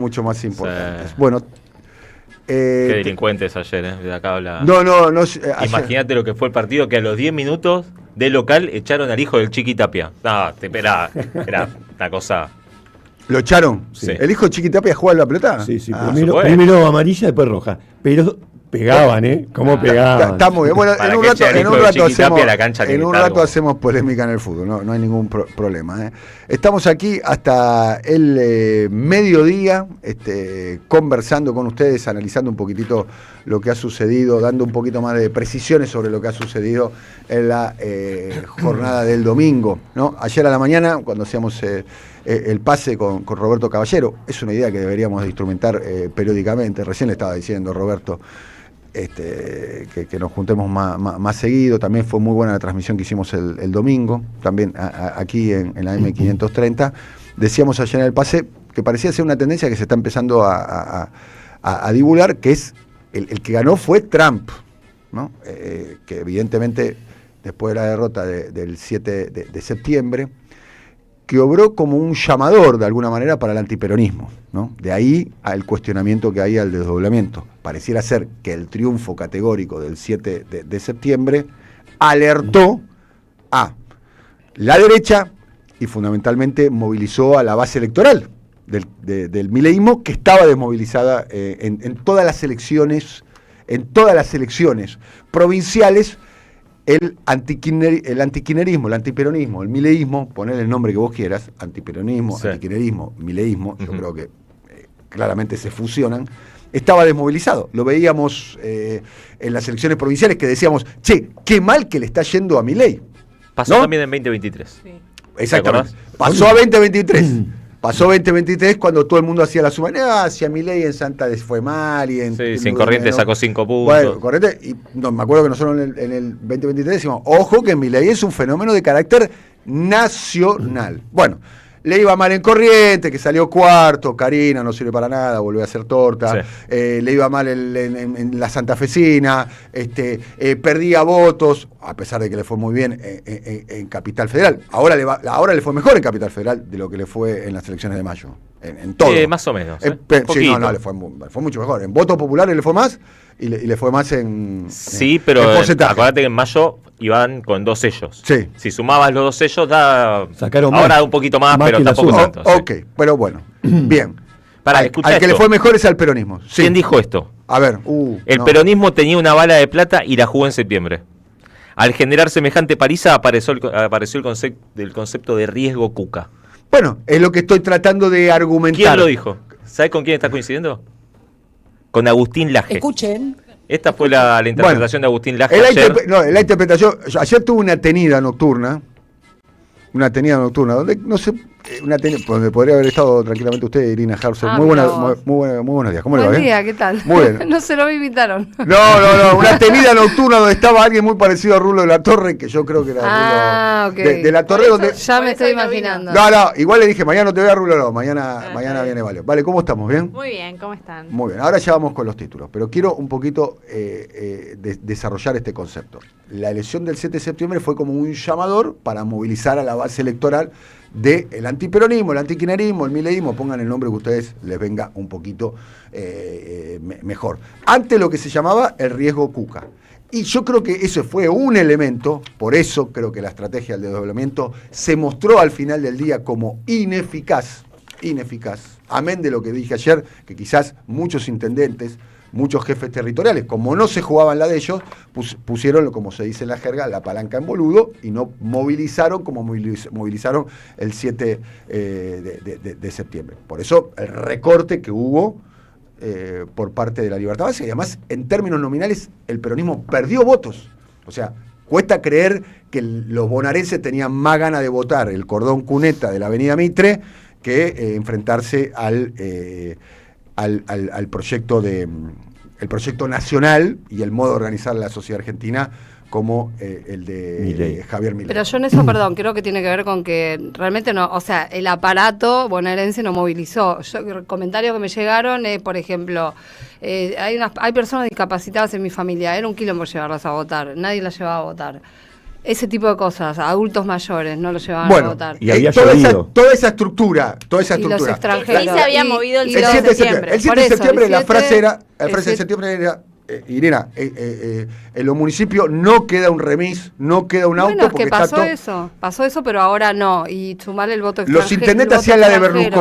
mucho más importantes. Sí. Bueno, Qué delincuentes ayer, de acá habla. No. Imagínate lo que fue el partido, que a los 10 minutos de local echaron al hijo del Chiqui Tapia. No, era una cosa. ¿Lo echaron? Sí. ¿El hijo de Chiqui Tapia jugaba la pelota? Sí, bueno. primero amarilla, después roja. Pero pegaban, ¿eh? ¿Cómo pegaban? Está muy bien. Bueno, Para en un que rato, eche al en hijo un de rato Chiqui Tapia hacemos, a la cancha en un militar, rato como- hacemos polémica en el fútbol, no hay ningún problema. Estamos aquí hasta el mediodía, conversando con ustedes, analizando un poquitito lo que ha sucedido, dando un poquito más de precisiones sobre lo que ha sucedido en la jornada del domingo, ¿no? Ayer a la mañana, cuando hacíamos el pase con Roberto Caballero, es una idea que deberíamos de instrumentar periódicamente. Recién le estaba diciendo Roberto que nos juntemos más seguido. También fue muy buena la transmisión que hicimos el domingo, también aquí en la M530. Decíamos ayer en el pase que parecía ser una tendencia que se está empezando a divulgar, que es el que ganó fue Trump, ¿no? Que evidentemente después de la derrota del 7 de septiembre, que obró como un llamador de alguna manera para el antiperonismo, ¿no? De ahí al cuestionamiento que hay al desdoblamiento. Pareciera ser que el triunfo categórico del 7 de septiembre alertó a la derecha y fundamentalmente movilizó a la base electoral del mileísmo, que estaba desmovilizada en todas las elecciones provinciales. El antiquinerismo, el antiperonismo, el mileísmo, poner el nombre que vos quieras, antiperonismo, sí. Antiquinerismo, mileísmo, yo creo que claramente se fusionan, estaba desmovilizado. Lo veíamos en las elecciones provinciales, que decíamos, che, qué mal que le está yendo a Milei. Pasó ¿no? también en 2023. Sí. Exactamente. ¿Te Pasó a 2023. Pasó 2023 cuando todo el mundo hacía la suma. Si a Milei en Santa les fue mal y en... Sí, en Corrientes sacó 5 puntos. Bueno, Corrientes, y no, me acuerdo que nosotros en el 2023 decimos, ojo que Milei es un fenómeno de carácter nacional. Bueno, le iba mal en Corrientes, que salió cuarto, Karina no sirve para nada, volvió a hacer torta, Sí. le iba mal en la santafesina, perdía votos, a pesar de que le fue muy bien en Capital Federal. Ahora le fue mejor en Capital Federal de lo que le fue en las elecciones de mayo, en todo. Más o menos. Sí, no, le fue mucho mejor. En votos populares le fue más y le fue más en Sí, pero en porcentaje. acuérdate que en mayo iban con 2 sellos. Sí. Si sumabas los 2 sellos, Sacaron ahora más. da un poquito más, Más pero que la tampoco suma. tanto. Sí. Ok, pero bueno, bien. Pará, al escuchá que le esto. fue mejor es al peronismo. Sí. ¿Quién dijo esto? A ver, El no. peronismo tenía una bala de plata y la jugó en septiembre. Al generar semejante paliza apareció el concepto de riesgo cuca. Bueno, es lo que estoy tratando de argumentar. ¿Quién lo dijo? ¿Sabes con quién está coincidiendo? Con Agustín Laje. Escuchen. Esta fue la interpretación de Agustín Laje En la, ayer. la interpretación, ayer tuve una tenida nocturna, donde no sé, donde podría haber estado tranquilamente usted, Irina Hauser. Ah, muy mira vos. buenos días. ¿Cómo le va? Buen bien? día, ¿qué tal? Muy bien. No se lo invitaron. No, una tenida nocturna donde estaba alguien muy parecido a Rulo de la Torre, que yo creo que era Rulo Ok. de la Torre, donde... Ya me estoy imaginando. No, igual le dije, mañana no te veo a Rulo, no, mañana viene Vale. Vale, ¿cómo estamos? ¿Bien? Muy bien, ¿cómo están? Muy bien, ahora ya vamos con los títulos, pero quiero un poquito desarrollar este concepto. La elección del 7 de septiembre fue como un llamador para movilizar a la base electoral del antiperonismo, el antiquinerismo, el mileísmo, pongan el nombre que ustedes les venga un poquito mejor. Ante lo que se llamaba el riesgo cuca. Y yo creo que eso fue un elemento, por eso creo que la estrategia del desdoblamiento se mostró al final del día como ineficaz, amén de lo que dije ayer, que quizás muchos intendentes, muchos jefes territoriales, como no se jugaban la de ellos, pusieron, como se dice en la jerga, la palanca en boludo y no movilizaron como movilizaron el 7 de septiembre. Por eso el recorte que hubo por parte de la Libertad Básica, y además en términos nominales el peronismo perdió votos. O sea, cuesta creer que los bonaerenses tenían más ganas de votar el cordón cuneta de la avenida Mitre que enfrentarse al proyecto el proyecto nacional y el modo de organizar la sociedad argentina como el de Milei. Javier Milei. Pero yo en eso, perdón, creo que tiene que ver con que realmente no, o sea, el aparato bonaerense no movilizó. Comentarios que me llegaron, por ejemplo, hay personas discapacitadas en mi familia, era un quilombo llevarlas a votar, nadie las llevaba a votar. ese tipo de cosas, a adultos mayores, no los llevaban a Bueno, votar. Y había toda llovido. esa estructura. Y los extranjeros. Sí se había movido el y 7 los- de 7 de septiembre. El 7 Por de eso, septiembre el la 7, frase era, la el frase de 7 septiembre era, Irina, en los municipios no queda un remis, no queda un auto Bueno, es porque que está pasó eso, pero ahora no. Y sumarle el voto Los extranjero. intendentes el voto hacían la de extranjero.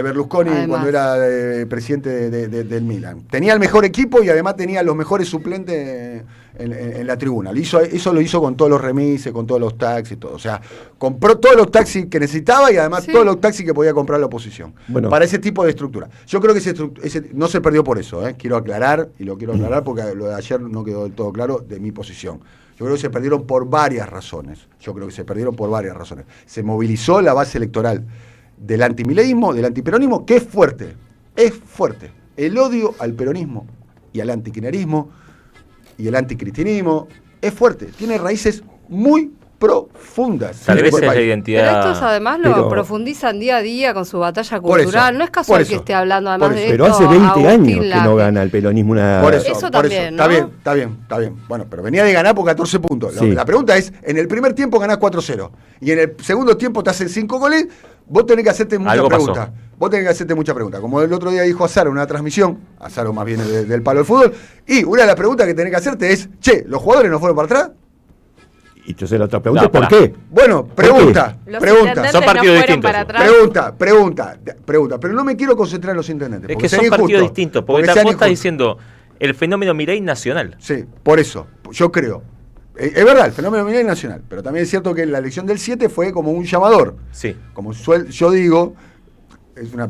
Berlusconi Además. cuando era presidente del Milan. Tenía el mejor equipo y además tenía los mejores suplentes en la tribuna. Eso lo hizo con todos los remises, con todos los taxis, todo. O sea, compró todos los taxis que necesitaba y además Sí. todos los taxis que podía comprar la oposición. Bueno. Para ese tipo de estructura. Yo creo que ese no se perdió por eso, quiero aclarar, y lo quiero aclarar porque lo de ayer no quedó del todo claro de mi posición. Yo creo que se perdieron por varias razones. Se movilizó la base electoral del antimileísmo, del antiperonismo, que es fuerte. El odio al peronismo y al antikirchnerismo y el anticristianismo es fuerte. Tiene raíces muy profundas. Tal vez es la Pero identidad. estos además lo Pero- profundizan día a día con su batalla Por eso, cultural. No es por casual eso, que esté hablando además por de eso. Pero esto hace 20 Agustín años que no Laje. gana el peronismo una... Por eso, Eso por también, eso. ¿no? Está bien. Bueno, pero venía de ganar por 14 puntos. Sí. La pregunta es, en el primer tiempo ganás 4-0 y en el segundo tiempo te hacen 5 goles, vos tenés que hacerte muchas Algo pasó. preguntas. Como el otro día dijo Azaro en una transmisión, Azaro más bien del palo del fútbol, y una de las preguntas que tenés que hacerte es, ¿los jugadores no fueron para atrás? Y entonces la otra pregunta No, es ¿por pará. qué? Bueno, pregunta. Los Son intendentes no partidos fueron distintos. para atrás. Pregunta. Pero no me quiero concentrar en los intendentes. Es porque que son sería partidos injusto, distintos. Porque sean vos estás injustos. diciendo el fenómeno Milei nacional. Sí, por eso, yo creo. Es verdad, el fenómeno Milei nacional, pero también es cierto que la elección del 7 fue como un llamador. Sí. Como yo digo, es una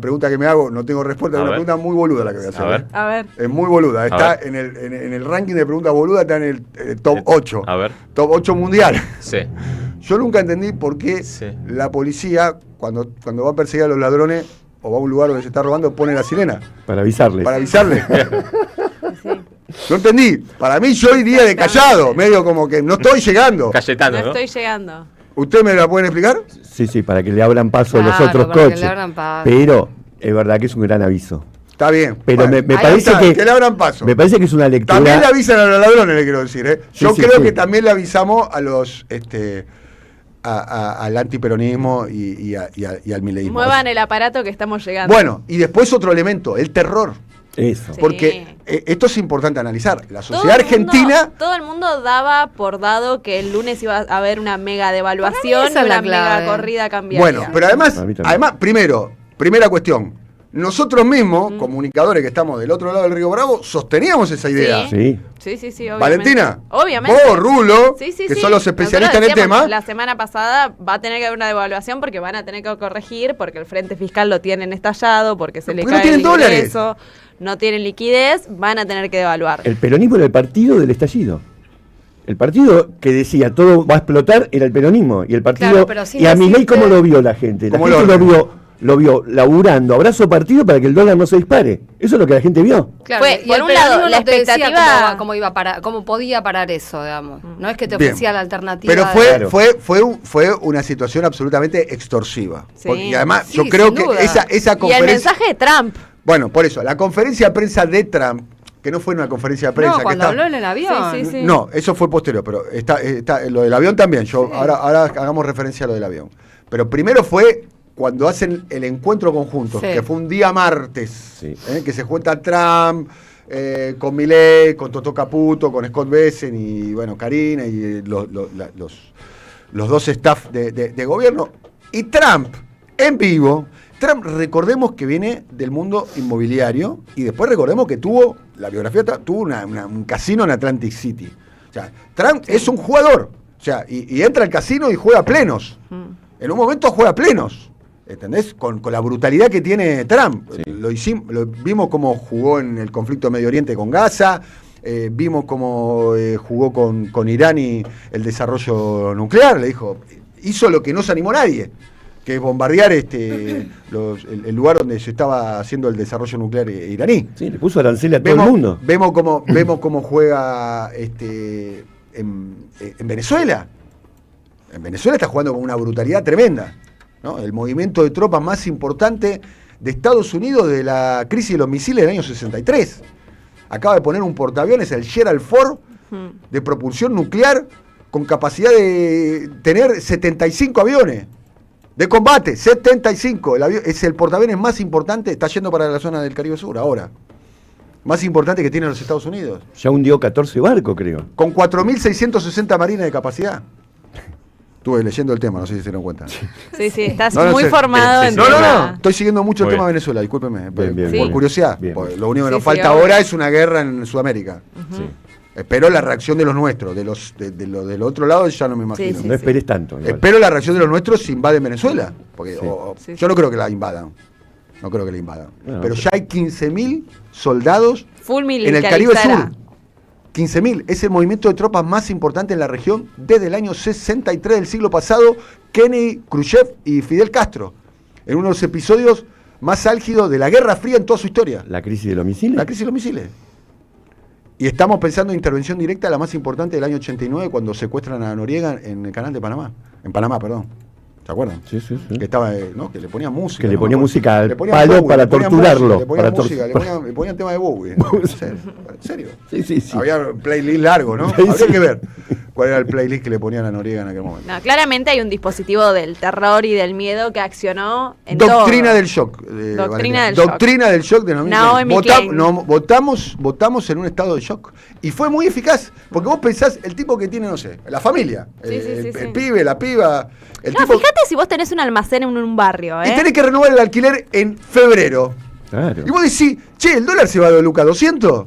pregunta que me hago, no tengo respuesta, es A una ver. pregunta muy boluda la que voy a hacer. A ver. A ver. Es muy boluda, está ver. en el ranking de preguntas boludas, está en el top 8. A ver. Top 8 mundial. Sí. Yo nunca entendí por qué Sí. la policía, cuando va a perseguir a los ladrones o va a un lugar donde se está robando, pone la sirena Para avisarles. para avisarle. Sí. No entendí. Para mí yo iría de callado, medio como que no estoy llegando. No Cayetano, ¿no? estoy llegando. ¿Ustedes me la pueden explicar? Sí, para que le abran paso a los Claro, otros para que coches. le abran paso. Pero es verdad que es un gran aviso. Está bien. Pero Bueno, me ahí parece está, que le abran paso. Me parece que es una lectura... También le avisan a los ladrones, le quiero decir. Sí, Yo sí, creo sí. que también le avisamos a los al antiperonismo y al mileísmo. Muevan el aparato que estamos llegando. Bueno, y después otro elemento, el terror. Eso. Sí. Porque esto es importante analizar. La Todo sociedad el mundo- argentina... todo el mundo daba por dado que el lunes iba a haber una mega devaluación esa y es la una mega clave. corrida cambiaria. Bueno, pero además, A mí también. primera cuestión. Nosotros mismos, comunicadores que estamos del otro lado del Río Bravo, sosteníamos esa idea. Sí. Sí, obviamente. Valentina, Obviamente. vos, Rulo, Sí, que son los especialistas en el Nosotros decíamos, tema. La semana pasada va a tener que haber una devaluación porque van a tener que corregir, porque el frente fiscal lo tienen estallado, porque se le Porque no cae el tienen dólares. ingreso, no tienen liquidez, van a tener que devaluar. El peronismo era el partido del estallido. El partido que decía todo va a explotar era el peronismo. Y el partido. Claro, pero sin y a Milei, decirte- ¿cómo lo vio la gente? La ¿Cómo gente lo lo vio laburando, abrazo partido para que el dólar no se dispare. Eso es lo que la gente vio. Claro, Fue, y por el un lado, peronismo la no te decía expectativa- cómo iba a parar, cómo podía parar eso, digamos. No es que te Bien. ofrecía la alternativa. Pero de- Claro. fue una situación absolutamente extorsiva. Sí. Y además, Sí, yo creo sin que duda. esa Y el conferencia. mensaje de Trump. Bueno, por eso, la conferencia de prensa de Trump, que no fue una conferencia de prensa. No, que cuando está- habló en el avión. Sí, sí. No, eso fue posterior, pero está lo del avión también. Ahora hagamos referencia a lo del avión. Pero primero fue cuando hacen el encuentro conjunto, Sí. que fue un día martes, Sí. que se junta Trump con Milei, con Toto Caputo, con Scott Bessent y bueno, Karina y los dos staff de gobierno. Y Trump, en vivo, Trump, recordemos que viene del mundo inmobiliario y después recordemos que tuvo un casino en Atlantic City. O sea, Trump es un jugador. O sea, y entra al casino y juega plenos. En un momento juega plenos. ¿Entendés? Con la brutalidad que tiene Trump. Sí. Vimos cómo jugó en el conflicto de Medio Oriente con Gaza. Vimos cómo jugó con Irán y el desarrollo nuclear. Le dijo, hizo lo que no se animó nadie, que es bombardear el lugar donde se estaba haciendo el desarrollo nuclear iraní. Sí, le puso arancel a todo el mundo. Vemos cómo juega en Venezuela. En Venezuela está jugando con una brutalidad tremenda, ¿no? El movimiento de tropas más importante de Estados Unidos de la crisis de los misiles del año 63. Acaba de poner un portaaviones, el Gerald Ford, de propulsión nuclear con capacidad de tener 75 aviones de combate, 75. Es el portaaviones más importante, está yendo para la zona del Caribe Sur ahora. Más importante que tienen los Estados Unidos. Ya hundió 14 barcos, creo. Con 4.660 marines de capacidad. Estuve leyendo el tema, no sé si se dieron cuenta. Sí, estás No, no muy sé. formado en No, tema. estoy siguiendo mucho Muy el tema de bien. Venezuela, discúlpeme, Bien, por Sí. curiosidad. Bien. Porque lo único que Sí, nos sí, falta obvio. ahora es una guerra en Sudamérica. Sí. Espero la reacción de los nuestros, del otro lado ya no me imagino. Sí, No esperes tanto. igual. Espero la reacción de los nuestros si invaden Venezuela. Porque Sí. Sí, yo no creo que la invadan. No creo que la invadan. Bueno, pero pero- ya hay 15.000 soldados Full en el Caribe militarizará. Sur. 15.000. Es el movimiento de tropas más importante en la región desde el año 63 del siglo pasado. Kennedy, Khrushchev y Fidel Castro. En uno de los episodios más álgidos de la Guerra Fría en toda su historia. La crisis de los misiles. La crisis de los misiles. Y estamos pensando en intervención directa, la más importante del año 89, cuando secuestran a Noriega en el canal de Panamá. En Panamá, perdón. ¿Se acuerdan? Sí, sí, sí. Que estaba, ¿no? Que le ponía música. Que le ¿no? ponía música al Le ponían palo Bowie, para le ponían torturarlo, música, le ponían para música, tor- le ponían tema de Bowie. ¿No? ¿En serio? ¿En serio? Sí, sí, sí. Había un playlist largo, ¿no? Sí, Habría sí. que ver cuál era el playlist que le ponían a Noriega en aquel momento. No, claramente hay un dispositivo del terror y del miedo que accionó en Doctrina todo. del shock. Doctrina Valentina. del shock. Doctrina del shock de Naomi Klein. votamos en un estado de shock. Y fue muy eficaz. Porque vos pensás, el tipo que tiene, no sé, la familia. Sí, el sí. pibe, la piba. El No, tipo, fíjate si vos tenés un almacén en un barrio, y ¿eh? tenés que renovar el alquiler en febrero. Claro. Y vos decís, che, el dólar se va de Luca 200.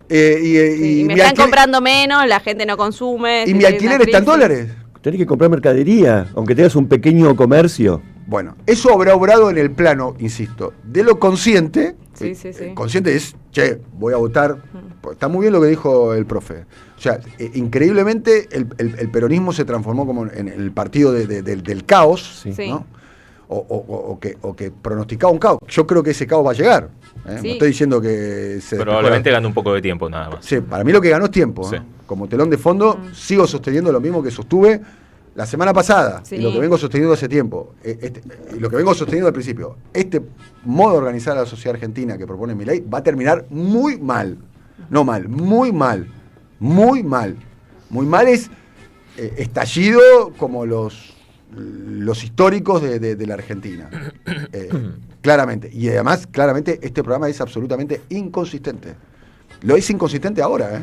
Sí, y me mi están alquiler- comprando menos, la gente no consume. y si mi hay alquiler una está en crisis. dólares. Tenés que comprar mercadería, aunque tengas un pequeño comercio. Bueno, eso habrá obrado en el plano, insisto, de lo consciente. Sí, sí, sí. Consciente es, che, voy a votar. Pues está muy bien lo que dijo el profe. O sea, increíblemente el peronismo se transformó como en el partido del caos, Sí. Sí. ¿no? O que pronosticaba un caos. Yo creo que ese caos va a llegar. ¿eh? Sí. No estoy diciendo que se Probablemente gane un poco de tiempo nada más. Sí, para mí lo que ganó es tiempo. Sí. ¿eh? Como telón de fondo, sigo sosteniendo lo mismo que sostuve la semana pasada. Sí. Y lo que vengo sosteniendo hace tiempo. Y lo que vengo sosteniendo al principio. Este modo de organizar a la sociedad argentina que propone Milei va a terminar muy mal. No mal, muy mal. Muy mal. Muy mal es estallido como los históricos de la Argentina. Claramente. Y además, claramente, este programa es absolutamente inconsistente. Lo es inconsistente ahora, ¿eh?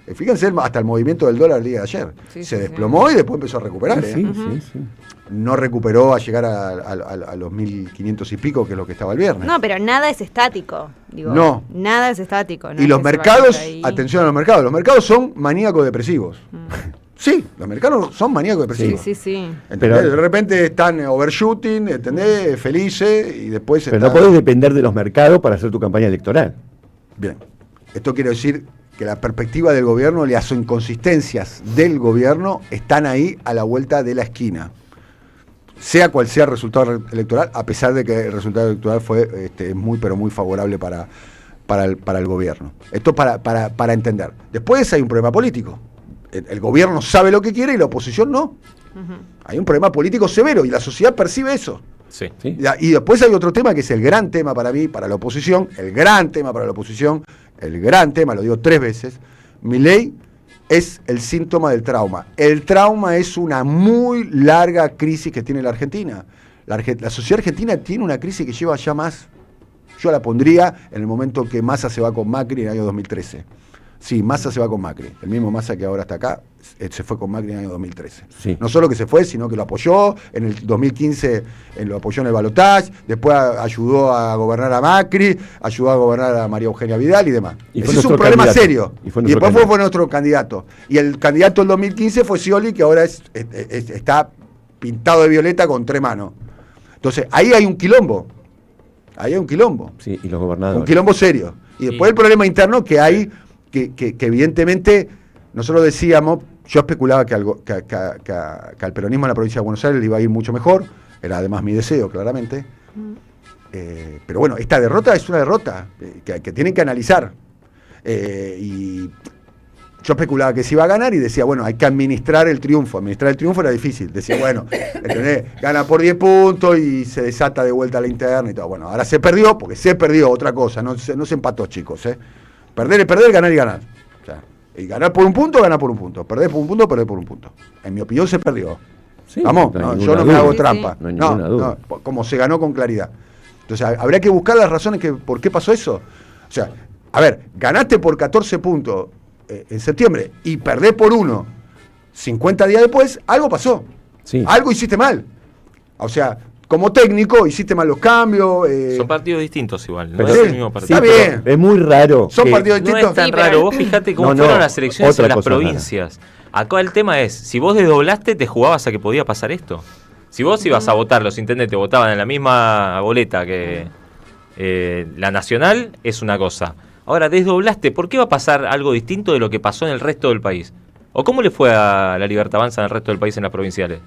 Sí. Fíjense hasta el movimiento del dólar el día de ayer. Sí, Se sí, desplomó y después empezó a recuperar, ¿eh? Sí, sí, sí. No recuperó a llegar a los 1.500 y pico, que es lo que estaba el viernes. No, pero nada es estático. Digo, No. Nada es estático. No Y es los que se va a mercados, quedar ahí. atención a los mercados. Los mercados son maníacos depresivos. Sí, los mercados son maníacos Sí, depresivos. sí, sí. ¿Entendés? Pero- De repente están overshooting, ¿entendés? Felices y después Pero no están- podés depender de los mercados para hacer tu campaña electoral. Bien. Esto quiere decir que la perspectiva del gobierno y las inconsistencias del gobierno están ahí a la vuelta de la esquina. Sea cual sea el resultado electoral, a pesar de que el resultado electoral fue muy, pero muy favorable para el gobierno. Esto para entender. Después hay un problema político. El gobierno sabe lo que quiere y la oposición no. Hay un problema político severo y la sociedad percibe eso. Sí. ¿Sí? Y después hay otro tema que es el gran tema para mí, para la oposición, el gran tema para la oposición, el gran tema, lo digo 3 veces, Milei es el síntoma del trauma. El trauma es una muy larga crisis que tiene la Argentina. La sociedad argentina tiene una crisis que lleva ya más, yo la pondría en el momento que Massa se va con Macri en el año 2013. Sí, Massa se va con Macri. El mismo Massa que ahora está acá se fue con Macri en el año 2013. Sí. No solo que se fue, sino que lo apoyó. En el 2015 lo apoyó en el balotaje. Después ayudó a gobernar a Macri, ayudó a gobernar a María Eugenia Vidal y demás. Y Ese fue es un nuestro problema candidato. serio. Y fue Y nuestro después candidato. fue nuestro candidato. Y el candidato del 2015 fue Scioli, que ahora está pintado de violeta con 3 manos. Entonces, ahí hay un quilombo. Ahí hay un quilombo. Sí, y los Un gobernadores. quilombo serio. Y después el problema interno que hay, que evidentemente nosotros decíamos, yo especulaba que al peronismo en la provincia de Buenos Aires le iba a ir mucho mejor, era además mi deseo, claramente. Pero bueno, esta derrota es una derrota que tienen que analizar. Y yo especulaba que se iba a ganar y decía, bueno, hay que administrar el triunfo. Administrar el triunfo era difícil. Decía, bueno, ¿entendés? Gana por 10 puntos y se desata de vuelta la interna y todo. Bueno, ahora se perdió, porque se perdió otra cosa. No se empató, chicos. Perder es perder, ganar y ganar. O sea, Y ganar por un punto, ganar por un punto. Perder por un punto, perder por un punto. En mi opinión se perdió. Sí, Vamos, no hay yo no ninguna me duda. hago Sí, trampa. sí. No hay ninguna duda. Como se ganó con claridad. Entonces, habría que buscar las razones por qué pasó eso. O sea, a ver, ganaste por 14 puntos en septiembre y perdés por 1 50 días después, algo pasó. Sí. Algo hiciste mal. O sea, como técnico hiciste mal los cambios. Son partidos distintos igual, no Pero es sí, el mismo Sí, partido. Está pero bien. es muy raro. Son que- partidos No distintos. es tan Sí, pero- raro, vos fijate cómo No, fueron no, las elecciones otra en las cosa rara. provincias. Acá el tema es, si vos desdoblaste, te jugabas a que podía pasar esto. Si vos ibas a votar, los intendentes votaban en la misma boleta que la nacional, es una cosa. Ahora, desdoblaste, ¿por qué va a pasar algo distinto de lo que pasó en el resto del país? ¿O cómo le fue a la Libertad Avanza en el resto del país en las provinciales?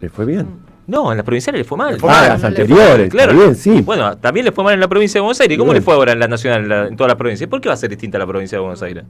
¿Le fue bien? No, en las provinciales le fue mal. Le fue mal. Las no le fue anteriores, Claro, está bien, sí. Bueno, también le fue mal en la provincia de Buenos Aires. ¿Y cómo Bien. le fue ahora en la nacional, en todas las provincias? ¿Por qué va a ser distinta la provincia de Buenos Aires?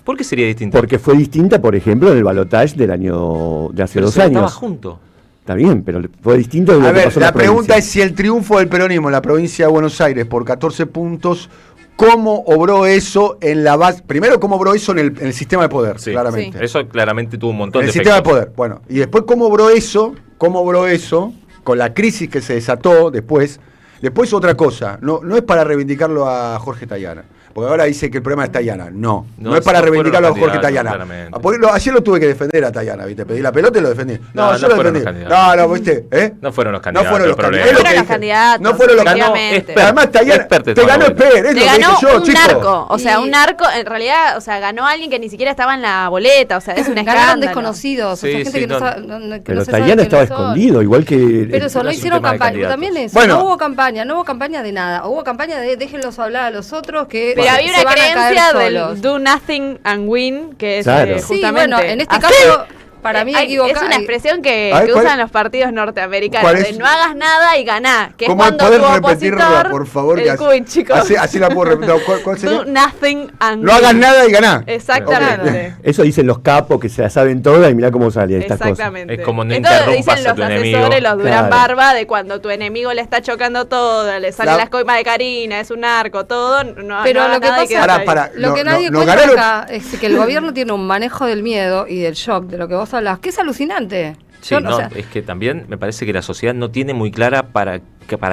¿Por qué sería distinta? Porque fue distinta, por ejemplo, en el balotaje del año de hace Pero 2 se votaba años. junto. Está bien, pero fue distinto de lo A que ver, pasó en la la pregunta provincia. es si el triunfo del peronismo en la provincia de Buenos Aires por 14 puntos, ¿cómo obró eso en la base? Primero, ¿cómo obró eso en el sistema de poder? Sí. Claramente. Eso claramente tuvo un montón En de el sistema de efectos. poder. Bueno, y después, ¿cómo obró eso con la crisis que se desató después? Después otra cosa, no es para reivindicarlo a Jorge Tayana, porque ahora dice que el problema es Tayana. No es para no fueron reivindicarlo a los Jorge candidatos, Tayana. claramente. Porque ayer lo tuve que defender a Tayana, ¿viste? Pedí la pelota y lo defendí. No, yo no lo fueron defendí. los candidatos. No, ¿viste? ¿Eh? No fueron los No candidatos. fueron los el problema. candidatos. No fueron los candidatos, No fueron los Ganó candidatos. Esper. Además, Tayana Esper te tomó ganó la Esper, es Le lo que ganó dije yo, un chicos. narco, o sea, Y- un narco, en realidad, o sea, ganó alguien que ni siquiera estaba en la boleta, o sea, es un Ganaron escándalo. desconocidos, Sí, o sea, gente sí, que no, no. sabe, que Pero no se sabe Tayana estaba quiénes son. escondido, igual que... Pero eso, no no es un hicieron tema de campaña. candidatos. También eso, Bueno. no hubo campaña de nada. Hubo campaña de déjenlos hablar a los otros que Pero se había una van a caer creencia solos. del do nothing and win, que es Claro. Sí, justamente... bueno, en este así- caso, para mí es equivocada. una expresión que A ver, ¿cuál- usan los partidos norteamericanos, cuál es? de no hagas nada y ganá, que es ¿Cómo cuando podés tu repetirla, opositor, por favor? el Cuy, chicos, Así la puedo repetir. ¿Cuál sería? do nothing and No hagas win. nada y ganá. Exactamente. Eso dicen los capos que se la saben todas y mirá cómo salen estas cosas. Exactamente. Es como no Esto interrumpas dicen a los tu asesores, enemigo. los Durán Claro. Barba, de cuando tu enemigo le está chocando todo, le sale La- las coimas de Karina, es un narco, todo, no Pero hagas lo que nada y pasa- quédate ahí. Pará. Lo que nadie no cuenta ganaron- acá es que el gobierno tiene un manejo del miedo y del shock, de lo que vos hablas, que es alucinante. Sí, Yo, no, o sea, es que también me parece que la sociedad no tiene muy clara para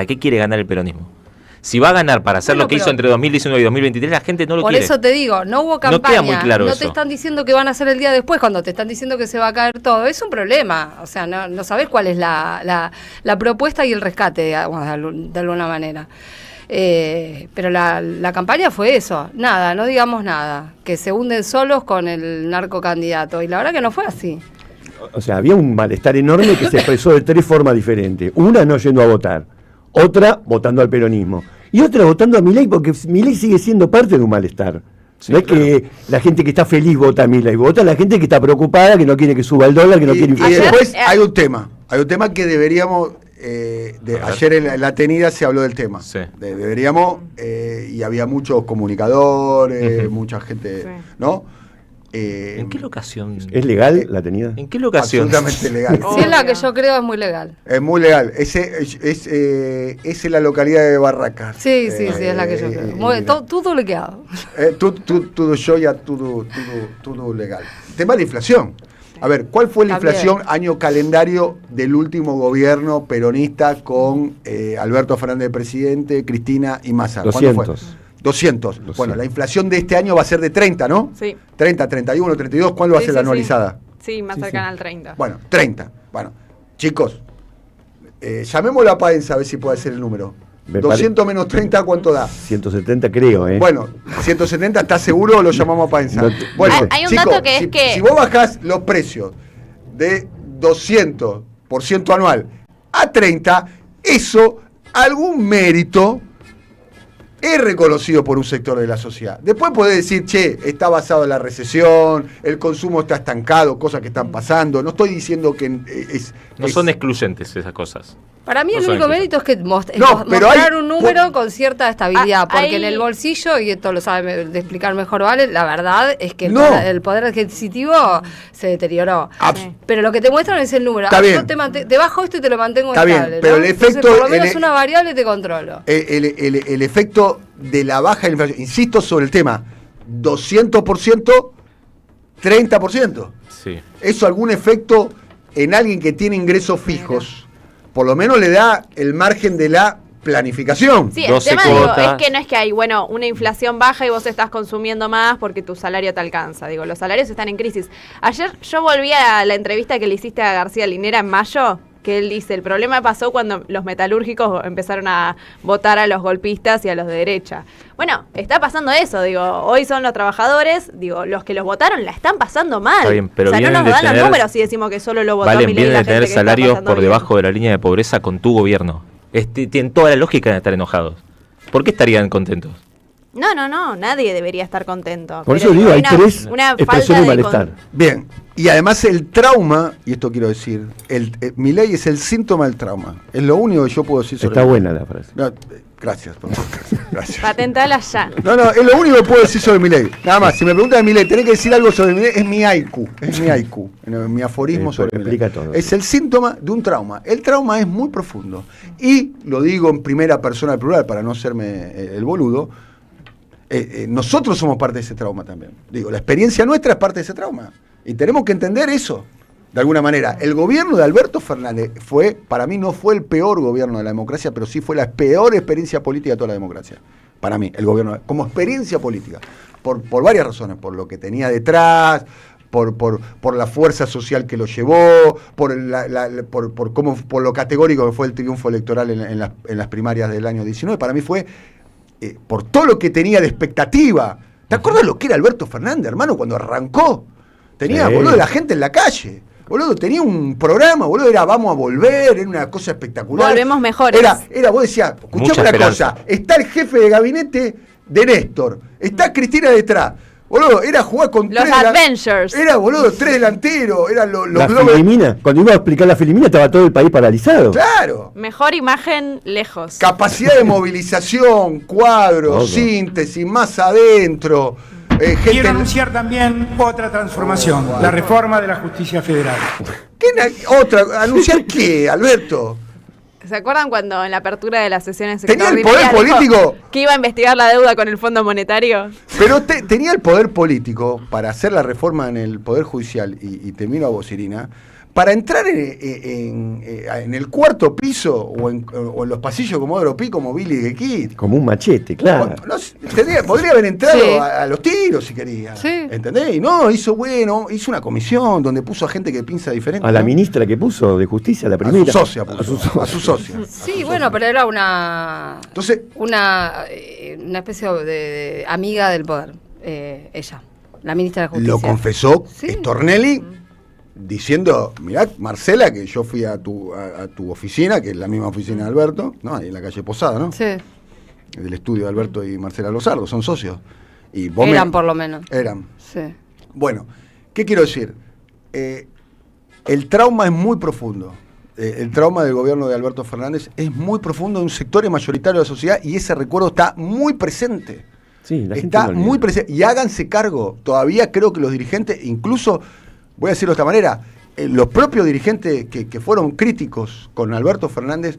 qué quiere ganar el peronismo. Si va a ganar para hacer Bueno, lo que pero- hizo entre 2019 y 2023, la gente no lo por quiere. eso te digo, no hubo campaña. No queda muy claro no eso. te están diciendo que van a hacer el día después, cuando te están diciendo que se va a caer todo. Es un problema. O sea, no sabes cuál es la propuesta y el rescate, digamos, de alguna manera. Pero la campaña fue eso, nada, no digamos nada, que se hunden solos con el narcocandidato, y la verdad que no fue así. O sea, había un malestar enorme que se expresó de 3 formas diferentes. Una, no yendo a votar. Otra, votando al peronismo. Y otra, votando a Milei, porque Milei sigue siendo parte de un malestar. Sí, no es claro. que la gente que está feliz vota a Milei, vota a la gente que está preocupada, que no quiere que suba el dólar, que no quiere Y inflación. después Ayer- hay un tema que deberíamos, ayer en la tenida se habló del tema. Sí. Deberíamos, y había muchos comunicadores, Ujú. mucha gente, Sí. ¿no? ¿En qué locación? ¿Es legal la tenida? ¿En qué locación? Absolutamente legal. Oh. Si es la que Obvio. yo creo, es muy legal. Es muy legal. Es en la localidad de Barracas. Sí, es la que yo creo. Todo liqueado. Tudo joya, todo legal. Tema de la inflación. A ver, ¿cuál fue la También. inflación año calendario del último gobierno peronista con Alberto Fernández presidente, Cristina y Massa? ¿Cuándo fue? 200. Bueno, la inflación de este año va a ser de 30, ¿no? Sí. 30, 31, 32. ¿Cuándo va a Sí, ser sí, la sí. anualizada? Sí, más Sí, cercana sí. al 30. Bueno, 30. Bueno, chicos, llamémoslo a Paenza a ver si puede ser el número. Me 200 menos 30, ¿cuánto da? 170 creo, ¿eh? Bueno, 170, ¿estás seguro o lo llamamos a Paenza? No te- Bueno, Hay un chicos, dato que es que- si vos bajás los precios de 200% anual a 30, eso, algún mérito es reconocido por un sector de la sociedad. Después podés decir, che, está basado en la recesión, el consumo está estancado, cosas que están pasando. No estoy diciendo que No son excluyentes esas cosas. Para mí No el son único incluso. mérito es que No, pero mostrar hay- un número con cierta estabilidad, porque hay- en el bolsillo, y esto lo sabe de explicar mejor Vale, la verdad es que No. el poder adquisitivo se deterioró. Abs- Pero lo que te muestran es el número. Está bien. Yo te bajo esto y te lo mantengo Está bien, estable. pero ¿no? el Entonces, efecto- por lo menos el- una variable te controlo. el efecto de la baja de la inflación, insisto sobre el tema, 200% 30%. Sí. ¿Eso algún efecto en alguien que tiene ingresos fijos? Por lo menos le da el margen de la planificación. Sí, el 12 tema digo, cuotas. es que no es que hay, bueno, una inflación baja y vos estás consumiendo más porque tu salario te alcanza. Digo, los salarios están en crisis. Ayer yo volví a la entrevista que le hiciste a García Linera en mayo, que él dice, el problema pasó cuando los metalúrgicos empezaron a votar a los golpistas y a los de derecha. Bueno, está pasando eso, digo, hoy son los trabajadores, digo, los que los votaron la están pasando mal. Está bien, pero o sea, no vienen nos de dan los tener- números si decimos que solo lo votó Valen, Milei y vienen la de tener gente que está salarios pasando por bien. debajo de la línea de pobreza con tu gobierno. Tienen toda la lógica de estar enojados. ¿Por qué estarían contentos? No, nadie debería estar contento. Por Pero eso digo, hay una- tres una expresiones de falta malestar. Bien, y además el trauma, y esto quiero decir, Milei es el síntoma del trauma. Es lo único que yo puedo decir sobre Está Milei. buena la frase. No, gracias, por favor. Gracias. Patentala ya. No, es lo único que puedo decir sobre Milei. Nada más, si me preguntan de Milei, tenés que decir algo sobre Milei, es mi haiku, mi aforismo sobre Milei. explica todo. Es el síntoma de un trauma. El trauma es muy profundo. Y lo digo en primera persona al plural para no serme el boludo, nosotros somos parte de ese trauma también. Digo, la experiencia nuestra es parte de ese trauma. Y tenemos que entender eso. De alguna manera, el gobierno de Alberto Fernández para mí no fue el peor gobierno de la democracia, pero sí fue la peor experiencia política de toda la democracia. Para mí, el gobierno, como experiencia política. Por varias razones, por lo que tenía detrás, por la fuerza social que lo llevó, por lo categórico que fue el triunfo electoral en las primarias del año 19. Para mí fue por todo lo que tenía de expectativa. ¿Te acuerdas lo que era Alberto Fernández, hermano, cuando arrancó? Tenía, Sí. boludo, la gente en la calle. Boludo, tenía un programa, boludo, era vamos a volver, era una cosa espectacular. Volvemos mejores. Era vos decías, escuchame Mucha una esperanza. cosa, está el jefe de gabinete de Néstor, está Cristina detrás. Boludo, era jugar con Los Avengers. Era, boludo, 3 delanteros, eran los La globos. Filimina, cuando iba a explicar la Filimina estaba todo el país paralizado. Claro. Mejor imagen lejos. Capacidad de movilización, cuadros, Todo. síntesis, más adentro. Gente Quiero anunciar también otra transformación, la reforma de la justicia federal. otra, ¿anunciar qué, Alberto? ¿Se acuerdan cuando en la apertura de las sesiones Tenía el extraordinarias poder dijo político. que iba a investigar la deuda con el Fondo Monetario? Pero tenía el poder político para hacer la reforma en el Poder Judicial, y termino a vos, Irina, para entrar en el cuarto piso o en los pasillos como Pi, como Billy the Kid. Como un machete, claro. Podría haber entrado Sí. a los tiros si quería. Sí. ¿Entendés? Y no, hizo una comisión donde puso a gente que piensa diferente. A la ¿no? ministra que puso de justicia, la A primera. su socia puso. A su socia. Sí, bueno, pero era una Entonces, una especie de amiga del poder, ella, la ministra de Justicia. lo confesó Sí. Stornelli diciendo, mirá, Marcela, que yo fui a tu oficina, que es la misma oficina de Alberto, ¿no? Ahí en la calle Posada, ¿no? Sí, Del estudio de Alberto y Marcela Lozardo, son socios. Y vos eran por lo menos. Eran. Sí. Bueno, ¿qué quiero decir? El trauma es muy profundo. El trauma del gobierno de Alberto Fernández es muy profundo en un sector mayoritario de la sociedad, y ese recuerdo está muy presente. Sí, la gente Está no olvida. muy presente. Y háganse cargo. Todavía creo que los dirigentes, incluso, voy a decirlo de esta manera, los propios dirigentes que fueron críticos con Alberto Fernández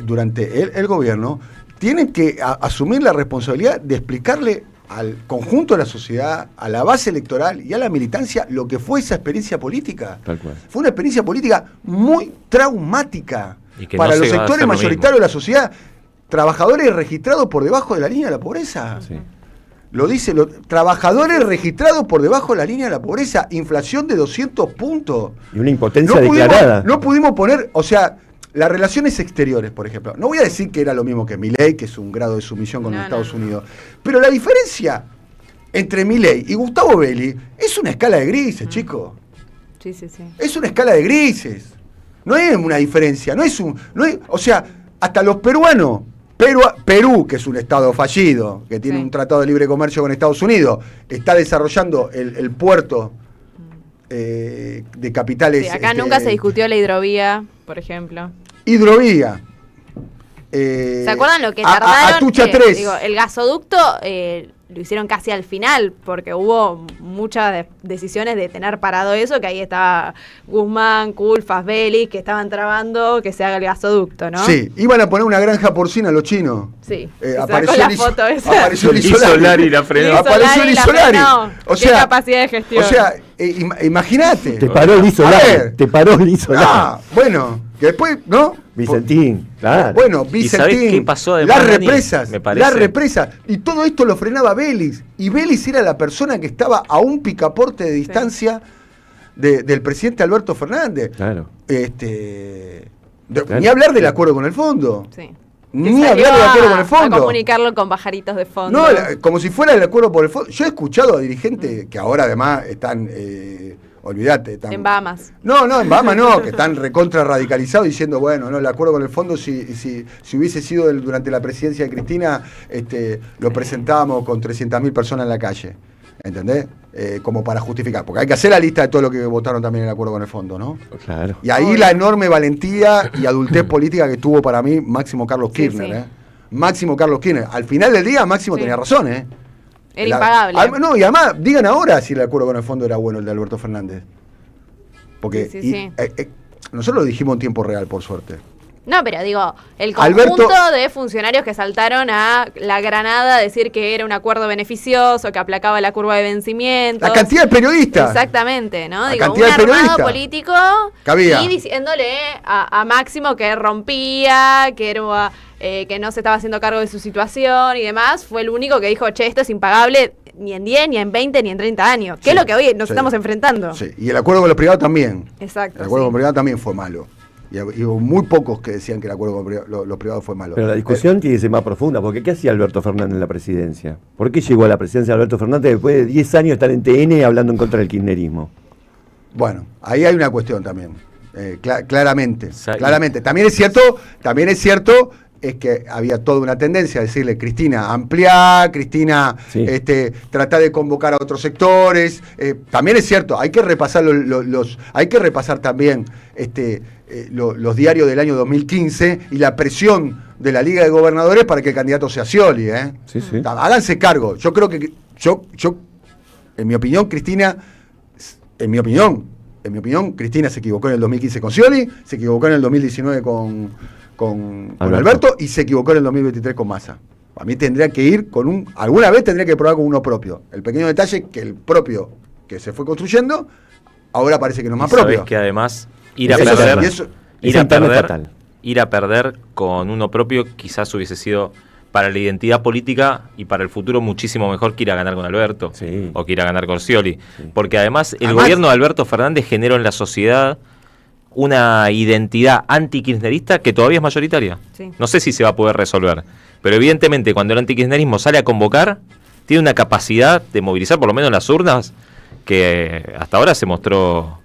durante el gobierno, tienen que asumir la responsabilidad de explicarle al conjunto de la sociedad, a la base electoral y a la militancia lo que fue esa experiencia política. Tal cual. Fue una experiencia política muy traumática Y que para no los se va a sectores hacer lo mayoritarios de la sociedad. Trabajadores registrados por debajo de la línea de la pobreza. Sí. Lo dice, trabajadores registrados por debajo de la línea de la pobreza, inflación de 200 puntos. Y una impotencia No pudimos, declarada. no pudimos poner, o sea, las relaciones exteriores, por ejemplo. No voy a decir que era lo mismo que Milei, que es un grado de sumisión con No, los Estados no. Unidos. Pero la diferencia entre Milei y Gustavo Belli es una escala de grises, chicos. Sí, sí, sí. Es una escala de grises. No es una diferencia. O sea, hasta los peruanos. Perú, que es un estado fallido, que tiene Sí. un tratado de libre comercio con Estados Unidos, está desarrollando el puerto de capitales. Sí, acá nunca se discutió la hidrovía, por ejemplo. Hidrovía. ¿Se acuerdan lo que tardaron? Atucha Que, 3. digo, el gasoducto lo hicieron casi al final, porque hubo muchas decisiones de tener parado eso, que ahí estaba Guzmán, Culfas, Vélez, que estaban trabando que se haga el gasoducto, ¿no? Sí, iban a poner una granja porcina a los chinos. Sí. Apareció la Liz- foto esa. apareció Liz Liz Solari. Solari la frenó. Apareció Liz Solari. O sea, qué capacidad de gestión. O sea, imagínate. Te paró Liz A ver. Solari. Te paró Liz Solari. Bueno, que después, ¿no? Vicentín, claro. Bueno, ¿Y sabés Vicentín, qué pasó además, las Dani? represas, Me parece. las represas, y todo esto lo frenaba Vélez, y Vélez era la persona que estaba a un picaporte de distancia del presidente Alberto Fernández. Claro. Ni hablar del acuerdo con el fondo. Sí. Ni Que hablar salió del acuerdo con el a fondo. comunicarlo con pajaritos de fondo. No, como si fuera el acuerdo por el fondo. Yo he escuchado a dirigentes que ahora además están, olvídate. Están, En Bahamas. No, en Bahamas no, que están recontra radicalizados diciendo, bueno, no, el acuerdo con el fondo, si hubiese sido durante la presidencia de Cristina, lo presentábamos con 300.000 personas en la calle. ¿Entendés? Como para justificar. Porque hay que hacer la lista de todo lo que votaron también en el acuerdo con el fondo, ¿no? Claro. Y ahí la enorme valentía y adultez política que tuvo para mí Máximo Carlos Kirchner, sí. Máximo Carlos Kirchner. Al final del día, Máximo Sí. tenía razón, Era impagable. No, y además, digan ahora si el acuerdo con el fondo era bueno, el de Alberto Fernández. Porque Sí. nosotros lo dijimos en tiempo real, por suerte. No, pero digo, el conjunto Alberto- de funcionarios que saltaron a la granada a decir que era un acuerdo beneficioso, que aplacaba la curva de vencimientos. La cantidad de periodistas. Exactamente, ¿no? La Digo, un cantidad de armado periodistas. político Que había. y diciéndole a Máximo que rompía, que era que no se estaba haciendo cargo de su situación y demás, fue el único que dijo, che, esto es impagable ni en 10, ni en 20, ni en 30 años. Que Sí, es lo que hoy nos sí. estamos enfrentando. Sí. Y el acuerdo con los privados también. Exacto. El acuerdo sí. con los privados también fue malo. Y hubo muy pocos que decían que el acuerdo con los privados fue malo. Pero la discusión tiene que ser más profunda, porque ¿qué hacía Alberto Fernández en la presidencia? ¿Por qué llegó a la presidencia de Alberto Fernández después de 10 años de estar en TN hablando en contra del kirchnerismo? Bueno, ahí hay una cuestión también, claramente, Sa- claramente. También es cierto, es que había toda una tendencia a decirle, Cristina, ampliá, Cristina, Sí. tratá de convocar a otros sectores. También es cierto, hay que repasar hay que repasar también los diarios del año 2015 y la presión de la Liga de Gobernadores para que el candidato sea Scioli, Sí, sí. Háganse cargo. Yo creo que en mi opinión, Cristina Cristina se equivocó en el 2015 con Scioli, se equivocó en el 2019 con Alberto y se equivocó en el 2023 con Massa. A mí tendría que ir alguna vez tendría que probar con uno propio. El pequeño detalle que el propio que se fue construyendo, ahora parece que no es más Y sabés propio. que además ir a Eso- perder, y eso- esa interna estatal. ir a perder con uno propio quizás hubiese sido para la identidad política y para el futuro muchísimo mejor que ir a ganar con Alberto Sí. o que ir a ganar con Scioli. Porque además el Además- gobierno de Alberto Fernández generó en la sociedad una identidad antikirchnerista que todavía es mayoritaria. Sí. No sé si se va a poder resolver, pero evidentemente cuando el antikirchnerismo sale a convocar, tiene una capacidad de movilizar por lo menos en las urnas que hasta ahora se mostró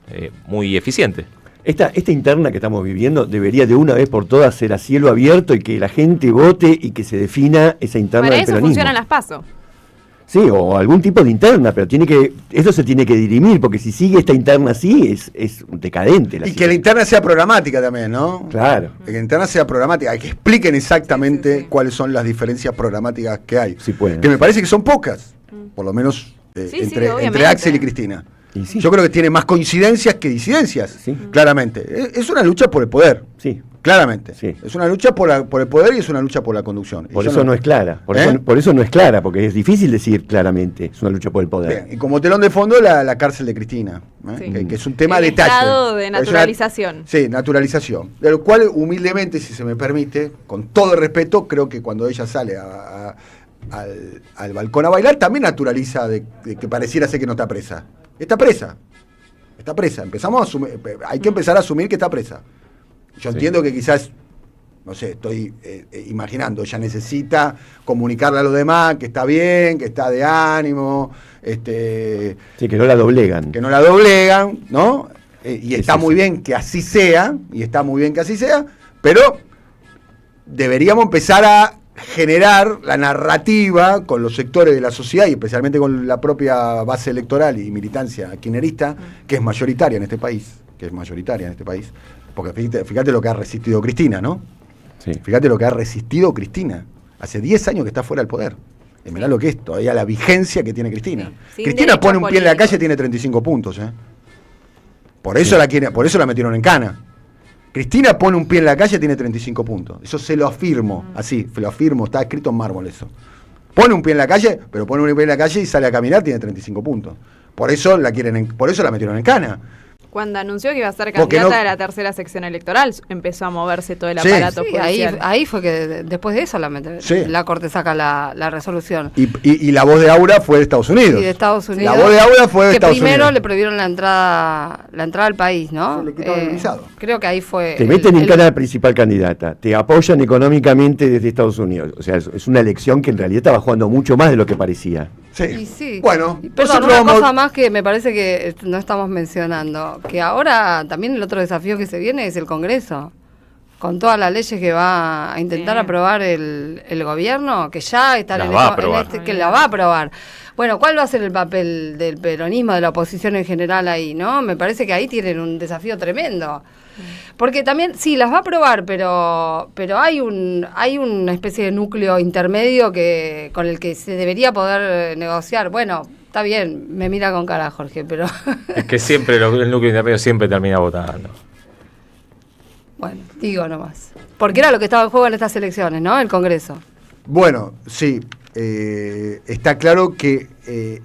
muy eficiente. Esta interna que estamos viviendo debería de una vez por todas ser a cielo abierto y que la gente vote y que se defina esa interna Para del eso peronismo. funcionan las PASO. Sí, o algún tipo de interna, pero eso se tiene que dirimir, porque si sigue esta interna así, es decadente. Y que la situación. interna sea programática también, ¿no? Claro. Que la interna sea programática, que expliquen exactamente Sí, sí, sí. cuáles son las diferencias programáticas que hay. Sí pueden. Que me parece que son pocas, por lo menos Sí, sí, entre obviamente. Axel y Cristina. Y sí. Yo creo que tiene más coincidencias que disidencias, Sí. claramente. Es una lucha por el poder, Sí, claramente. Sí. Es una lucha por el poder y es una lucha por la conducción. por Y yo eso no es clara. Por eso no es clara, porque es difícil decir claramente. Es una lucha por el poder. Bien, y como telón de fondo la cárcel de Cristina, Sí. que es un tema El de talle. estado de Es una- naturalización. Sí, naturalización. De lo cual, humildemente, si se me permite, con todo el respeto, creo que cuando ella sale al balcón a bailar, también naturaliza de que pareciera ser que no está presa. Está presa. Está presa. Empezamos a asumir, hay que empezar a asumir que está presa. Yo entiendo que quizás, no sé, estoy imaginando, ella necesita comunicarle a los demás que está bien, que está de ánimo, Sí, que no la doblegan. que no la doblegan, ¿no? Y está Sí, sí, muy sí. bien que así sea, pero deberíamos empezar a generar la narrativa con los sectores de la sociedad y especialmente con la propia base electoral y militancia kirchnerista, que es mayoritaria en este país, porque fíjate lo que ha resistido Cristina, ¿no? Sí. Fíjate lo que ha resistido Cristina. Hace 10 años que está fuera del poder. Y mirá lo que es todavía la vigencia que tiene Cristina. Sí, sin Cristina pone un pie en la político. calle, tiene 35 puntos. Por eso por eso la metieron en cana. Cristina pone un pie en la calle, tiene 35 puntos. Eso se lo afirmo, así, se lo afirmo, está escrito en mármol eso. Pone un pie en la calle, pero pone un pie en la calle y sale a caminar, tiene 35 puntos. Por eso por eso la metieron en cana. Cuando anunció que iba a ser Porque candidata no- de la tercera sección electoral, empezó a moverse todo el Sí. aparato Sí, judicial. ahí fue que después de eso Sí. la Corte saca la resolución. Y la voz de Aura fue de Estados Unidos. Y de Estados Unidos. La voz de Aura fue de que Estados primero Unidos. le prohibieron la entrada al país, ¿no? Se le quitaron el visado. Creo que ahí fue. Te meten en cara a la principal candidata, te apoyan económicamente desde Estados Unidos. O sea, es una elección que en realidad estaba jugando mucho más de lo que parecía. Sí. Y sí. Bueno, Y, perdón, nosotros una vamos- cosa más que me parece que no estamos mencionando, que ahora también el otro desafío que se viene es el Congreso, con todas las leyes que va a intentar Sí. aprobar el gobierno, que ya están Las en, va a en aprobar. que la va a aprobar. Bueno, ¿cuál va a ser el papel del peronismo, de la oposición en general ahí, no? Me parece que ahí tienen un desafío tremendo. Porque también, sí, las va a aprobar, pero hay una especie de núcleo intermedio con el que se debería poder negociar. Bueno, está bien, me mira con cara Jorge, pero Es que siempre el núcleo intermedio siempre termina votando. bueno, digo nomás. Porque era lo que estaba en juego en estas elecciones, ¿no? El Congreso. Bueno, sí. Está claro que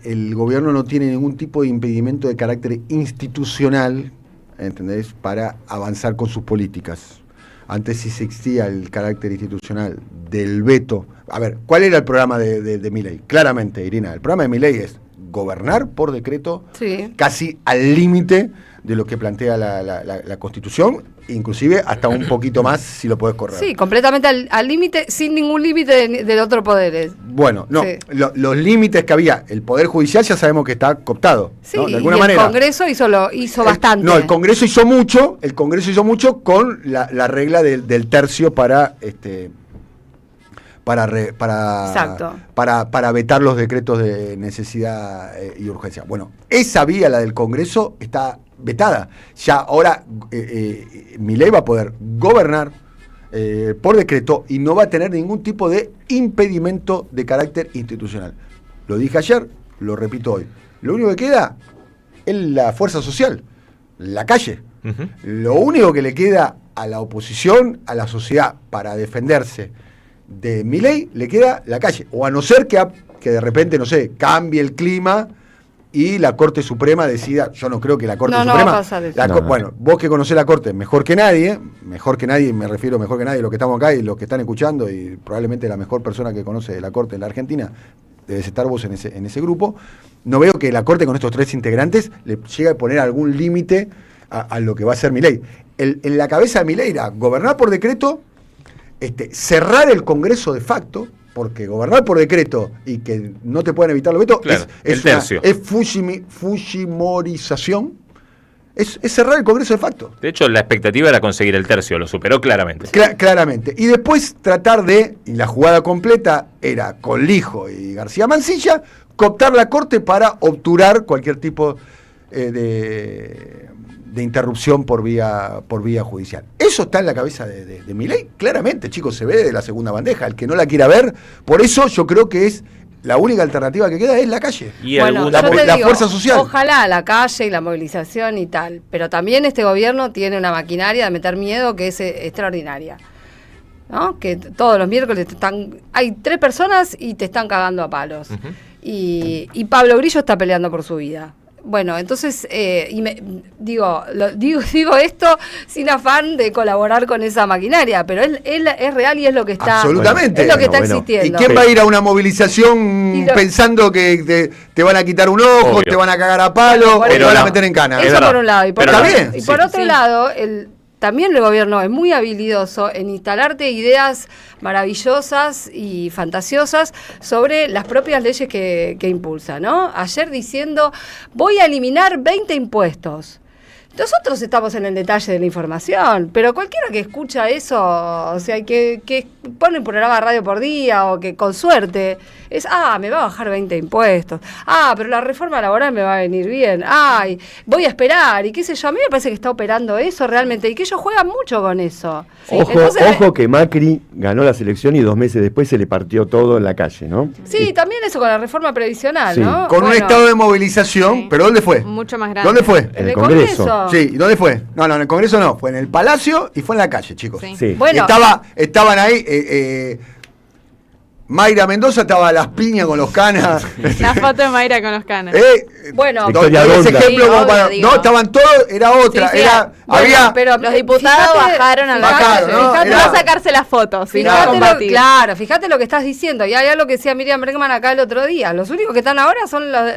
el gobierno no tiene ningún tipo de impedimento de carácter institucional, ¿entendés?, para avanzar con sus políticas. Antes sí existía el carácter institucional del veto. A ver, ¿cuál era el programa de Milei? Claramente, Irina, el programa de Milei es gobernar por decreto, Sí. casi al límite de lo que plantea la Constitución, inclusive hasta un poquito más si lo podés correr. Sí, completamente al límite, sin ningún límite de otros poderes. Bueno, no, Sí. los límites que había, el Poder Judicial ya sabemos que está cooptado, Sí, ¿no? De alguna y manera. el Congreso hizo bastante. No, el Congreso hizo mucho con la regla del tercio para Exacto. para vetar los decretos de necesidad y urgencia. Bueno, esa vía, la del Congreso, está vetada. Ya ahora Milei va a poder gobernar por decreto y no va a tener ningún tipo de impedimento de carácter institucional. Lo dije ayer, lo repito hoy. Lo único que queda es la fuerza social, la calle. Ujú. Lo único que le queda a la oposición, a la sociedad, para defenderse de Milei, le queda la calle. O a no ser que de repente, no sé, cambie el clima y la Corte Suprema decida. Yo no creo que la Corte No, no Suprema... va a pasar eso. No. Bueno, vos que conocés la Corte mejor que nadie, me refiero mejor que nadie, los que estamos acá y los que están escuchando, y probablemente la mejor persona que conoce la Corte en la Argentina, debes estar vos en ese grupo. No veo que la Corte con estos 3 integrantes le llegue a poner algún límite a lo que va a ser Milei. En la cabeza de Milei era gobernar por decreto, cerrar el Congreso de facto, porque gobernar por decreto y que no te puedan evitar los vetos Claro, el es tercio. fujimorización, es cerrar el Congreso de facto. De hecho, la expectativa era conseguir el tercio, lo superó claramente. Claramente. Y después tratar y la jugada completa era con Lijo y García Mansilla, cooptar la Corte para obturar cualquier tipo de interrupción por vía judicial. Eso está en la cabeza de Milei, claramente, chicos, se ve de la segunda bandeja. El que no la quiera ver, por eso yo creo que es la única alternativa que queda es la calle. Y Bueno, alguna yo te la digo, fuerza social. Ojalá la calle y la movilización y tal, pero también este gobierno tiene una maquinaria de meter miedo que es extraordinaria. ¿No? Que todos los miércoles hay 3 personas y te están cagando a palos. Ujú. Y Pablo Grillo está peleando por su vida. Bueno, entonces, digo esto sin afán de colaborar con esa maquinaria, pero él es real y es lo que está, Absolutamente. es lo que está Bueno, ¿Y existiendo. quién va a ir a una movilización Y lo- pensando que te van a quitar un ojo, Obvio. te van a cagar a palo o te Pero van a la- meter en cana? Es Eso verdad. por un lado. Y por, Pero está otro, bien. y por Sí. otro Sí. lado, también el gobierno es muy habilidoso en instalarte ideas maravillosas y fantasiosas sobre las propias leyes que impulsa, ¿no? Ayer diciendo, voy a eliminar 20 impuestos. Nosotros estamos en el detalle de la información, pero cualquiera que escucha eso, o sea, que pone un programa de radio por día o que con suerte es, me va a bajar 20 impuestos, pero la reforma laboral me va a venir bien, voy a esperar, y qué sé yo, a mí me parece que está operando eso realmente, y que ellos juegan mucho con eso. Ojo que Macri ganó la elección y 2 meses después se le partió todo en la calle, ¿no? Sí, también eso con la reforma previsional, Sí. ¿no? Con un estado de movilización, Sí. pero ¿dónde fue? Mucho más grande. ¿Dónde fue? En el Congreso. Sí, ¿y dónde fue? No, en el Congreso no, fue en el Palacio y fue en la calle, chicos. Sí. Sí. Bueno, Estaban ahí, Mayra Mendoza estaba a las piñas con los canas. La foto de Mayra con los canas. bueno, Victoria Doy ese Donda. ejemplo Sí, como obvio, para- digo. no, estaban todos, era otra, Sí, sí, era, bueno, había, pero Los diputados bajaron a la Bajaron, calle. ¿no? No Era- a sacarse las fotos, sino a Fíjate combatir. fíjate lo que estás diciendo. Y hay algo que decía Miriam Bregman acá el otro día. Los únicos que están ahora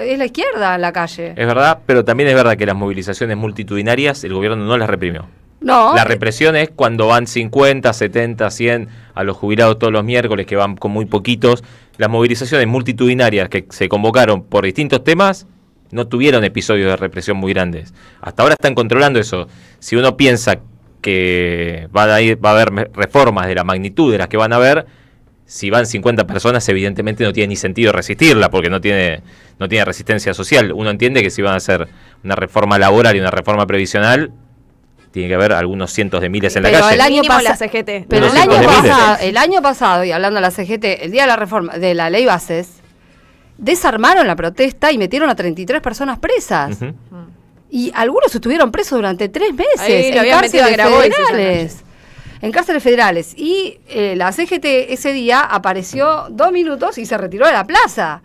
es la izquierda en la calle. Es verdad, pero también es verdad que las movilizaciones multitudinarias el gobierno no las reprimió. No. La represión es cuando van 50, 70, 100 a los jubilados todos los miércoles, que van con muy poquitos. Las movilizaciones multitudinarias que se convocaron por distintos temas no tuvieron episodios de represión muy grandes. Hasta ahora están controlando eso. Si uno piensa que va a haber reformas de la magnitud de las que van a haber, si van 50 personas, evidentemente no tiene ni sentido resistirla, porque no tiene resistencia social. Uno entiende que si van a hacer una reforma laboral y una reforma previsional, tiene que haber algunos cientos de miles en la Pero calle. el año Mínimo la pasa- CGT. Pero Unos cientos de miles. el año pasado, y hablando de la CGT, el día de la reforma de la ley Bases, desarmaron la protesta y metieron a 33 personas presas. Ujú. Y algunos estuvieron presos durante 3 meses Ahí lo en habían metido a cárceles Grabois federales. En cárceles federales. Y la CGT ese día apareció 2 minutos y se retiró de la plaza.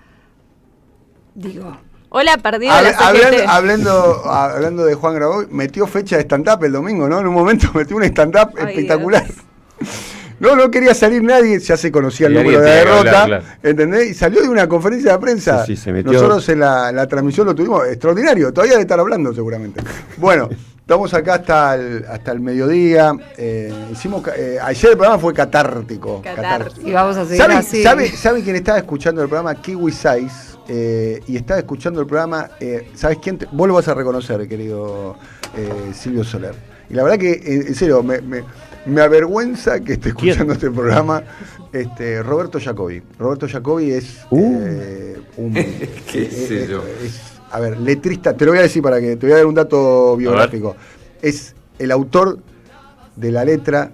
Digo, Hola, perdido la CGT. Hablando de Juan Grabois, metió fecha de stand-up el domingo, ¿no? En un momento metió un stand-up Ay, espectacular. Dios. No quería salir nadie, ya se conocía el Y número de alguien la tenía que derrota, hablar, claro. ¿entendés? Y salió de una conferencia de prensa. Sí, se metió. Nosotros en la transmisión lo tuvimos extraordinario, todavía de estar hablando seguramente. Bueno, estamos acá hasta el mediodía. Ayer el programa fue catártico. Catártico. y vamos a seguir así. ¿Sabe quién estaba escuchando el programa? Kiwi Size. Y estaba escuchando el programa. ¿Sabes quién? Vos lo vas a reconocer, querido Silvio Soler. Y la verdad que, en serio, me avergüenza que esté escuchando este programa. Roberto Jacobi. Roberto Jacobi es ¿Qué sé yo? a ver, letrista. Te lo voy a decir para que te voy a dar un dato biográfico. Es el autor de la letra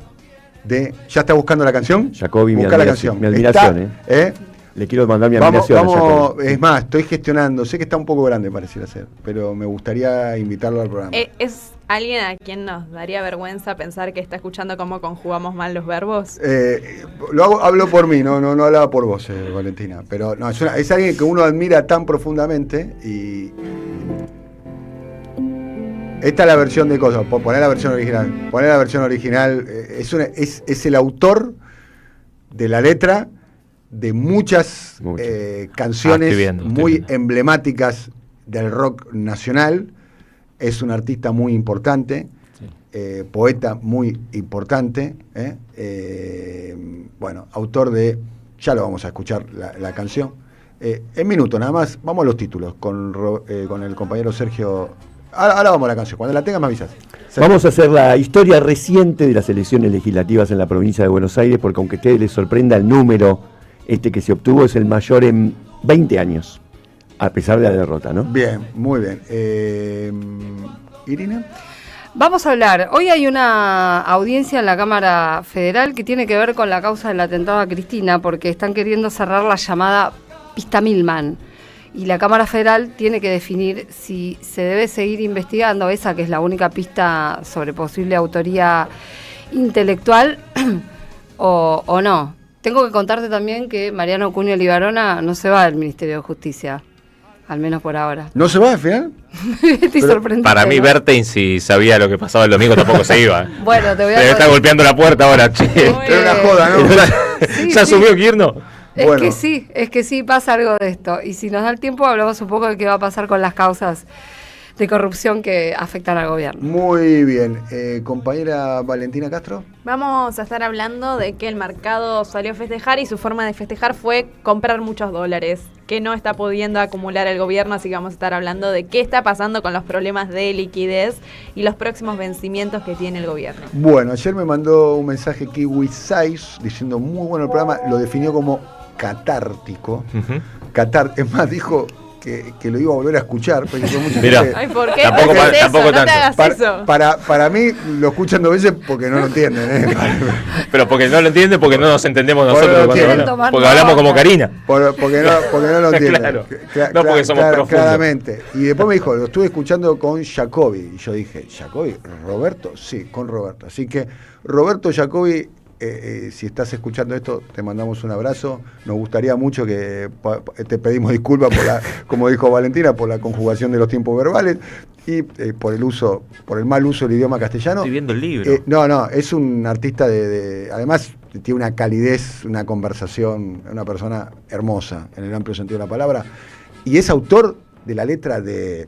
de. ¿Ya está buscando la canción? Jacobi, mi Busca la admiración, canción. mi admiración, Está, Le quiero mandar mi Vamos, admiración a Jacobi. es más, estoy gestionando, sé que está un poco grande pareciera ser, pero me gustaría invitarlo al programa. ¿Es alguien a quien nos daría vergüenza pensar que está escuchando cómo conjugamos mal los verbos? Hablo por mí, no hablaba por vos, Valentina, pero no, es alguien que uno admira tan profundamente y esta es la versión de cosas, poner la versión original, es el autor de la letra de muchas canciones Estoy viendo. muy emblemáticas del rock nacional. Es un artista muy importante, poeta muy importante. Bueno, autor de, ya lo vamos a escuchar la canción. En minutos nada más, vamos a los títulos con el compañero Sergio. Ahora vamos a la canción, cuando la tengas me avisas. Sergio. Vamos a hacer la historia reciente de las elecciones legislativas en la provincia de Buenos Aires, porque aunque a ustedes les sorprenda el número que se obtuvo, es el mayor en 20 años, a pesar de la derrota, ¿no? Bien, muy bien. Irina. Vamos a hablar. Hoy hay una audiencia en la Cámara Federal que tiene que ver con la causa del atentado a Cristina, porque están queriendo cerrar la llamada pista Milman. Y la Cámara Federal tiene que definir si se debe seguir investigando esa, que es la única pista sobre posible autoría intelectual, o no. Tengo que contarte también que Mariano Cunio Libarona no se va del Ministerio de Justicia, al menos por ahora. ¿No se va al final? Estoy sorprendida. Para mí, ¿no? Bertein, si sabía lo que pasaba el domingo, tampoco se iba. Bueno, te voy a Debe estar golpeando la puerta ahora, che. Era una joda, ¿no? Sí, ¿Ya sí. asumió Kirno? Bueno. Es que sí pasa algo de esto. Y si nos da el tiempo, hablamos un poco de qué va a pasar con las causas de corrupción que afectan al gobierno. Muy bien. Compañera Valentina Castro. Vamos a estar hablando de que el mercado salió a festejar y su forma de festejar fue comprar muchos dólares, que no está pudiendo acumular el gobierno, así que vamos a estar hablando de qué está pasando con los problemas de liquidez y los próximos vencimientos que tiene el gobierno. Bueno, ayer me mandó un mensaje Kiwi 6 diciendo muy bueno el programa, lo definió como catártico. Es más, dijo que lo iba a volver a escuchar. Mirá. Ay, ¿por qué? Tampoco ¿No haces eso? tampoco No te tanto. hagas eso. Para mí lo escuchan 2 veces porque no lo entienden. Pero porque no lo entiende, porque no nos entendemos Porque nosotros no cuando quieren hablamos. tomar Porque hablamos nota. como Karina. Porque no lo entienden. Claro. No porque somos profundos. Claramente. Y después me dijo, lo estuve escuchando con Jacobi. Y yo dije, ¿Jacobi? ¿Roberto? Sí, con Roberto. Así que, Roberto Jacobi, si estás escuchando esto, te mandamos un abrazo. Nos gustaría mucho que te pedimos disculpas como dijo Valentina, por la conjugación de los tiempos verbales y por el mal uso del idioma castellano. Estoy viendo el libro. No, es un artista además tiene una calidez, una conversación, una persona hermosa en el amplio sentido de la palabra, y es autor de la letra de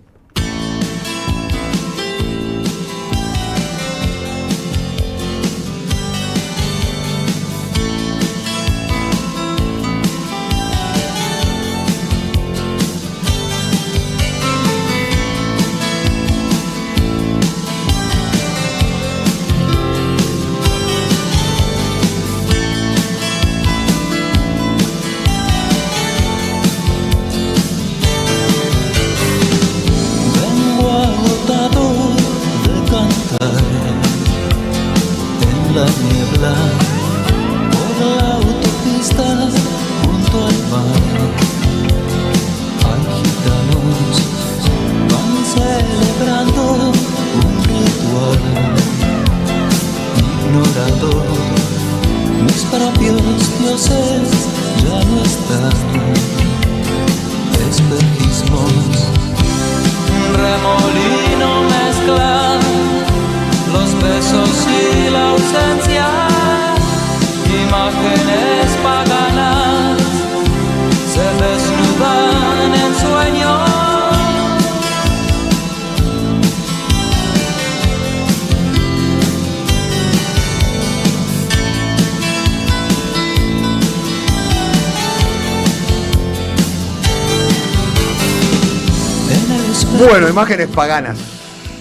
Bueno, imágenes paganas.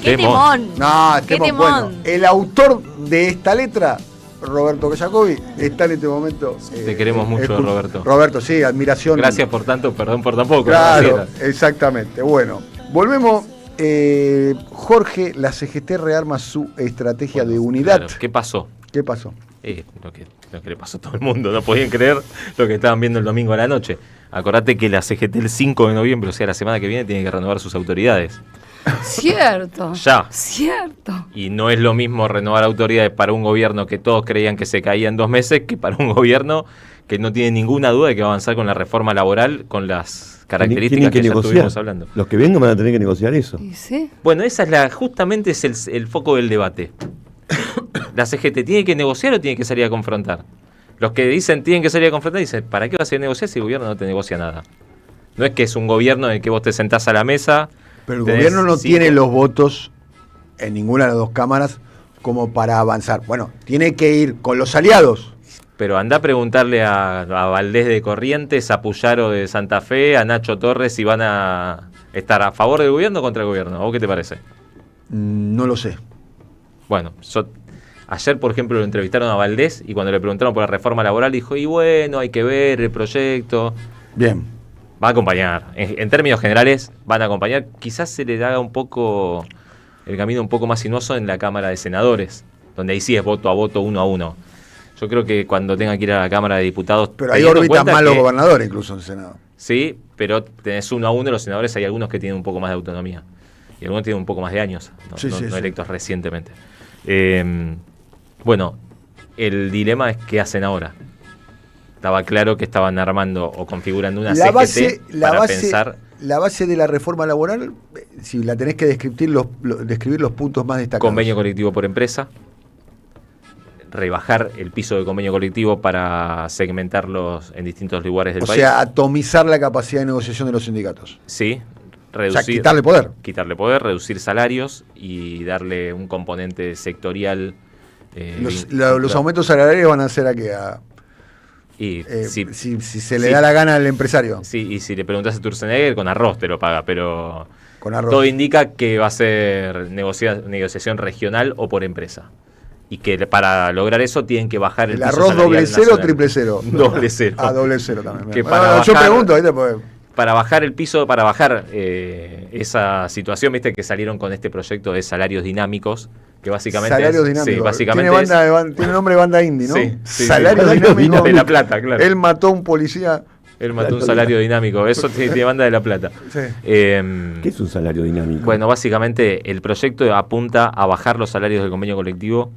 ¡Qué temón! No, ¡Qué temón. temón! Bueno, el autor de esta letra, Roberto Jacobi, está en este momento. Te queremos mucho, Roberto. Roberto, sí, admiración. Gracias por tanto, perdón por tan poco. Claro, exactamente. Bueno, volvemos. Jorge, la CGT rearma su estrategia de unidad. Claro, ¿qué pasó? ¿Qué pasó? Lo que le pasó a todo el mundo. No podían creer lo que estaban viendo el domingo a la noche. Acordate que la CGT el 5 de noviembre, o sea, la semana que viene, tiene que renovar sus autoridades. Cierto. Ya. Cierto. Y no es lo mismo renovar autoridades para un gobierno que todos creían que se caía en 2 meses que para un gobierno que no tiene ninguna duda de que va a avanzar con la reforma laboral con las características que ya estuvimos hablando. Los que vengan van a tener que negociar eso. ¿Y sí? Bueno, justamente es el foco del debate. ¿La CGT tiene que negociar o tiene que salir a confrontar? Los que dicen tienen que salir a confrontar dicen, ¿para qué vas a ir a negociar si el gobierno no te negocia nada? No es que es un gobierno en el que vos te sentás a la mesa. Pero el gobierno no tiene los votos en ninguna de las 2 cámaras como para avanzar. Bueno, tiene que ir con los aliados. Pero anda a preguntarle a Valdés de Corrientes, a Puyaro de Santa Fe, a Nacho Torres si van a estar a favor del gobierno o contra el gobierno. ¿A vos qué te parece? No lo sé. Bueno, ayer, por ejemplo, lo entrevistaron a Valdés y cuando le preguntaron por la reforma laboral dijo, y bueno, hay que ver el proyecto. Bien. Va a acompañar. En términos generales, van a acompañar. Quizás se le haga un poco el camino un poco más sinuoso en la Cámara de Senadores, donde ahí sí es voto a voto, 1 a 1. Yo creo que cuando tenga que ir a la Cámara de Diputados... Pero hay órbitas más los gobernadores incluso en el Senado. Sí, pero tenés 1 a 1 los senadores, hay algunos que tienen un poco más de autonomía. Y algunos tienen un poco más de años, no electos recientemente. Bueno, el dilema es qué hacen ahora. Estaba claro que estaban armando o configurando una CGT para pensar... La base de la reforma laboral, si la tenés que describir los puntos más destacados. Convenio colectivo por empresa, rebajar el piso de convenio colectivo para segmentarlos en distintos lugares del país. O sea, atomizar la capacidad de negociación de los sindicatos. Sí, reducir, o sea, quitarle poder. Quitarle poder, reducir salarios y darle un componente sectorial. Los aumentos salariales van a ser a que si se le da la gana al empresario. Sí, y si le preguntas a Sturzenegger, con arroz te lo paga, pero Con arroz. todo indica que va a ser negociación regional o por empresa. Y que para lograr eso tienen que bajar el piso arroz salarial doble cero o nacional. triple cero. Doble cero. Doble cero también. Que Bueno, para yo bajar- pregunto, ¿viste? Pues, Para bajar el piso, para bajar esa situación, viste que salieron con este proyecto de salarios dinámicos, que básicamente salarios es, dinámicos. sí, básicamente tiene nombre de banda indie, ¿no? Sí, Salarios sí. dinámicos. De La Plata, claro. Él mató a un policía. Él mató un salario dinámico, eso tiene banda de La Plata. Sí. ¿Qué es un salario dinámico? Bueno, básicamente el proyecto apunta a bajar los salarios del convenio colectivo,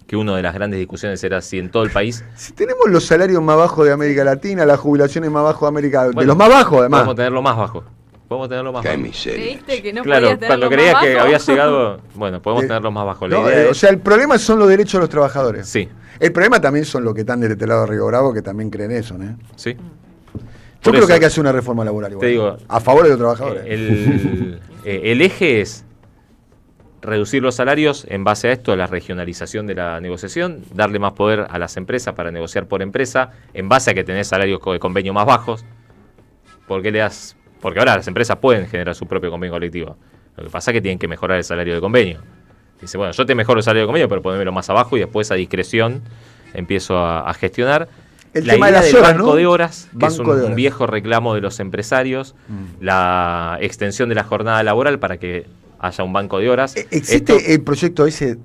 que una de las grandes discusiones era si en todo el país... Si tenemos los salarios más bajos de América Latina, las jubilaciones más bajas de América, de Bueno, los más bajos además. Podemos tenerlo más bajo. Podemos tenerlo más bajo. ¿Creíste que no Claro, podías tenerlo cuando más creía que bajo? había llegado... Bueno, podemos Eh, tenerlo más bajo. La No, idea o es- sea, el problema son los derechos de los trabajadores. Sí, El problema también son los que están del este lado de Río Bravo, que también creen eso, ¿no? sí. Yo Por creo eso, que hay que hacer una reforma laboral igual, te digo, a favor de los trabajadores. el eje es reducir los salarios en base a esto, a la regionalización de la negociación, darle más poder a las empresas para negociar por empresa, en base a que tenés salarios de convenio más bajos. Porque ahora las empresas pueden generar su propio convenio colectivo. Lo que pasa es que tienen que mejorar el salario de convenio. Dice, bueno, yo te mejoro el salario de convenio, pero ponémelo más abajo y después a discreción empiezo a gestionar. El La tema de idea las del horas, banco ¿no? de horas, que es Banco de un horas. viejo reclamo de los empresarios, la extensión de la jornada laboral para que haya un banco de horas. ¿Existe Esto- el proyecto ese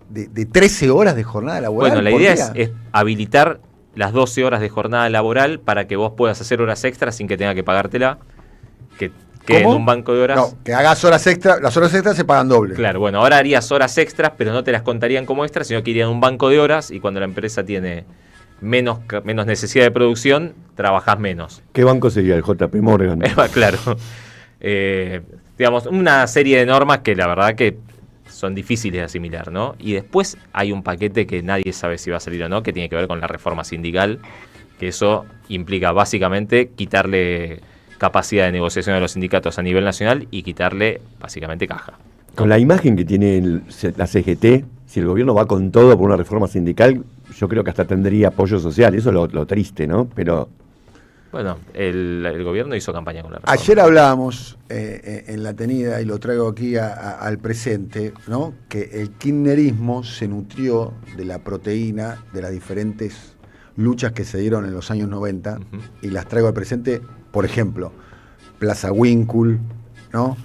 de 13 horas de jornada laboral? bueno, la por idea día? es habilitar las 12 horas de jornada laboral para que vos puedas hacer horas extras sin que tenga que pagártela, que en ¿Cómo? un banco de horas... No, que hagas horas extra, las horas extras se pagan doble. Claro, bueno, ahora harías horas extras, pero no te las contarían como extras, sino que irían a un banco de horas y cuando la empresa tiene menos necesidad de producción, trabajás menos. ¿Qué banco sería el JP Morgan? Claro. Digamos, una serie de normas que la verdad que son difíciles de asimilar, ¿no? Y después hay un paquete que nadie sabe si va a salir o no, que tiene que ver con la reforma sindical, que eso implica básicamente quitarle capacidad de negociación a los sindicatos a nivel nacional y quitarle básicamente caja. Con la imagen que tiene la CGT, si el gobierno va con todo por una reforma sindical, yo creo que hasta tendría apoyo social. Eso es lo triste, ¿no? Pero Bueno, el gobierno hizo campaña con la reforma. Ayer hablábamos en la tenida, y lo traigo aquí al presente, ¿no? Que el kirchnerismo se nutrió de la proteína de las diferentes luchas que se dieron en los años 90 Ujú. y las traigo al presente, por ejemplo, Plaza Winkul, ¿no?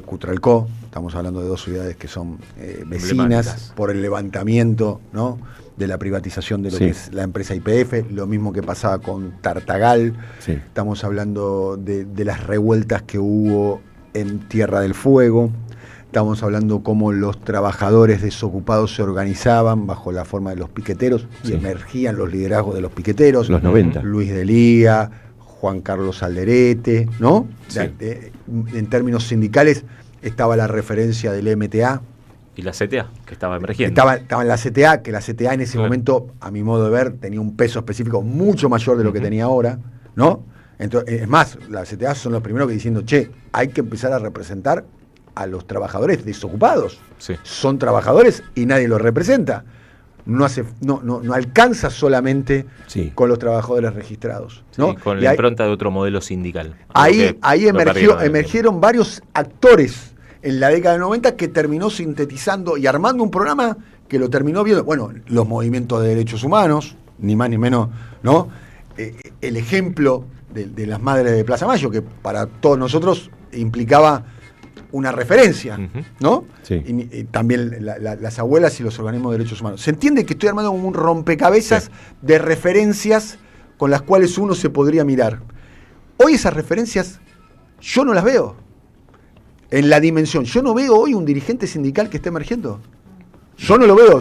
Cutralcó, estamos hablando de dos ciudades que son vecinas, Emblemáticas. por el levantamiento, ¿no? De la privatización de lo Sí. que es la empresa YPF, lo mismo que pasaba con Tartagal. sí. Estamos hablando de las revueltas que hubo en Tierra del Fuego. Estamos hablando cómo los trabajadores desocupados se organizaban bajo la forma de los piqueteros y Sí. emergían los liderazgos de los piqueteros. Los 90. Luis de Lía, Juan Carlos Alderete, ¿no? Sí. En términos sindicales estaba la referencia del MTA. Y la CTA, que estaba emergiendo. Estaba en la CTA, que la CTA en ese Claro. momento, a mi modo de ver, tenía un peso específico mucho mayor de lo que Ujú. tenía ahora, ¿no? Entonces, es más, la CTA son los primeros que diciendo, che, hay que empezar a representar a los trabajadores desocupados. Sí. Son trabajadores y nadie los representa. No alcanza solamente Sí. con los trabajadores registrados, ¿no? Sí, con Y la ahí- impronta de otro modelo sindical. Algo Ahí que lo perdieron. emergieron varios actores en la década de 90 que terminó sintetizando y armando un programa que lo terminó viendo, bueno, los movimientos de derechos humanos, ni más ni menos, ¿no? El ejemplo de las madres de Plaza Mayo, que para todos nosotros implicaba una referencia, Ujú. ¿no? Sí. Y también las abuelas y los organismos de derechos humanos. Se entiende que estoy armando como un rompecabezas Sí. de referencias con las cuales uno se podría mirar. Hoy esas referencias yo no las veo en la dimensión. Yo no veo hoy un dirigente sindical que esté emergiendo. Yo no lo veo.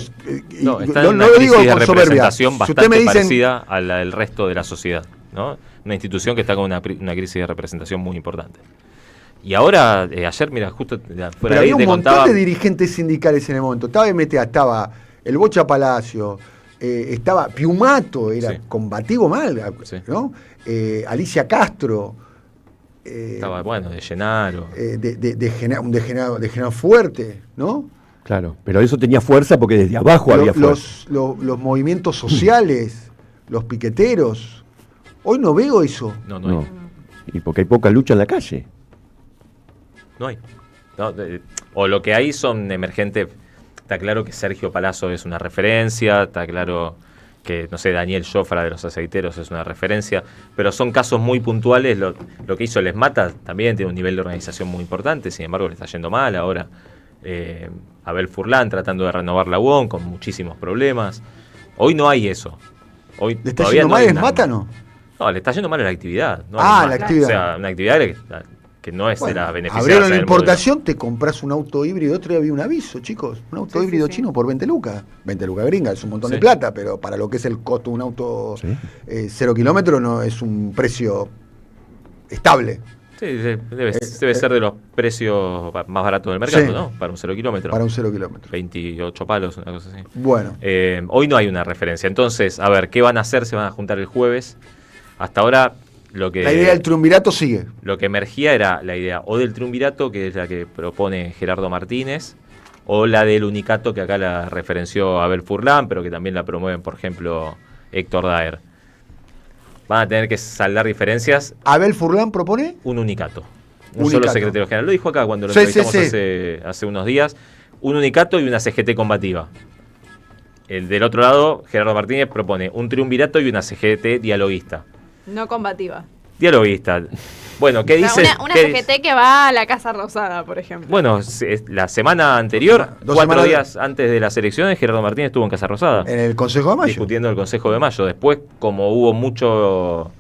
No, está no en una lo crisis digo de con soberbia. representación Si bastante usted me dicen, parecida a la del resto de la sociedad, ¿no? Una institución que está con una crisis de representación muy importante. Y ahora, ayer, mira, justo fuera pero de ahí había un te montón contaba... de dirigentes sindicales en el momento. Estaba MTA, estaba el Bocha Palacio, estaba Piumato, era Sí. combativo mal, Sí. ¿no? Alicia Castro. Estaba bueno de llenar. un degenerado fuerte, ¿no? Claro, pero eso tenía fuerza porque desde abajo había fuerza. Los movimientos sociales, los piqueteros. Hoy no veo eso. No No. hay. Y porque hay poca lucha en la calle. No hay. No, o lo que hay son emergentes. Está claro que Sergio Palazzo es una referencia, está claro que, no sé, Daniel Jofra de los aceiteros es una referencia, pero son casos muy puntuales. Lo que hizo Les Mata también tiene un nivel de organización muy importante, sin embargo le está yendo mal ahora. Abel Furlan tratando de renovar la UON con muchísimos problemas. Hoy no hay eso. Hoy ¿Le está todavía yendo no mal hay Les una- Mata, no? No, le está yendo mal a la actividad. No Ah, al la MATA. actividad. O sea, una actividad que no es de Bueno, la beneficencia. abrieron la importación, te compras un auto híbrido. Otro día vi un aviso, chicos. Un auto Sí, híbrido sí, sí. chino por 20 lucas. 20 lucas gringa, es un montón de Sí. plata, pero para lo que es el costo de un auto Sí. 0 kilómetros no es un precio estable. Sí, debe ser de los precios más baratos del mercado, Sí. ¿no? Para un 0 kilómetro. Para un 0 kilómetros. 28 palos, una cosa así. Bueno, Hoy no hay una referencia. Entonces, a ver, ¿qué van a hacer? Se van a juntar el jueves. Hasta ahora, lo que la idea del triunvirato sigue. lo que emergía era la idea o del triunvirato, que es la que propone Gerardo Martínez, o la del unicato, que acá la referenció Abel Furlan, pero que también la promueven, por ejemplo, Héctor Daer. Van a tener que saldar diferencias. Abel Furlan propone. Un unicato. Un Unicato. solo secretario general. Lo dijo acá cuando lo Sí, entrevistamos sí. hace unos días. Un unicato y una CGT combativa. El del otro lado, Gerardo Martínez propone un triunvirato y una CGT dialoguista. No combativa. Dialoguista. Bueno, ¿qué O sea, dice? una ¿qué CGT dice? que va a la Casa Rosada, por ejemplo. Bueno, la semana anterior, 2 4 semanas- días antes de las elecciones, Gerardo Martínez estuvo en Casa Rosada. En el Consejo de Mayo. Discutiendo el Consejo de Mayo. Después, como hubo mucho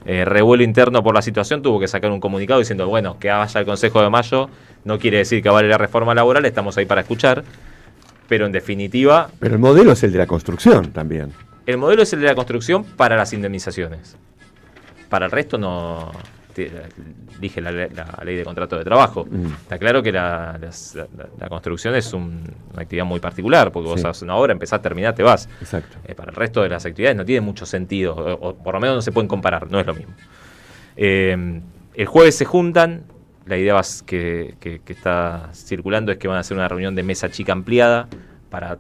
revuelo interno por la situación, tuvo que sacar un comunicado diciendo, bueno, que vaya al Consejo de Mayo no quiere decir que vale la reforma laboral, estamos ahí para escuchar. Pero en definitiva, Pero el modelo es el de la construcción también. el modelo es el de la construcción para las indemnizaciones. Para el resto no... Dije la ley de contrato de trabajo. Está claro que la construcción es una actividad muy particular, porque vos Sí. haces una obra, empezás, terminás, te vas. Exacto. Para el resto de las actividades no tiene mucho sentido, o por lo menos no se pueden comparar, no es lo mismo. El jueves se juntan, la idea que está circulando es que van a hacer una reunión de mesa chica ampliada para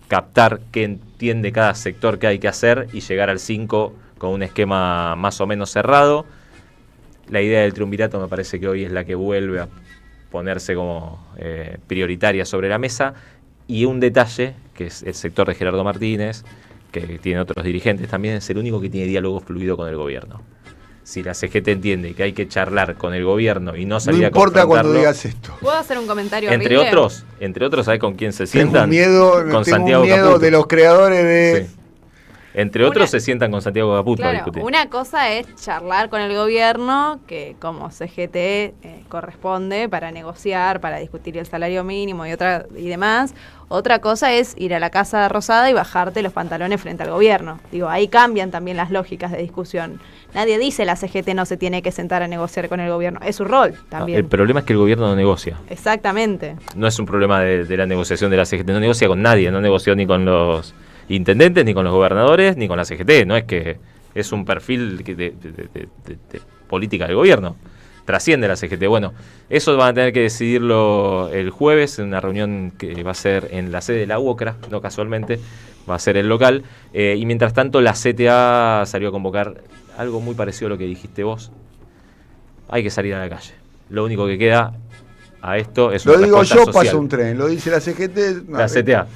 captar qué entiende cada sector que hay que hacer y llegar al 5 con un esquema más o menos cerrado. La idea del triunvirato me parece que hoy es la que vuelve a ponerse como prioritaria sobre la mesa. Y un detalle, que es el sector de Gerardo Martínez, que tiene otros dirigentes también, es el único que tiene diálogo fluido con el gobierno. Si la CGT entiende que hay que charlar con el gobierno y no No salir a importa cuando confrontarlo, digas esto. ¿Puedo hacer un comentario entre horrible? otros, ¿sabes con quién se Tengo sientan? un miedo, con tengo Santiago un miedo Caputo. de los creadores de... Sí. Entre otros se sientan con Santiago Caputo a Claro, discutir. una cosa es charlar con el gobierno, que como CGT corresponde para negociar, para discutir el salario mínimo y demás. Otra cosa es ir a la Casa Rosada y bajarte los pantalones frente al gobierno. Digo, ahí cambian también las lógicas de discusión. Nadie dice la CGT no se tiene que sentar a negociar con el gobierno. Es su rol también. El problema es que el gobierno no negocia. Exactamente. No es un problema de la negociación de la CGT. No negocia con nadie. No negoció ni con los intendentes, ni con los gobernadores, ni con la CGT. No es que es un perfil de política del gobierno. Trasciende la CGT. Bueno, eso van a tener que decidirlo el jueves en una reunión que va a ser en la sede de la UOCRA, no casualmente, va a ser el local. Y mientras tanto la CTA salió a convocar algo muy parecido a lo que dijiste vos. Hay que salir a la calle. Lo único que queda a esto es Lo una digo respuesta yo, social. pasa un tren. Lo dice la CGT. La CTA.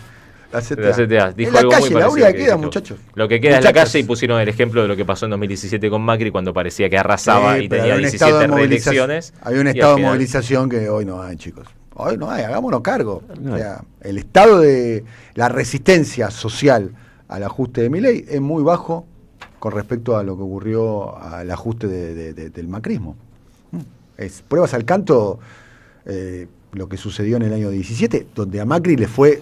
La CTA. La CTA. Dijo En la algo calle, muy la parecido única a lo que que queda, dijiste muchachos. vos. Lo que queda en la Muchachos. calle, y pusieron el ejemplo de lo que pasó en 2017 con Macri cuando parecía que arrasaba Sí, y pero tenía había un estado 17 de movilización. reelecciones. Había un y al estado de final- movilización que hoy no hay, chicos. Hoy no hay, hagámonos cargo. No O hay. sea, el estado de la resistencia social al ajuste de Milei es muy bajo con respecto a lo que ocurrió al ajuste del macrismo. Es pruebas al canto lo que sucedió en el año 17, donde a Macri le fue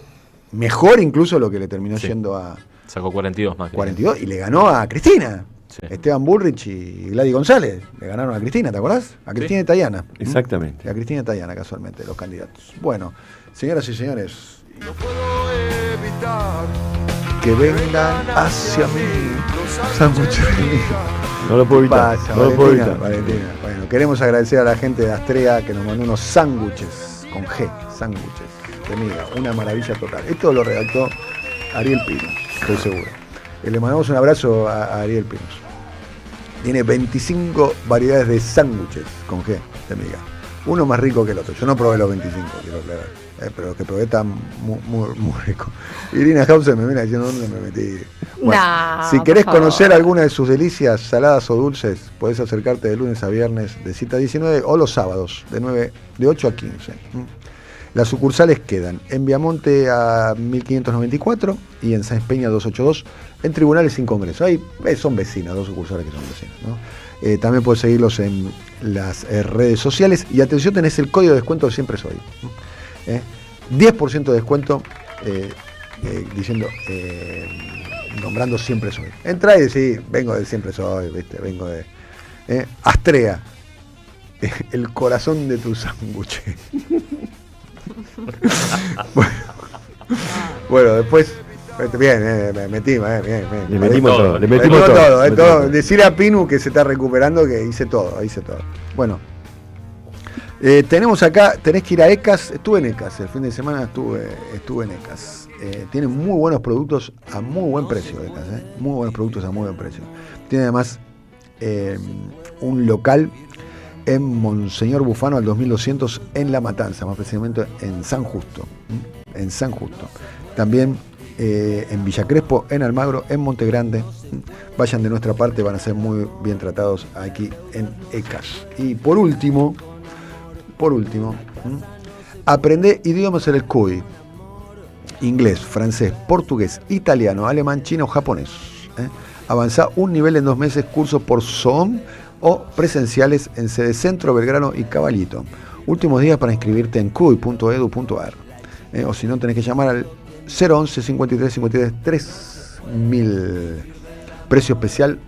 mejor incluso lo que le terminó Sí. yendo a Sacó 42 más. 42 y le ganó a Cristina. Sí. Esteban Bullrich y Gladys González le ganaron a Cristina, ¿te acordás? A Cristina y Tayana. Exactamente. A Cristina y Tayana, casualmente, los candidatos. Bueno, señoras y señores. No puedo evitar que vengan hacia mí. Sándwiches. No lo puedo evitar. Pasa, No lo puedo Valentina, evitar. Valentina. Bueno, queremos agradecer a la gente de Astrea que nos mandó unos sándwiches con G, sándwiches de miga, una maravilla total. Esto lo redactó Ariel Pinos, estoy seguro. Le mandamos un abrazo a Ariel Pinos. Tiene 25 variedades de sándwiches con G de miga. Uno más rico que el otro. Yo no probé los 25, quiero aclarar. Pero los que probé están muy ricos. Irina Hauser me viene diciendo dónde me metí. Bueno, No, si querés por favor. conocer alguna de sus delicias, saladas o dulces, podés acercarte de lunes a viernes de cita 19 o los sábados de 8 a 15. Las sucursales quedan en Viamonte a 1594 y en Sáenz Peña 282, en Tribunales sin Congreso. Ahí son vecinos, dos sucursales que son vecinos, ¿no? También podés seguirlos en las redes sociales. Y atención, tenés el código de descuento Siempre Soy. 10% de descuento diciendo, nombrando Siempre Soy. Entra y decís, vengo de Siempre Soy, ¿viste? Vengo de Astrea, el corazón de tu sándwich. Bueno, después, bien, me metimos, bien. Le metimos todo. Le Le metimos metimos todo. todo, todo. Decirle a Pinu que se está recuperando que hice todo. Bueno, tenemos acá, tenés que ir a ECAS. Estuve en ECAS, el fin de semana estuve en ECAS. Tienen muy buenos productos a muy buen precio, ECAS, muy buenos productos a muy buen precio. Tiene además un local en Monseñor Bufano al 2200 en La Matanza, más precisamente en San Justo. También en Villa Crespo, en Almagro, en Monte Grande. Vayan de nuestra parte, van a ser muy bien tratados aquí en ECAS. Y por último, aprende idiomas en el CUI: inglés, francés, portugués, italiano, alemán, chino, japonés. Avanzá un nivel en 2 meses, cursos por Zoom o presenciales en sede Centro, Belgrano y Caballito. Últimos días para inscribirte en cuy.edu.ar. O si no, tenés que llamar al 011 53 53 3000. Precio especial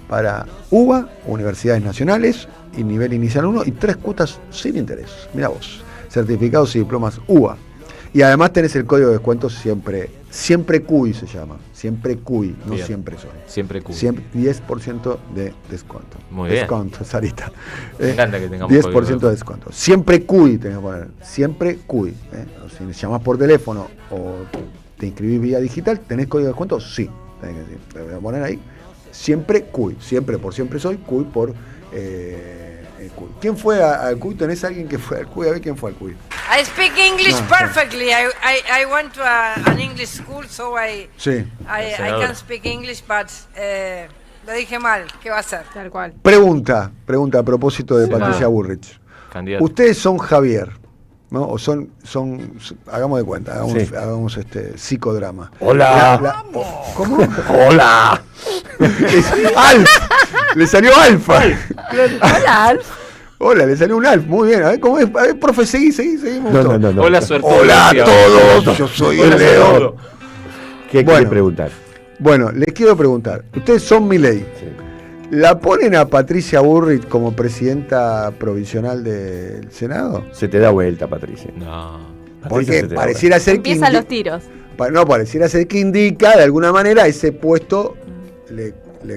para UBA, Universidades Nacionales, y nivel inicial 1, y 3 cuotas sin interés. Mirá vos, certificados y diplomas UBA. Y además tenés el código de descuento siempre CUI se llama. Siempre CUI, no Bien. Siempre Soy. Siempre cool. 10% de descuento. Muy bien. Descuento, Sarita. Me encanta que tengamos 10% de descuento. Siempre CUI tenés que poner. Siempre CUI. O si llamás por teléfono o te inscribís vía digital, ¿tenés código de descuento? Sí. Tenés que decir. Te voy a poner ahí. Siempre CUI. Siempre por Siempre Soy. CUI por CUI. ¿Quién fue al CUI? ¿Tenés alguien que fue al CUI? A ver quién fue al CUI. I speak English No, perfectly. I went to an English school, so Sí. I can speak English, but lo dije mal. ¿Qué va a hacer? Tal cual. Pregunta a propósito de Patricia Bullrich. Candidato. Ustedes son Javier, ¿no? O son hagamos de cuenta, hagamos psicodrama. Hola. ¿Cómo? ¡Hola! ¡Alf! Le salió Alfa. Hola, Alf. Hola, le salió un Alf. Muy bien. A ver cómo es. A ver, profe, seguimos. No. Hola, suerte. Hola a todos. Yo soy el León. ¿Qué Bueno. quiere preguntar? Bueno, les quiero preguntar. Ustedes son Milei. Sí. ¿La ponen a Patricia Bullrich como presidenta provisional del Senado? Se te da vuelta, Patricia. No. Patricia Porque se te da pareciera ser que Empiezan los tiros. pareciera ser que indica de alguna manera ese puesto le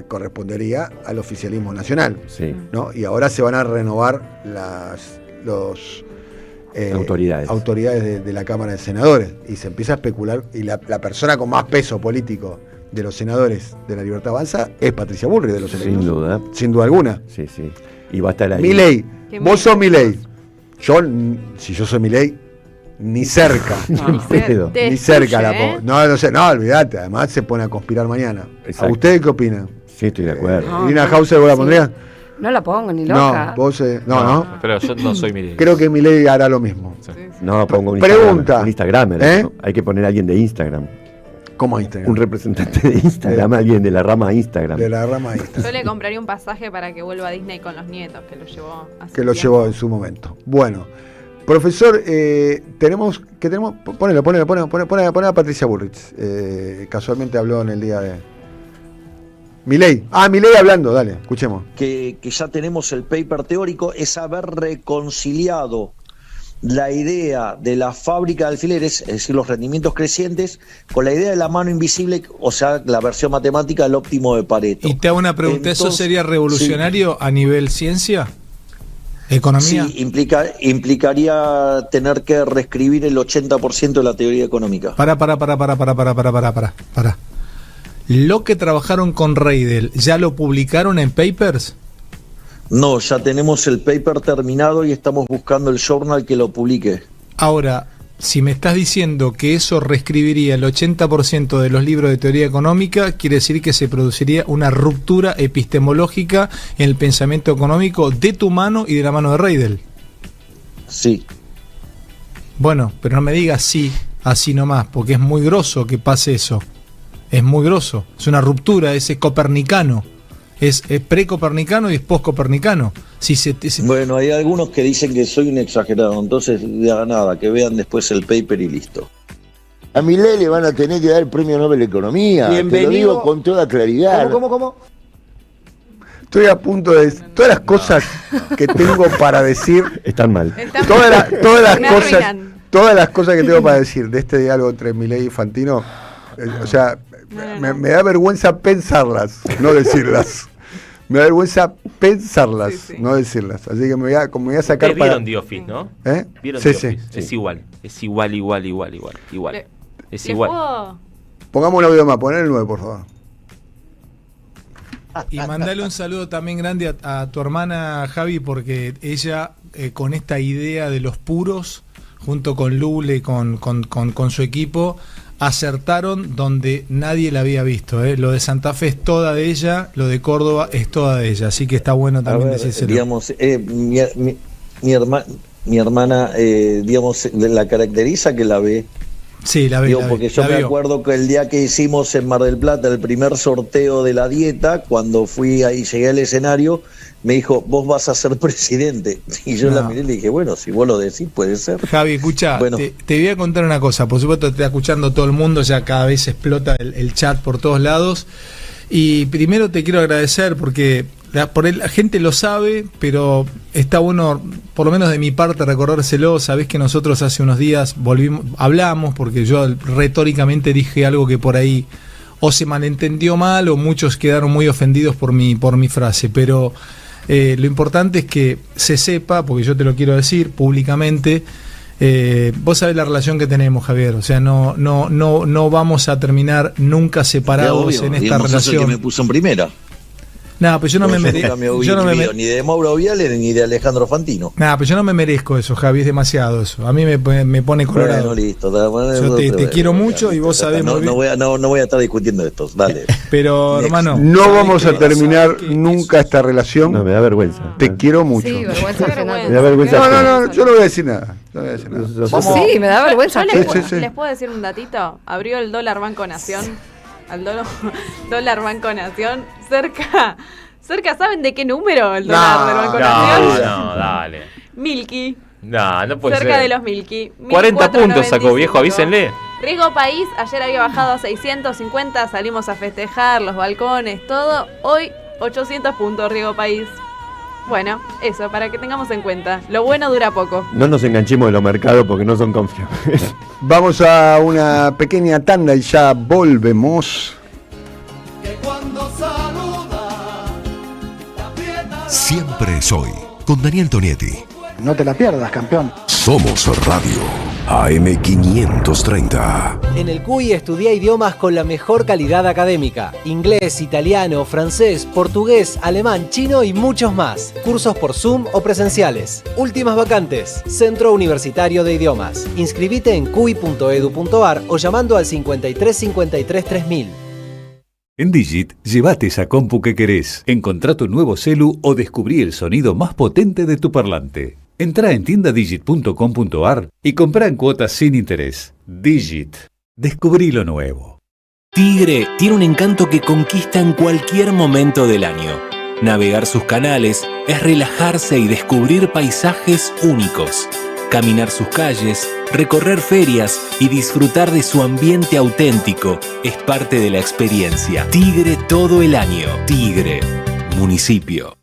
correspondería al oficialismo nacional, vuelta. Sí. ¿no? Y ahora se van a renovar las autoridades de la Cámara de Senadores y se empieza a especular, y la persona con más peso político de los senadores de La Libertad Avanza es Patricia Bullrich, de los electos. Sin duda alguna. Sí. Y va a estar ahí. Milei, Qué vos sos Milei. Si yo soy Milei, ni cerca. Ni pedo. Te Ni cerca la destruye, pongo. No sé, no, olvídate. Además se pone a conspirar mañana. Exacto. ¿A ustedes qué opinan? Sí, estoy de acuerdo. No, Irina no. Hauser, ¿vos la Sí. pondrías? No la pongo ni loca. No, vos no. Pero yo no soy Milei. Creo que Milei hará lo mismo. Sí. No, pongo un Pregunta. Instagramer. ¿Eh? Hay que poner a alguien de Instagram. ¿Cómo Instagram? Un representante de Instagram, alguien de la rama Instagram. De la rama Yo Instagram. le compraría un pasaje para que vuelva a Disney con los nietos, que lo llevó hace Que lo tiempo. llevó en su momento. Bueno, profesor, tenemos. Ponelo a Patricia Bullrich. Casualmente habló en el día de. Milei. Milei hablando, dale, escuchemos. que ya tenemos el paper teórico, es haber reconciliado la idea de la fábrica de alfileres, es decir, los rendimientos crecientes, con la idea de la mano invisible, o sea, la versión matemática del óptimo de Pareto. Y te hago una pregunta, Entonces, ¿eso sería revolucionario a nivel ciencia? ¿Economía? Sí, implicaría tener que reescribir el 80% de la teoría económica. Para. ¿Lo que trabajaron con Reidel, ya lo publicaron en papers? No, ya tenemos el paper terminado y estamos buscando el journal que lo publique. Ahora, si me estás diciendo que eso reescribiría el 80% de los libros de teoría económica, quiere decir que se produciría una ruptura epistemológica en el pensamiento económico de tu mano y de la mano de Reidel. Sí. Bueno, pero no me digas sí, así nomás, porque es muy grosso que pase eso. Es muy grosso. Es una ruptura, es copernicano. Es pre-copernicano y es post-copernicano. Bueno, hay algunos que dicen que soy un exagerado, entonces nada, que vean después el paper y listo. A Milei le van a tener que dar el premio Nobel de Economía. Bienvenido. Te lo digo con toda claridad. ¿Cómo? Estoy a punto de... Todas las cosas que tengo para decir... Están mal. Todas las cosas que tengo para decir de este diálogo entre Milei y Fantino, o sea, me da vergüenza pensarlas, no decirlas. Me da vergüenza pensarlas, no decirlas. Así que me voy a sacar para... ¿Vieron The Office, no? ¿Vieron Sí, The Office? sí. Es igual. Es igual. Es igual. Pongamos un audio más, poner el 9, por favor. Y mandale un saludo también grande a tu hermana Javi, porque ella con esta idea de los puros, junto con Lule, con su equipo, acertaron donde nadie la había visto. Lo de Santa Fe es toda de ella, lo de Córdoba es toda de ella, así que está bueno también decírselo. Digamos, mi hermana, digamos, la caracteriza que la ve. Sí, la veo. Porque yo me acuerdo que el día que hicimos en Mar del Plata el primer sorteo de la dieta, cuando fui ahí, llegué al escenario, me dijo, vos vas a ser presidente. Y yo la miré y le dije, bueno, si vos lo decís, puede ser. Javi, escuchá, bueno, te voy a contar una cosa. Por supuesto, te está escuchando todo el mundo, ya cada vez explota el chat por todos lados. Y primero te quiero agradecer porque la gente lo sabe, pero está bueno, por lo menos de mi parte, recordárselo. Sabés que nosotros hace unos días hablamos, porque yo retóricamente dije algo que por ahí o se malentendió mal o muchos quedaron muy ofendidos por mi frase, pero lo importante es que se sepa, porque yo te lo quiero decir públicamente. Vos sabés la relación que tenemos, Javier, o sea, no vamos a terminar nunca separados en esta relación. Eso es el que me puso en primera. No, pero yo no me merezco. Ni de Mauro Viale ni de Alejandro Fantino. No, pero yo no me merezco eso, Javi, es demasiado eso. A mí me pone colorado. Bueno, listo. Yo te quiero mucho y vos sabés muy bien. No voy a estar discutiendo esto, dale. Pero, hermano, no vamos a terminar nunca esta relación. No, me da vergüenza. Te quiero mucho. Sí, vergüenza. Me da vergüenza. No, yo no voy a decir nada. Sí, me da vergüenza. ¿Les puedo decir un datito? Abrió el dólar Banco Nación. Al dólar Banco Nación cerca, ¿saben de qué número el dólar del Banco Nación? No, dale. Milky. No puede cerca ser. de los Milky. 40 puntos sacó, viejo, avísenle. Riesgo País, ayer había bajado a 650, salimos a festejar, los balcones, todo. Hoy 800 puntos Riesgo País. Bueno, eso, para que tengamos en cuenta. Lo bueno dura poco. No nos enganchemos de los mercados porque no son confiables. Vamos a una pequeña tanda y ya volvemos. Siempre soy con Daniel Tonietti. No te la pierdas, campeón. Somos Radio AM530. En el CUI estudia idiomas con la mejor calidad académica. Inglés, italiano, francés, portugués, alemán, chino y muchos más. Cursos por Zoom o presenciales. Últimas vacantes. Centro Universitario de Idiomas. Inscribite en cui.edu.ar o llamando al 53 53 3000. En Digit, llévate esa compu que querés, encontrá tu nuevo celu o descubrí el sonido más potente de tu parlante. Entrá en tiendadigit.com.ar y comprá en cuotas sin interés. Digit. Descubrí lo nuevo. Tigre tiene un encanto que conquista en cualquier momento del año. Navegar sus canales es relajarse y descubrir paisajes únicos. Caminar sus calles, recorrer ferias y disfrutar de su ambiente auténtico es parte de la experiencia. Tigre todo el año. Tigre, municipio.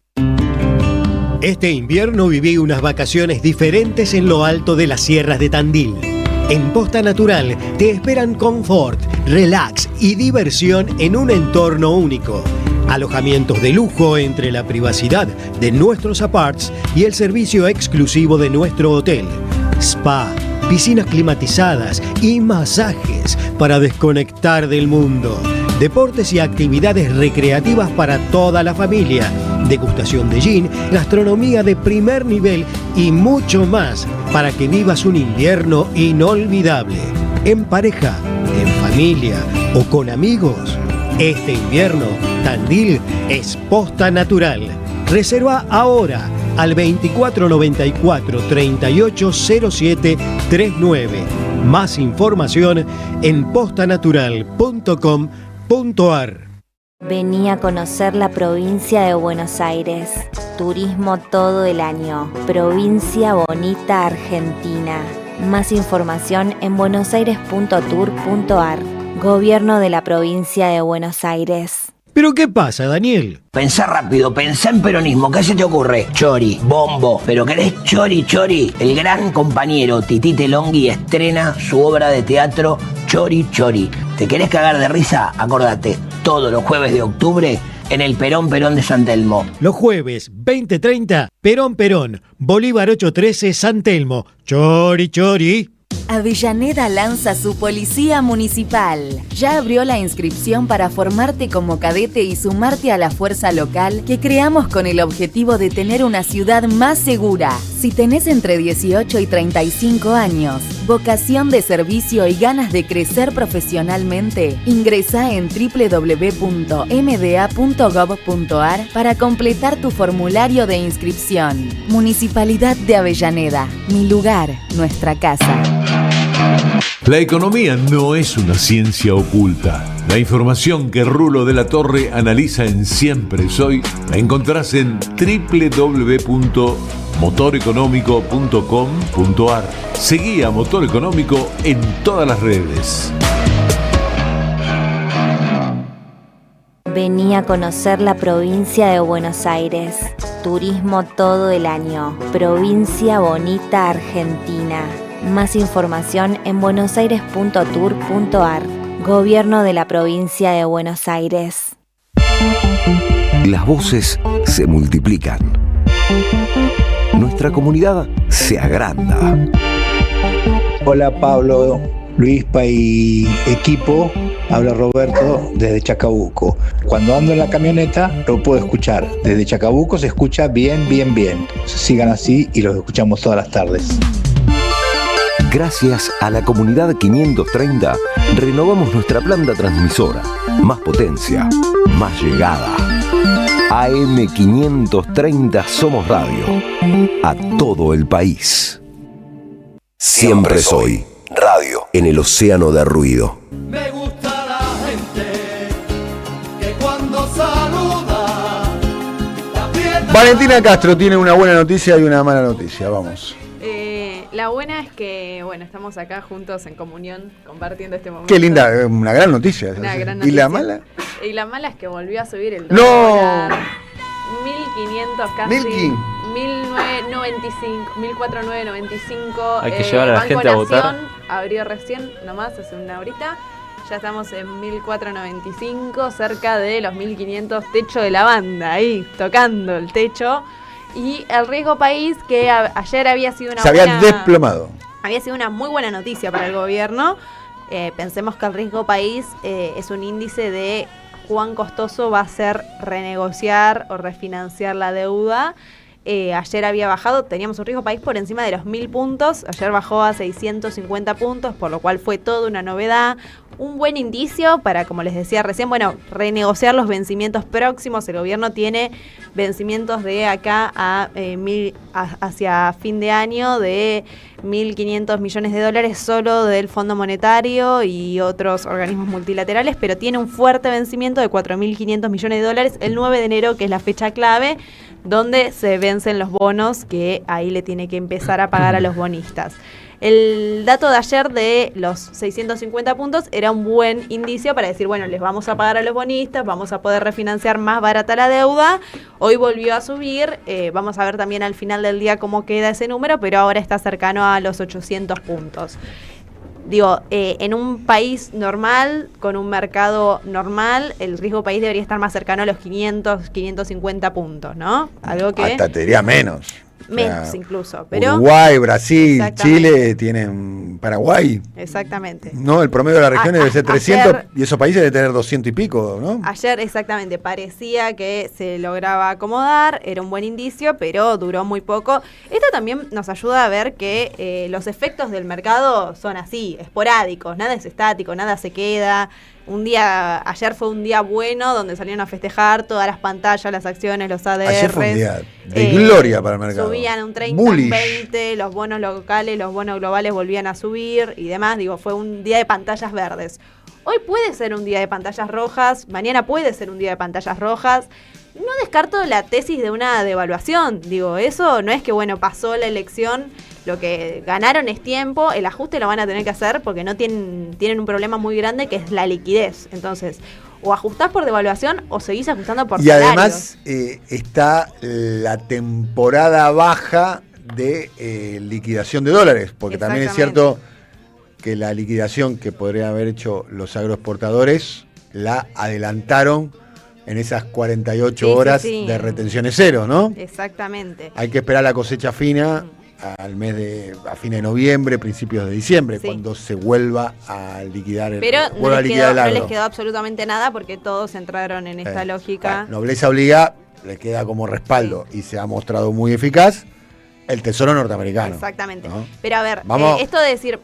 Este invierno viví unas vacaciones diferentes en lo alto de las sierras de Tandil. En Posta Natural te esperan confort, relax y diversión en un entorno único. Alojamientos de lujo entre la privacidad de nuestros aparts y el servicio exclusivo de nuestro hotel. Spa, piscinas climatizadas y masajes para desconectar del mundo. Deportes y actividades recreativas para toda la familia. Degustación de gin, gastronomía de primer nivel y mucho más para que vivas un invierno inolvidable. En pareja, en familia o con amigos. Este invierno, Tandil es Posta Natural. Reserva ahora al 2494 3807 39. Más información en postanatural.com.ar. Vení a conocer la provincia de Buenos Aires. Turismo todo el año. Provincia bonita Argentina. Más información en buenosaires.tour.ar. Gobierno de la provincia de Buenos Aires. ¿Pero qué pasa, Daniel? Pensá rápido, pensá en peronismo. ¿Qué se te ocurre? Chori, bombo. ¿Pero querés chori, chori? El gran compañero Tití Telongui estrena su obra de teatro Chori, Chori. ¿Te querés cagar de risa? Acordate, todos los jueves de octubre en el Perón Perón de San Telmo. Los jueves 20:30, Perón Perón, Bolívar 813, San Telmo. Chori, chori. Avellaneda lanza su policía municipal. Ya abrió la inscripción para formarte como cadete y sumarte a la fuerza local que creamos con el objetivo de tener una ciudad más segura. Si tenés entre 18 y 35 años, vocación de servicio y ganas de crecer profesionalmente, ingresá en www.mda.gov.ar para completar tu formulario de inscripción. Municipalidad de Avellaneda. Mi lugar, nuestra casa. La economía no es una ciencia oculta. La información que Rulo de la Torre analiza en Siempre Soy la encontrás en www.motoreconómico.com.ar. Seguí a Motor Económico en todas las redes. Vení a conocer la provincia de Buenos Aires. Turismo todo el año. Provincia bonita Argentina. Más información en buenosaires.tour.ar. Gobierno de la provincia de Buenos Aires. Las voces se multiplican. Nuestra comunidad se agranda. Hola Pablo, Luispa y equipo. Habla Roberto desde Chacabuco. Cuando ando en la camioneta lo puedo escuchar. Desde Chacabuco se escucha bien, bien, bien. Sigan así y los escuchamos todas las tardes. Gracias a la comunidad 530, renovamos nuestra planta transmisora. Más potencia, más llegada. AM 530 Somos Radio. A todo el país. Siempre soy radio en el océano de ruido. Me gusta la gente que cuando saluda. Valentina Castro tiene una buena noticia y una mala noticia. Vamos. La buena es que, bueno, estamos acá juntos en comunión, compartiendo este momento. Qué linda, una gran noticia. Una gran noticia. ¿Y la mala? Y la mala es que volvió a subir el ¡No! dólar. 1.500 casi. 1.495. Hay que llevar a la gente a votar. Abrió recién, nomás, hace una horita. Ya estamos en 1.495, cerca de los 1.500, techo de la banda, ahí, tocando el techo. Y el riesgo país, que ayer había sido una se había desplomado. Había sido una muy buena noticia para el gobierno. Pensemos que el riesgo país es un índice de cuán costoso va a ser renegociar o refinanciar la deuda. Ayer había bajado, teníamos un riesgo país por encima de los 1.000 puntos, ayer bajó a 650 puntos, por lo cual fue toda una novedad, un buen indicio para, como les decía recién, bueno, renegociar los vencimientos próximos. El gobierno tiene vencimientos de acá a hacia fin de año de 1.500 millones de dólares solo del Fondo Monetario y otros organismos multilaterales, pero tiene un fuerte vencimiento de 4.500 millones de dólares el 9 de enero, que es la fecha clave, donde se vencen los bonos, que ahí le tiene que empezar a pagar a los bonistas. El dato de ayer de los 650 puntos era un buen indicio para decir, bueno, les vamos a pagar a los bonistas, vamos a poder refinanciar más barata la deuda. Hoy volvió a subir, vamos a ver también al final del día cómo queda ese número, pero ahora está cercano a los 800 puntos. Digo, en un país normal, con un mercado normal, el riesgo país debería estar más cercano a los 500, 550 puntos, ¿no? Algo que... Hasta te diría menos. Menos incluso, pero... Uruguay, Brasil, Chile tienen... Paraguay. Exactamente. No, el promedio de la región debe ser 300 ayer, y esos países deben tener 200 y pico, ¿no? Ayer exactamente parecía que se lograba acomodar, era un buen indicio, pero duró muy poco. Esto también nos ayuda a ver que los efectos del mercado son así, esporádicos, nada es estático, nada se queda. Ayer fue un día bueno donde salieron a festejar todas las pantallas, las acciones, los ADRs. Ayer fue un día de gloria para el mercado. Subían un 30, un 20, los bonos locales, los bonos globales volvían a subir y demás. Digo, fue un día de pantallas verdes. Hoy puede ser un día de pantallas rojas, mañana puede ser un día de pantallas rojas. No descarto la tesis de una devaluación. Digo, eso no es que, bueno, pasó la elección, lo que ganaron es tiempo, el ajuste lo van a tener que hacer porque no tienen un problema muy grande que es la liquidez. Entonces, o ajustás por devaluación o seguís ajustando por salarios. Y además está la temporada baja de liquidación de dólares, porque también es cierto que la liquidación que podrían haber hecho los agroexportadores la adelantaron en esas 48 horas de retenciones cero, ¿no? Exactamente. Hay que esperar la cosecha fina a fines de noviembre, principios de diciembre, cuando se vuelva a liquidar Pero no les quedó absolutamente nada porque todos entraron en esta lógica. Bueno, Nobleza Obliga le queda como respaldo y se ha mostrado muy eficaz el Tesoro norteamericano. Exactamente. ¿No? Pero a ver, Vamos. Esto de decir,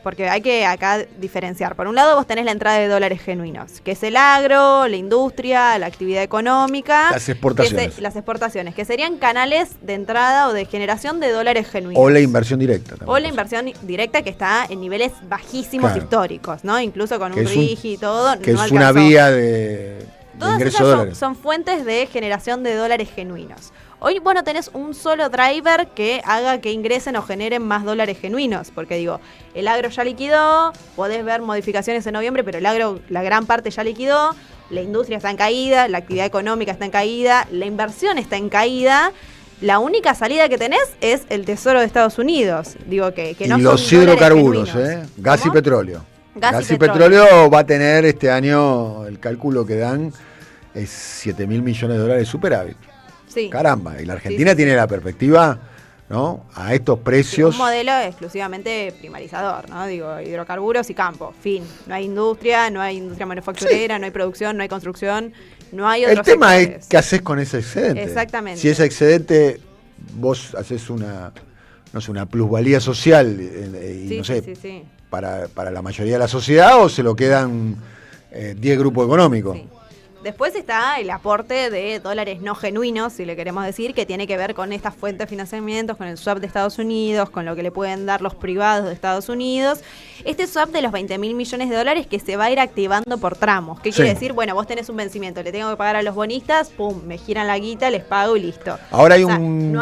porque hay que acá diferenciar. Por un lado vos tenés la entrada de dólares genuinos, que es el agro, la industria, la actividad económica. Las exportaciones. Las exportaciones, que serían canales de entrada o de generación de dólares genuinos. O la inversión directa. También. O la inversión directa que está en niveles bajísimos históricos, ¿no? Incluso con un RIGI y todo. Que no es una alcanzó. vía de Todas ingreso de esas dólares. son fuentes de generación de dólares genuinos. Hoy, bueno, tenés un solo driver que haga que ingresen o generen más dólares genuinos. Porque digo, el agro ya liquidó, podés ver modificaciones en noviembre, pero el agro, la gran parte ya liquidó, la industria está en caída, la actividad económica está en caída, la inversión está en caída. La única salida que tenés es el Tesoro de Estados Unidos. Digo que no y son los dólares hidrocarburos, genuinos. gas ¿Cómo? y petróleo. Gas y petróleo va a tener este año, el cálculo que dan es 7.000 millones de dólares de superávit. Sí. Caramba, y la Argentina tiene la perspectiva, ¿no? A estos precios. Un modelo exclusivamente primarizador, ¿no? Digo, hidrocarburos y campo, fin. No hay industria manufacturera, no hay producción, no hay construcción, no hay otros El tema sectores. es qué haces con ese excedente. Exactamente. Si ese excedente vos haces una plusvalía social y para la mayoría de la sociedad, o se lo quedan 10 grupos económicos. Sí. Después está el aporte de dólares no genuinos, si le queremos decir, que tiene que ver con estas fuentes de financiamientos, con el swap de Estados Unidos, con lo que le pueden dar los privados de Estados Unidos. Este swap de los 20.000 millones de dólares que se va a ir activando por tramos. ¿Qué quiere decir? Bueno, vos tenés un vencimiento, le tengo que pagar a los bonistas, pum, me giran la guita, les pago y listo. Ahora hay un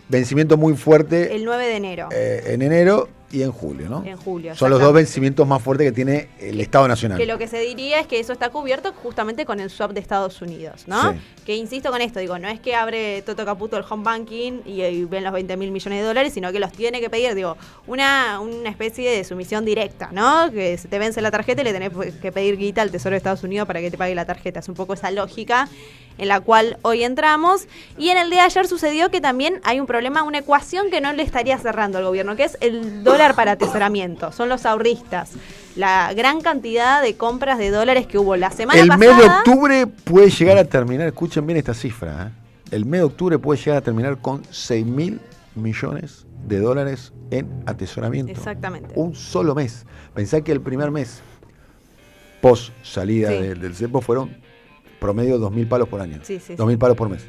vencimiento muy fuerte el 9 de enero. En enero y en julio, ¿no? En julio. Son los dos vencimientos más fuertes que tiene el Estado Nacional. Que lo que se diría es que eso está cubierto justamente con el swap de Estados Unidos, ¿no? Sí. Que insisto con esto, digo, no es que abre Toto Caputo el home banking y ven los 20.000 millones de dólares, sino que los tiene que pedir, digo, una especie de sumisión directa, ¿no? Que se te vence la tarjeta y le tenés que pedir guita al Tesoro de Estados Unidos para que te pague la tarjeta. Es un poco esa lógica en la cual hoy entramos. Y en el día de ayer sucedió que también hay un problema, una ecuación que no le estaría cerrando al gobierno, que es el dólar para atesoramiento. Son los ahorristas. La gran cantidad de compras de dólares que hubo la semana pasada. El mes de octubre puede llegar a terminar, escuchen bien esta cifra, el mes de octubre puede llegar a terminar con 6.000 millones de dólares en atesoramiento. Exactamente. Un solo mes. Pensá que el primer mes, post salida del cepo, fueron promedio 2.000 palos por año. 2.000 palos por mes.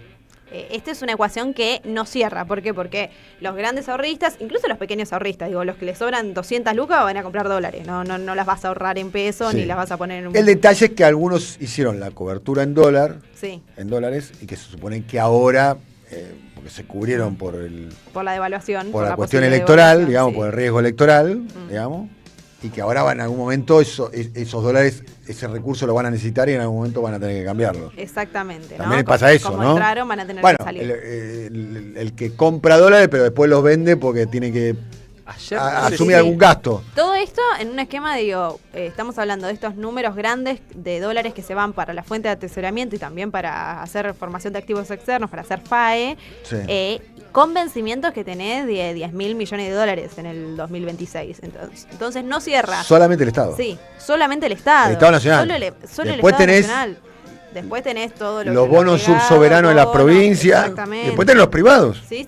Esta es una ecuación que no cierra. ¿Por qué? Porque los grandes ahorristas, incluso los pequeños ahorristas, digo, los que les sobran 200 lucas van a comprar dólares. No las vas a ahorrar en pesos ni las vas a poner en un... El detalle es que algunos hicieron la cobertura en dólares, Sí. y que se supone que ahora porque se cubrieron por la devaluación. Por la cuestión posible electoral, devaluación, digamos, sí. por el riesgo electoral, digamos, y que ahora en algún momento esos dólares, ese recurso lo van a necesitar y en algún momento van a tener que cambiarlo. Exactamente. También ¿no? pasa eso, como ¿no? entraron, van a tener bueno, que salir. el que compra dólares, pero después los vende porque tiene que asumir algún gasto. Todo esto en un esquema, estamos hablando de estos números grandes de dólares que se van para la fuente de atesoramiento y también para hacer formación de activos externos, para hacer FAE, con vencimientos que tenés de 10.000 millones de dólares en el 2026. Entonces no cierra. Solamente el Estado. Sí, solamente el Estado. El Estado Nacional. Solo Después el Estado tenés Nacional. Después tenés todo lo los que bonos subsoberanos de la provincia. Exactamente. Después tenés los privados. Sí,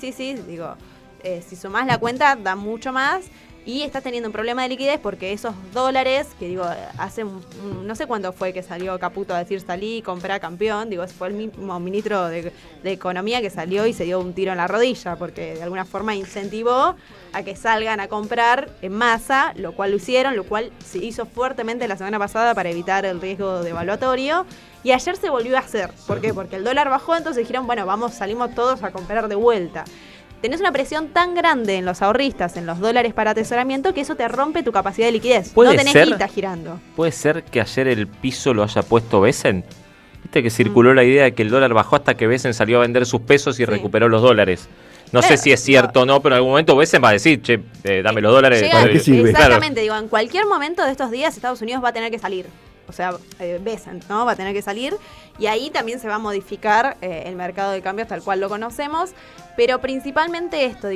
si sumás la cuenta da mucho más y estás teniendo un problema de liquidez porque esos dólares, que hace no sé cuándo fue que salió Caputo a decir salí, comprá campeón, fue el mismo ministro de Economía que salió y se dio un tiro en la rodilla porque de alguna forma incentivó a que salgan a comprar en masa, lo cual lo hicieron, lo cual se hizo fuertemente la semana pasada para evitar el riesgo devaluatorio. Y ayer se volvió a hacer. ¿Por qué? Porque el dólar bajó, entonces dijeron, bueno, salimos todos a comprar de vuelta. Tenés una presión tan grande en los ahorristas, en los dólares para atesoramiento, que eso te rompe tu capacidad de liquidez. No tenés guita girando. ¿Puede ser que ayer el piso lo haya puesto Besen? Viste que circuló la idea de que el dólar bajó hasta que Besen salió a vender sus pesos y recuperó los dólares. No sé si es cierto o no, pero en algún momento Besen va a decir, dame los dólares. ¿Para qué sirve? Exactamente, en cualquier momento de estos días Estados Unidos va a tener que salir. O sea, Besen, ¿no? Va a tener que salir y ahí también se va a modificar el mercado de cambios tal cual lo conocemos, pero principalmente esto,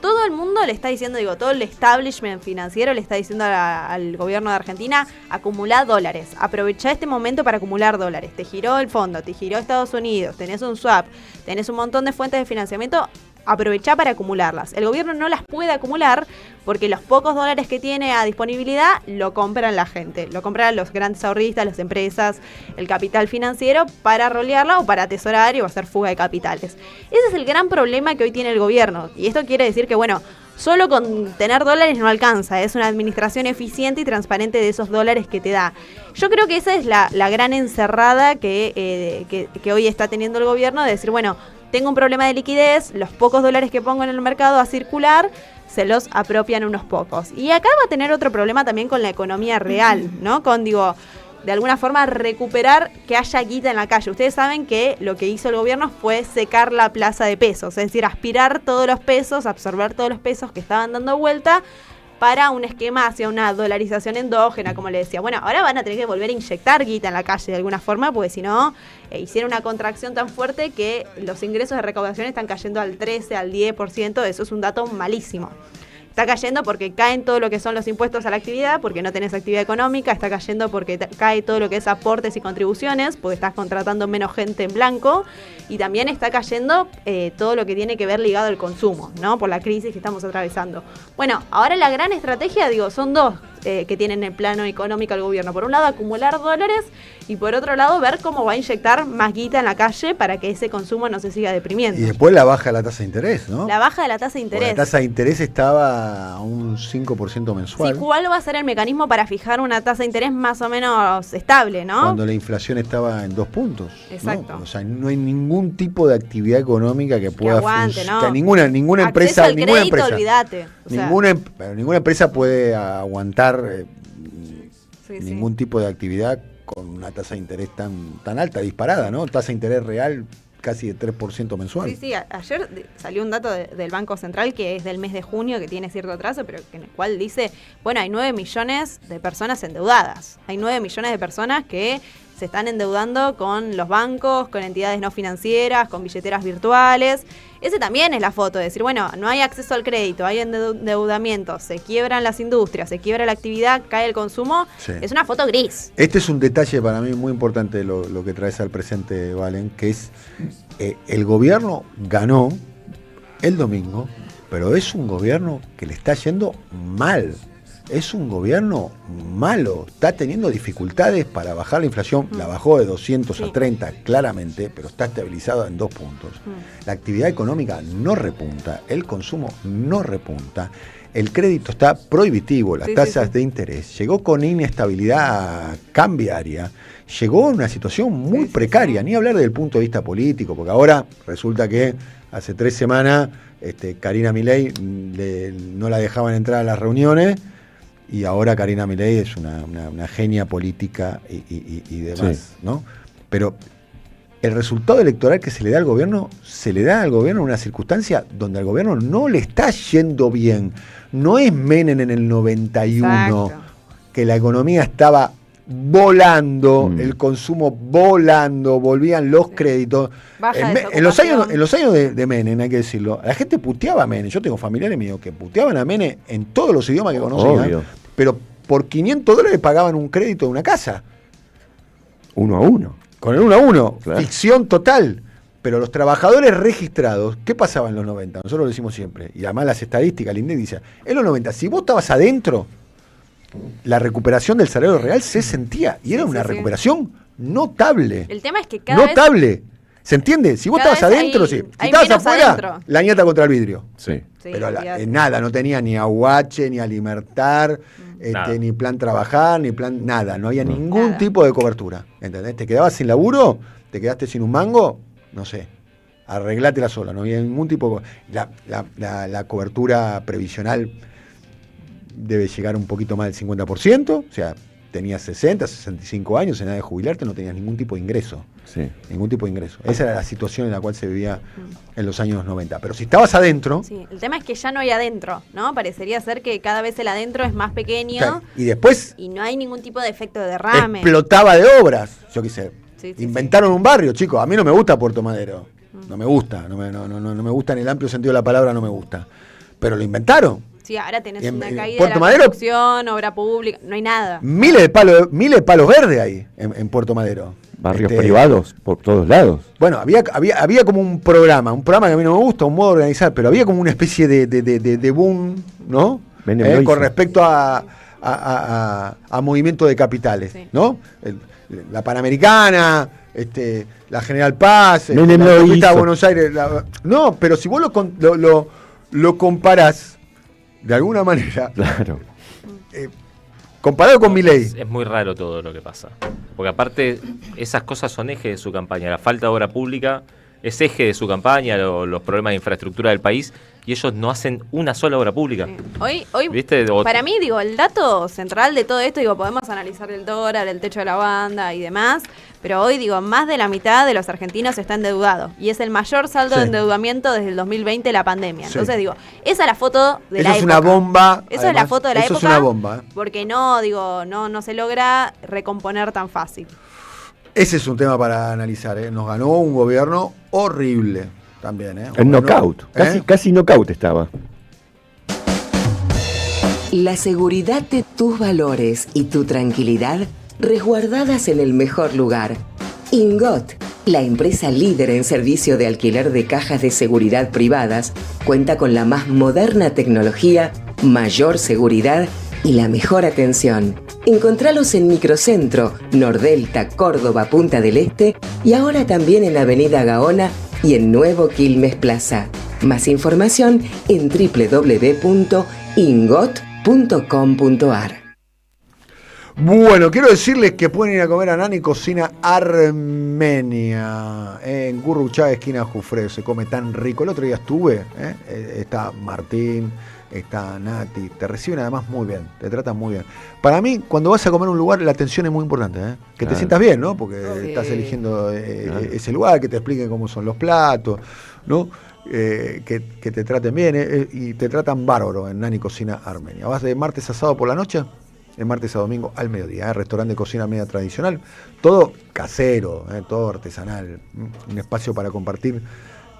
todo el mundo le está diciendo, todo el establishment financiero le está diciendo al gobierno de Argentina, acumulá dólares, aprovechá este momento para acumular dólares, te giró el fondo, te giró Estados Unidos, tenés un swap, tenés un montón de fuentes de financiamiento, aprovechá para acumularlas. El gobierno no las puede acumular porque los pocos dólares que tiene a disponibilidad lo compran la gente, lo compran los grandes ahorristas, las empresas, el capital financiero para rolearla o para atesorar o hacer fuga de capitales. Ese es el gran problema que hoy tiene el gobierno y esto quiere decir que, solo con tener dólares no alcanza, es una administración eficiente y transparente de esos dólares que te da. Yo creo que esa es la gran encerrada que hoy está teniendo el gobierno de decir, tengo un problema de liquidez, los pocos dólares que pongo en el mercado a circular se los apropian unos pocos. Y acá va a tener otro problema también con la economía real, ¿no? Con, de alguna forma recuperar que haya guita en la calle. Ustedes saben que lo que hizo el gobierno fue secar la plaza de pesos, es decir, aspirar todos los pesos, absorber todos los pesos que estaban dando vuelta para un esquema hacia una dolarización endógena, como le decía. Ahora van a tener que volver a inyectar guita en la calle de alguna forma, porque si no, hicieron una contracción tan fuerte que los ingresos de recaudación están cayendo al 13, al 10%, eso es un dato malísimo. Está cayendo porque caen todo lo que son los impuestos a la actividad, porque no tenés actividad económica, está cayendo porque cae todo lo que es aportes y contribuciones, porque estás contratando menos gente en blanco, y también está cayendo todo lo que tiene que ver ligado al consumo, ¿no? Por la crisis que estamos atravesando. Ahora la gran estrategia, son dos que tienen en el plano económico el gobierno. Por un lado, acumular dólares y por otro lado, ver cómo va a inyectar más guita en la calle para que ese consumo no se siga deprimiendo. Y después la baja de la tasa de interés, ¿no? La baja de la tasa de interés. La tasa de interés estaba a un 5% mensual. Sí, ¿cuál va a ser el mecanismo para fijar una tasa de interés más o menos estable, no? Cuando la inflación estaba en 2 puntos. Exacto. ¿no? O sea, no hay ningún tipo de actividad económica que pueda aguante, ¿no? Que ninguna empresa, al crédito, olvídate. Ninguna empresa puede aguantar ningún tipo de actividad con una tasa de interés tan alta, disparada, ¿no? Tasa de interés real casi de 3% mensual. Sí, ayer salió un dato del Banco Central que es del mes de junio, que tiene cierto atraso, pero en el cual dice, hay 9 millones de personas endeudadas. Hay 9 millones de personas que se están endeudando con los bancos, con entidades no financieras, con billeteras virtuales. Ese también es la foto, de decir, no hay acceso al crédito, hay endeudamiento, se quiebran las industrias, se quiebra la actividad, cae el consumo. Sí. Es una foto gris. Este es un detalle para mí muy importante lo que traes al presente, Valen, que es el gobierno ganó el domingo, pero es un gobierno que le está yendo mal. Es un gobierno malo, está teniendo dificultades para bajar la inflación, la bajó de 200 a 30 claramente, pero está estabilizada en 2 puntos. La actividad económica no repunta, el consumo no repunta, el crédito está prohibitivo, las tasas de interés, llegó con inestabilidad cambiaria llegó a una situación muy precaria, ni hablar del punto de vista político, porque ahora resulta que hace 3 semanas Karina Milei no la dejaban entrar a las reuniones, y ahora Karina Milei es una genia política y demás, Sí. ¿no? Pero el resultado electoral que se le da al gobierno en una circunstancia donde al gobierno no le está yendo bien. No es Menem en el 91, Exacto. que la economía estaba volando, el consumo volando, volvían los créditos. Baja En los años de Menem, hay que decirlo, la gente puteaba a Menem. Yo tengo familiares míos que puteaban a Menem en todos los idiomas que conocían, Obvio. pero por $500 pagaban un crédito de una casa. 1 a 1. Con el 1 a 1, Claro. ficción total. Pero los trabajadores registrados, ¿qué pasaba en los 90? Nosotros lo decimos siempre. Y además las estadísticas, el INDEC dice, en los 90, si vos estabas adentro, la recuperación del salario real se sentía. Y era una recuperación notable. El tema es que cada vez Notable. ¿Se entiende? Si vos cada estabas vez adentro, hay- sí. Si hay estabas menos afuera, adentro. la ñata contra el vidrio. Sí. Sí, Pero olvídate. nada, no tenía ni aguache, ni alimentar, Nada. ni plan trabajar, ni plan nada. No había ningún tipo de cobertura. ¿Entendés? Te quedabas sin laburo, te quedaste sin un mango, no sé. Arreglátela sola, no había ningún tipo de... La cobertura previsional debe llegar un poquito más del 50%, o sea, tenías 60, 65 años, en edad de jubilarte, no tenías ningún tipo de ingreso. Sí. Ningún tipo de ingreso. Esa era la situación en la cual se vivía en los años 90. Pero si estabas adentro, Sí, el tema es que ya no hay adentro, ¿no? Parecería ser que cada vez el adentro es más pequeño y después y no hay ningún tipo de efecto de derrame. explotaba de obras, yo qué sé. Sí, sí, Inventaron un barrio, chicos. A mí no me gusta Puerto Madero. No me gusta. No me gusta en el amplio sentido de la palabra, no me gusta. Pero lo inventaron. Sí, ahora tenés En- una en caída Puerto de la Madero- construcción, obra pública, no hay nada. Miles de palos verdes ahí en Puerto Madero. Barrios privados por todos lados. Bueno, había como un programa que a mí no me gusta, un modo de organizar, pero había como una especie de boom, ¿no? Menem lo Con hizo. respecto a movimiento de capitales, ¿no? La Panamericana, la General Paz, Menem la lo autopista hizo. de Buenos Aires. No, pero si vos lo comparás de alguna manera, Claro. comparado con Milei. Es muy raro todo lo que pasa. Porque aparte, esas cosas son eje de su campaña. La falta de obra pública es eje de su campaña, los problemas de infraestructura del país, y ellos no hacen una sola obra pública. Hoy ¿Viste? para mí, digo, el dato central de todo esto, digo, podemos analizar el dólar, el techo de la banda y demás, pero hoy, digo, más de la mitad de los argentinos está endeudado. Y es el mayor saldo Sí. de endeudamiento desde el 2020, la pandemia. Sí. Entonces, digo, esa es la foto de Eso la es época. una bomba. Eso es la además, foto de la eso época. es una bomba. Porque no, digo, no se logra recomponer tan fácil. Ese es un tema para analizar, ¿eh? Nos ganó un gobierno horrible también, ¿eh? El knockout. ¿Eh? Casi knockout estaba. La seguridad de tus valores y tu tranquilidad resguardadas en el mejor lugar. Ingot, la empresa líder en servicio de alquiler de cajas de seguridad privadas, cuenta con la más moderna tecnología, mayor seguridad y la mejor atención. Encontralos en Microcentro, Nordelta, Córdoba, Punta del Este y ahora también en Avenida Gaona y en Nuevo Quilmes Plaza. Más información en www.ingot.com.ar. Bueno, quiero decirles que pueden ir a comer a Nani Cocina Armenia, en Gurruchaga, esquina Jufré. Se come tan rico. El otro día estuve, está Martín, está Nati, te reciben además muy bien, te tratan muy bien. Para mí, cuando vas a comer a un lugar, la atención es muy importante, ¿eh? Que te Claro. sientas bien, ¿no? Porque estás eligiendo ese lugar, que te expliquen cómo son los platos, ¿no? Que te traten bien, y te tratan bárbaro en Nani Cocina Armenia. Vas de martes a sábado por la noche, de martes a domingo al mediodía, restaurante de cocina media tradicional, todo casero, todo artesanal, un espacio para compartir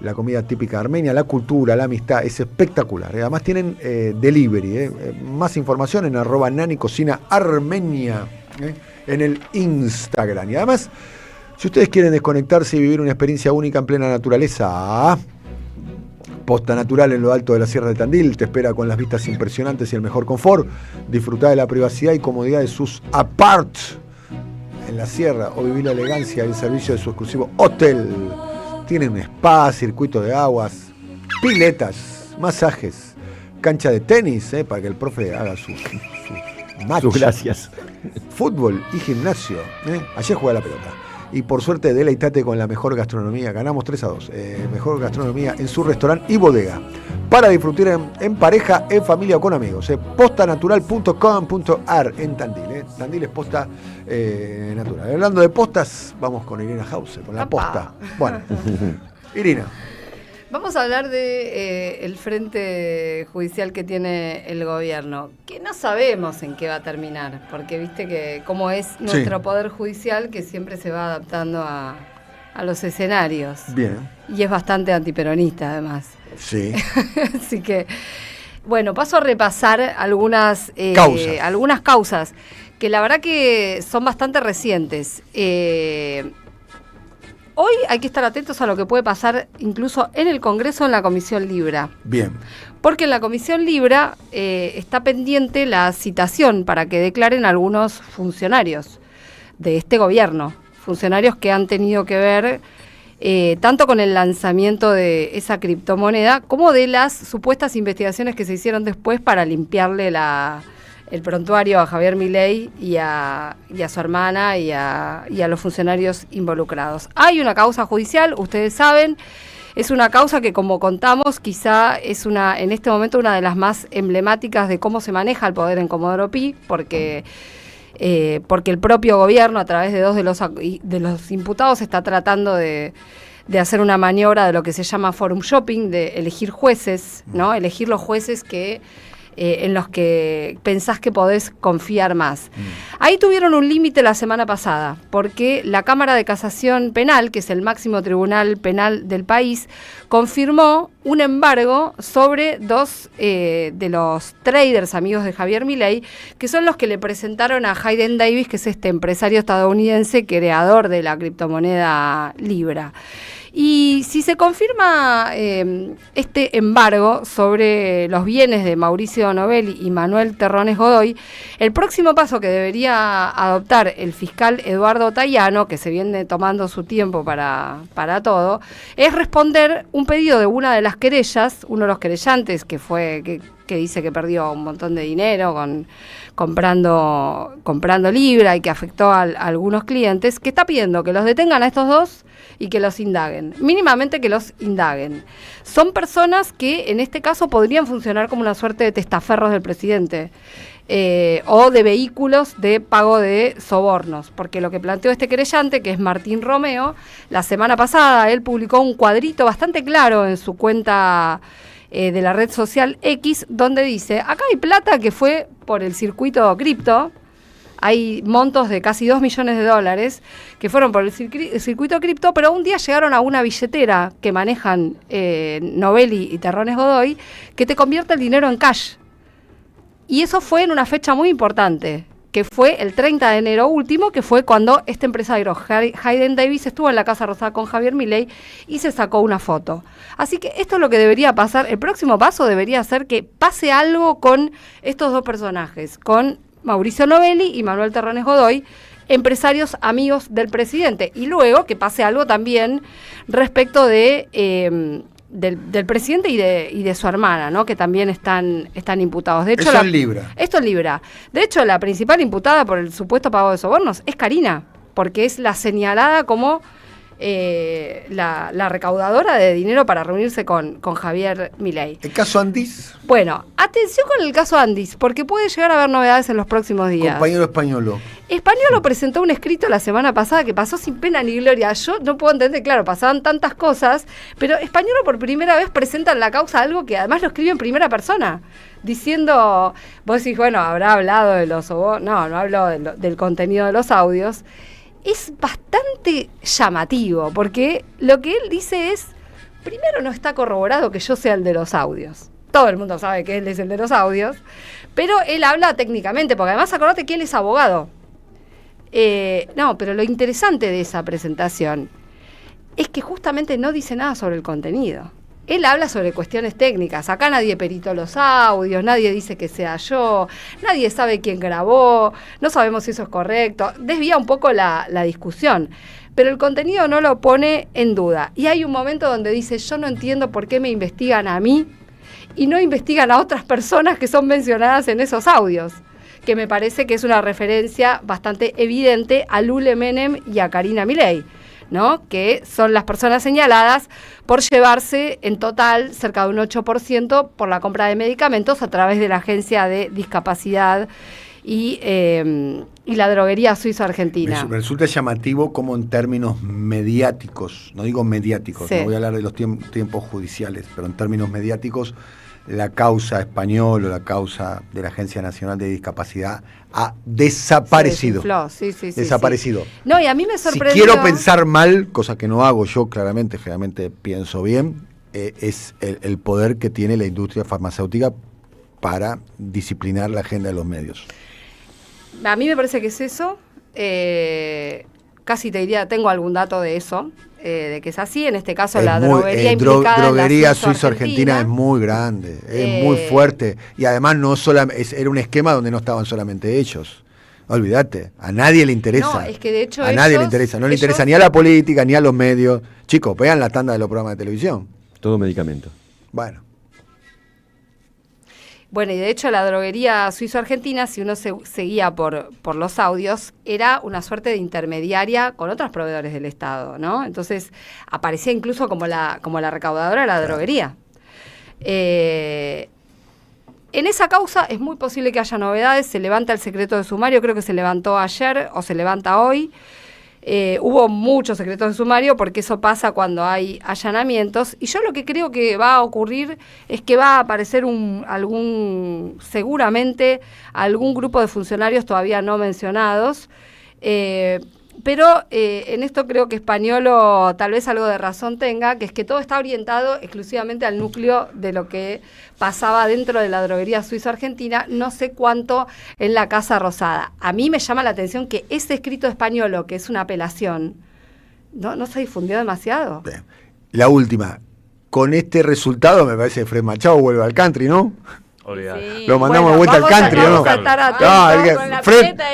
la comida típica armenia, la cultura, la amistad, es espectacular. Además tienen delivery, más información en @Nani Cocina Armenia, en el Instagram. Y además, si ustedes quieren desconectarse y vivir una experiencia única en plena naturaleza, Posta Natural en lo alto de la Sierra de Tandil te espera con las vistas impresionantes y el mejor confort. Disfrutá de la privacidad y comodidad de sus aparts en la sierra o vivir la elegancia y el servicio de su exclusivo hotel. Tienen un spa, circuito de aguas, piletas, masajes, cancha de tenis, para que el profe haga sus match. Sus gracias. fútbol y gimnasio. Ayer jugué a la pelota. Y por suerte, deleitate con la mejor gastronomía. Ganamos 3-2. Mejor gastronomía en su restaurante y bodega. Para disfrutar en pareja, en familia o con amigos. Postanatural.com.ar en Tandil. Tandil es posta natural. Hablando de postas, vamos con Irina Hauser, con la posta. Bueno, Irina. Vamos a hablar de el frente judicial que tiene el gobierno, que no sabemos en qué va a terminar, porque viste que cómo es nuestro poder judicial, que siempre se va adaptando a los escenarios. Bien. Y es bastante antiperonista, además. Sí. Así que, bueno, paso a repasar algunas causas, que la verdad que son bastante recientes. Hoy hay que estar atentos a lo que puede pasar incluso en el Congreso, en la Comisión Libra. Bien. Porque en la Comisión Libra está pendiente la citación para que declaren algunos funcionarios de este gobierno. Funcionarios que han tenido que ver tanto con el lanzamiento de esa criptomoneda como de las supuestas investigaciones que se hicieron después para limpiarle el prontuario a Javier Milei y a su hermana y a los funcionarios involucrados. Hay una causa judicial, ustedes saben, es una causa que, como contamos, quizá es en este momento una de las más emblemáticas de cómo se maneja el poder en Comodoro Pi, porque el propio gobierno, a través de dos de los imputados, está tratando de hacer una maniobra de lo que se llama forum shopping, de elegir jueces, ¿no? Elegir los jueces que en los que pensás que podés confiar más. Ahí tuvieron un límite la semana pasada, porque la Cámara de Casación Penal, que es el máximo tribunal penal del país, confirmó un embargo sobre dos de los traders amigos de Javier Milei, que son los que le presentaron a Hayden Davis, que es este empresario estadounidense creador de la criptomoneda Libra. Y si se confirma este embargo sobre los bienes de Mauricio Novelli y Manuel Terrones Godoy, el próximo paso que debería adoptar el fiscal Eduardo Tayano, que se viene tomando su tiempo para todo, es responder un pedido de una de las querellas, uno de los querellantes que dice que perdió un montón de dinero comprando Libra y que afectó a algunos clientes, que está pidiendo que los detengan a estos dos y que los indaguen, mínimamente que los indaguen. Son personas que en este caso podrían funcionar como una suerte de testaferros del presidente o de vehículos de pago de sobornos, porque lo que planteó este querellante, que es Martín Romeo, la semana pasada él publicó un cuadrito bastante claro en su cuenta de la red social X, donde dice, acá hay plata que fue por el circuito cripto, hay montos de casi $2 millones que fueron por el circuito cripto, pero un día llegaron a una billetera que manejan Novelli y Terrones Godoy, que te convierte el dinero en cash. Y eso fue en una fecha muy importante, que fue el 30 de enero último, que fue cuando este empresario, Hayden Davis, estuvo en la Casa Rosada con Javier Milei y se sacó una foto. Así que esto es lo que debería pasar. El próximo paso debería ser que pase algo con estos dos personajes, con Mauricio Novelli y Manuel Terrones Godoy, empresarios amigos del presidente. Y luego que pase algo también respecto del presidente y de su hermana, ¿no? Que también están imputados. De hecho, Eso en Libra. Esto en Libra. De hecho, la principal imputada por el supuesto pago de sobornos es Karina, porque es la señalada como la recaudadora de dinero para reunirse con Javier Milei. ¿El caso Andis? Bueno, atención con el caso Andis, porque puede llegar a haber novedades en los próximos días. Compañero Españolo. Españolo presentó un escrito la semana pasada que pasó sin pena ni gloria. Yo no puedo entender, claro, pasaban tantas cosas, pero Españolo por primera vez presenta en la causa algo que además lo escribe en primera persona, diciendo, vos decís, bueno, habrá hablado de los sobornos. No habló del contenido de los audios. Es bastante llamativo, porque lo que él dice es, primero no está corroborado que yo sea el de los audios. Todo el mundo sabe que él es el de los audios, pero él habla técnicamente, porque además acordate que él es abogado. Pero lo interesante de esa presentación es que justamente no dice nada sobre el contenido. Él habla sobre cuestiones técnicas. Acá nadie peritó los audios, nadie dice que sea yo, nadie sabe quién grabó, no sabemos si eso es correcto. Desvía un poco la discusión, pero el contenido no lo pone en duda. Y hay un momento donde dice, yo no entiendo por qué me investigan a mí y no investigan a otras personas que son mencionadas en esos audios, que me parece que es una referencia bastante evidente a Lule Menem y a Karina Milei, ¿no? Que son las personas señaladas por llevarse en total cerca de un 8% por la compra de medicamentos a través de la Agencia de Discapacidad y la droguería suizo-argentina. Me resulta llamativo como en términos mediáticos, no digo mediáticos, Sí. no voy a hablar de los tiempos judiciales, pero en términos mediáticos, la causa española o la causa de la Agencia Nacional de Discapacidad ha desaparecido. Sí, Desaparecido. sí. No, y a mí me sorprendió. Si quiero pensar mal, cosa que no hago yo claramente, generalmente pienso bien, es el poder que tiene la industria farmacéutica para disciplinar la agenda de los medios. A mí me parece que es eso. Casi te diría, tengo algún dato de eso, de que es así. En este caso, la droguería implicada droguería en la suizo-argentina es muy grande, es muy fuerte. Y además no era un esquema donde no estaban solamente ellos. Olvídate, a nadie le interesa. No, es que de hecho a nadie le interesa. No le interesa ni a la política, ni a los medios. Chicos, vean la tanda de los programas de televisión. Todo medicamento. Bueno. Bueno, y de hecho la droguería suizo-argentina, si uno seguía por los audios, era una suerte de intermediaria con otros proveedores del Estado, ¿no? Entonces aparecía incluso como la recaudadora de la droguería. En esa causa es muy posible que haya novedades, se levanta el secreto de sumario, creo que se levantó ayer o se levanta hoy. Hubo muchos secretos de sumario porque eso pasa cuando hay allanamientos, y yo lo que creo que va a ocurrir es que va a aparecer seguramente algún grupo de funcionarios todavía no mencionados, pero en esto creo que Españolo tal vez algo de razón tenga, que es que todo está orientado exclusivamente al núcleo de lo que pasaba dentro de la droguería suizo-argentina, no sé cuánto en la Casa Rosada. A mí me llama la atención que ese escrito de Españolo, que es una apelación, no se difundió demasiado. Bien. La última, con este resultado me parece que Fred Machado vuelve al country, ¿no? Sí. Lo mandamos de vuelta al country, ¿o no?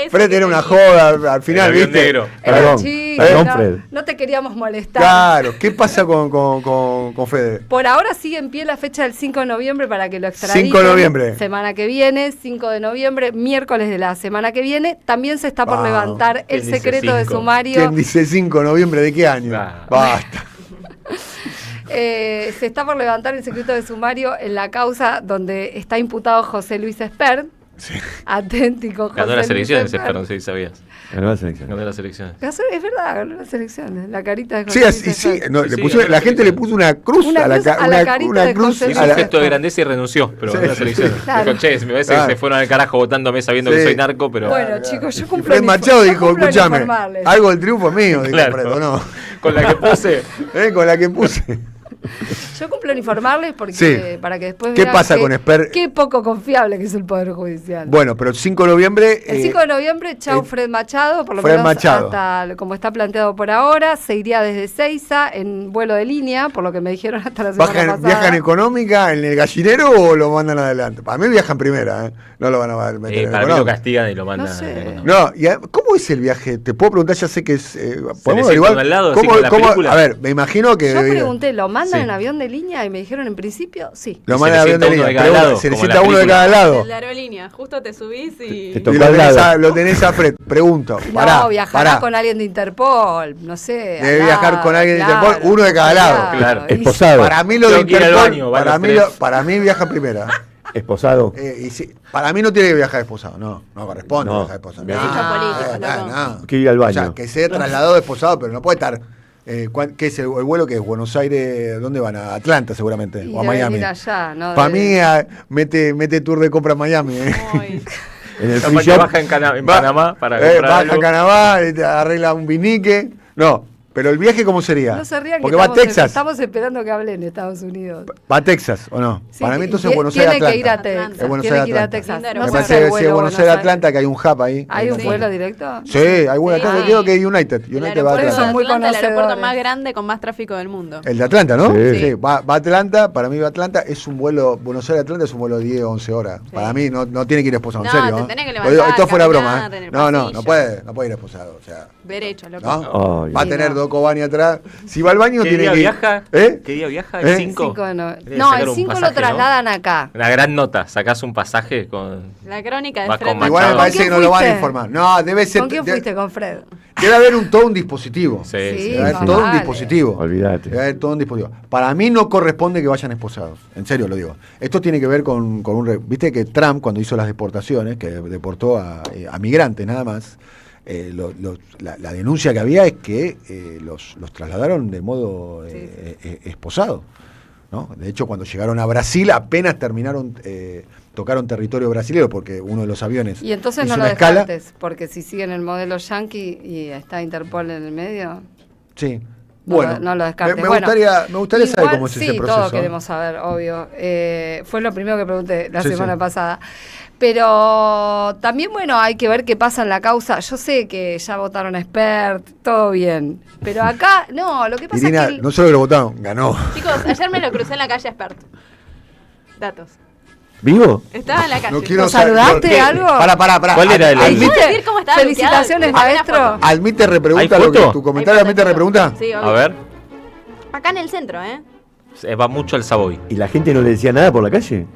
Fred era una joda al final, el ¿viste? negro. Perdón, Fred. No te queríamos molestar. Claro, ¿qué pasa con Fede? Por ahora sigue en pie la fecha del 5 de noviembre para que lo extraditen. 5 de noviembre. Semana que viene, 5 de noviembre, miércoles de la semana que viene. También se está por levantar el secreto de sumario. ¿Quién dice 5 de noviembre de qué año? Basta. Se está por levantar el secreto de sumario en la causa donde está imputado José Luis Espert. Sí. Aténtico, José Ganó las Luis elecciones, Espert. no sé si sabías. Ganó las elecciones. Ganó las elecciones. Es verdad, ganó las elecciones. La carita de José Sí, Luis así, sí. Espert. No, Sí, la gente le puso una cruz Una cruz a la carita de José Hizo Luis un gesto de grandeza y renunció, pero ganó las elecciones. Claro. Dijo, che, me parece que se fueron al carajo votándome sabiendo que soy narco, pero... Bueno, chicos, yo cumplo Fred Machado dijo, cumplo en escúchame, informarles. algo del triunfo es mío, dijo Claro. Fred, ¿o no? Con la que puse. Con la que puse. Yo cumplo en informarles porque Sí. para que después ¿Qué vean pasa con Espert? Qué poco confiable que es el Poder Judicial. Bueno, pero el 5 de noviembre... El 5 de noviembre, chau Fred Machado, por lo Fred menos Machado. hasta como está planteado por ahora, se iría desde Seiza en vuelo de línea, por lo que me dijeron hasta la semana pasada. ¿Viajan económica en el gallinero o lo mandan adelante? Para mí viajan primera, ¿eh? No lo van a meter en Para mí lo económica. castigan y lo mandan. No sé. No, ¿cómo es el viaje? Te puedo preguntar, ya sé que es... ¿podemos le sienta averiguar? uno al lado, ¿Cómo- así como en la cómo- película? A ver, me imagino que... Yo pregunté, ¿lo mandan Sí. en avión de línea? Y me dijeron en principio, sí. Lo Se mandan le en avión de sienta uno línea. de cada Pregunta, lado, se le como sienta en la uno de película. cada lado. El de aerolínea, justo te subís y... Te Y tocó lo al tenés, lado. lo tenés a Fred. Pregunto. No, viajará con alguien de Interpol, no sé. Debe al viajar lado, con alguien de claro, Interpol, uno de cada lado. Claro. Esposado. Para mí lo de Tengo que ir al Interpol, baño, van para, los mí, tres. para mí viaja primera. Esposado. Y sí, para mí no tiene que viajar esposado, no corresponde No. viajar esposado. Viaje político, loco. Que ir al O sea, baño. que sea trasladado de esposado, pero no puede estar. ¿Qué es el vuelo que es? ¿Buenos Aires? ¿Dónde van? A Atlanta seguramente, Y o a deben Miami. ir allá, ¿no? Para Debe- mí mete tour de compra en Miami. En el Capaz free que shop. baja en Panamá para comprar baja algo. a Canadá, y te arregla un vinique. No, pero el viaje ¿cómo sería? No se rían que Porque va a Texas. estamos esperando que hablen de Estados Unidos. ¿Va a Texas o no? Sí, Para mí entonces tie- Buenos Aires tiene que ir a Atlanta. Texas. Es Buenos Tiene Aires, que ir a Atlanta. Texas. Me No Me sé parece si hay que si vuelo es Buenos Aires Atlanta, que hay un hub ahí. ¿Hay un Sí. vuelo directo? Sí, hay vuelo Sí. Atlanta. Creo que United. El United va a aeropuerto de Atlanta. muy Atlanta, el aeropuerto conocedores. más grande con más tráfico del mundo. El de Atlanta, ¿no? Sí. Va a Atlanta, para mí va a Atlanta, es un vuelo, Buenos Aires Atlanta es un vuelo 10 o 11 horas. Para mí no tiene que ir esposado, en No, serio. te ¿no? tenés que Lo levantar, digo, esto fuera caminar, broma, ¿eh? tener No pasillo. puede ir esposado, o sea, Derecho, loco. ¿no? Ay, Va a Sí, tener no. dos Cobani atrás. Si va al baño ¿Qué tiene día que... viaja? ¿Eh? ¿Qué día viaja? ¿El 5? No, el 5 lo trasladan acá. Una gran nota. Sacás un pasaje con... La crónica de Vas Fred. con Machado. Igual me parece que no lo van a fuiste? informar. No, debe ser... ¿Con quién fuiste? ¿Con Fred? Debe haber todo un dispositivo. Sí, Debe haber todo un dispositivo. Olvídate. Debe haber todo un dispositivo. Para mí no corresponde que vayan esposados. En serio lo digo. Esto tiene que ver con un... Viste que Trump, cuando hizo las deportaciones, que deportó a migrantes nada más, la denuncia que había es que los trasladaron de modo esposado, ¿no? De hecho, cuando llegaron a Brasil, apenas tocaron territorio brasileño, porque uno de los aviones Y entonces hizo no lo una escala. descartes, porque si siguen el modelo yankee y está Interpol en el medio, Sí. no, Bueno, no lo descartes. me Bueno, gustaría saber igual, cómo es ese sí, proceso. todos queremos saber, obvio. Fue lo primero que pregunté la Sí, semana sí. pasada. Pero también, bueno, hay que ver qué pasa en la causa. Yo sé que ya votaron a Expert, todo bien. Pero acá, no, lo que pasa Irina, es que... no solo que lo votaron, ganó. Chicos, ayer me lo crucé en la calle Expert. Datos. ¿Vivo? Estaba en la calle. No quiero ¿Lo saludaste saber- algo? Pará. ¿Cuál era el- ¿Puedo decir cómo estaba Felicitaciones, luteado? maestro. Almite repregunta ¿Hay lo que foto? tu comentario. Hay Almite foto. repregunta. Sí, obvio. A ver. Acá en el centro, ¿eh? Va mucho al Savoy. ¿Y la gente no le decía nada por la calle?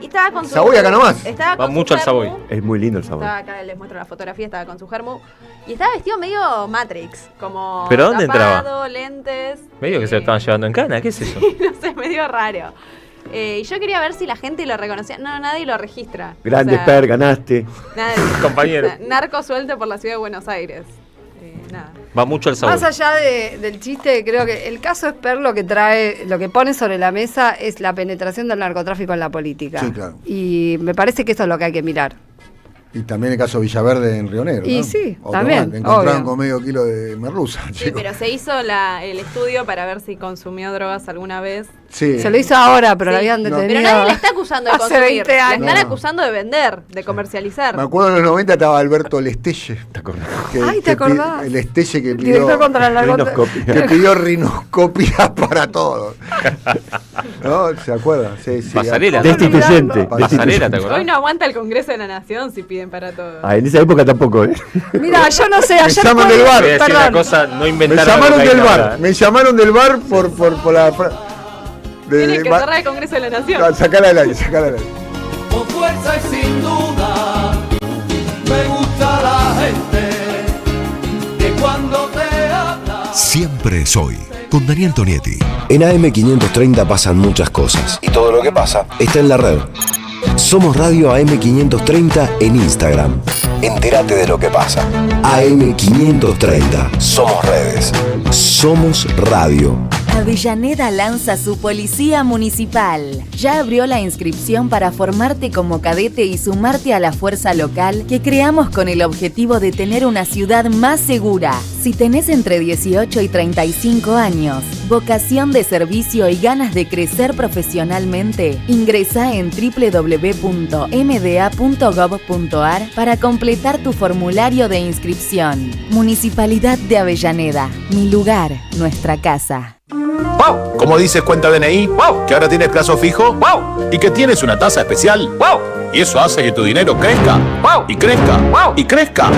Y estaba con su... Savoy acá nomás. Estaba Va con mucho su al Savoy. germu. Es muy lindo el sabor. Estaba acá, les muestro la fotografía, estaba con su germu. Y estaba vestido medio Matrix, como ¿Pero dónde tapado, entraba? lentes. Medio que se lo estaban llevando en cana. ¿Qué es eso? No sé, medio raro. Y yo quería ver si la gente lo reconocía. No, nadie lo registra. Grande O sea, Esper, ganaste. nadie. Compañero. O sea, narco suelto por la ciudad de Buenos Aires. Nada. Va mucho al Savoy. Más allá del chiste, creo que el caso Esper lo que trae, lo que pone sobre la mesa es la penetración del narcotráfico en la política. Sí, claro. Y me parece que eso es lo que hay que mirar. Y también el caso Villaverde en Río Negro. Y ¿no? sí, Otro también, más, le encontraron obvio. con medio kilo de merluza. Sí, chicos. pero se hizo el estudio para ver si consumió drogas alguna vez. Sí. Se lo hizo ahora, pero Sí. lo habían No. detenido. Pero nadie le está acusando de hace consumir. 20 Le años. están No. acusando de vender, de comercializar. Me acuerdo en los 90 estaba Alberto Lestelle. ¿Te acordás? Ay, ¿te acordás? El Lestelle que pidió, Director contra la Rinoscopia. que pidió rinoscopia para todos. ¿No? ¿Se acuerdan? Sí, sí. Pasarela. Destituyente. Pasarela, ¿te acordás? Hoy no aguanta el Congreso de la Nación si piden para todo. Ah, en esa época tampoco, ¿eh? Mira, yo no sé, ayer llaman fue- del bar. Voy a decir una Perdón. cosa, no Me inventaron llamaron la del cocaína bar. ahora, ¿eh? Me llamaron del bar por la... Tienen que cerrar el Congreso de la Nación. Sacala al aire, sacala al aire. Con fuerza y sin duda, me gusta la gente que cuando te habla. Siempre soy. Con Daniel Tonietti. En AM530 pasan muchas cosas. Y todo lo que pasa está en la red. Somos Radio AM530 en Instagram. Entérate de lo que pasa. AM530. Somos redes. Somos radio. Avellaneda lanza su policía municipal. Ya abrió la inscripción para formarte como cadete y sumarte a la fuerza local que creamos con el objetivo de tener una ciudad más segura. Si tenés entre 18 y 35 años, vocación de servicio y ganas de crecer profesionalmente, ingresá en www.mda.gov.ar para completar tu formulario de inscripción. Municipalidad de Avellaneda. Mi lugar, nuestra casa. ¡Wow! Como dices cuenta DNI, ¡wow! Que ahora tienes plazo fijo, ¡wow! Y que tienes una tasa especial, ¡wow! Y eso hace que tu dinero crezca, ¡wow! Y crezca, ¡wow! Y crezca,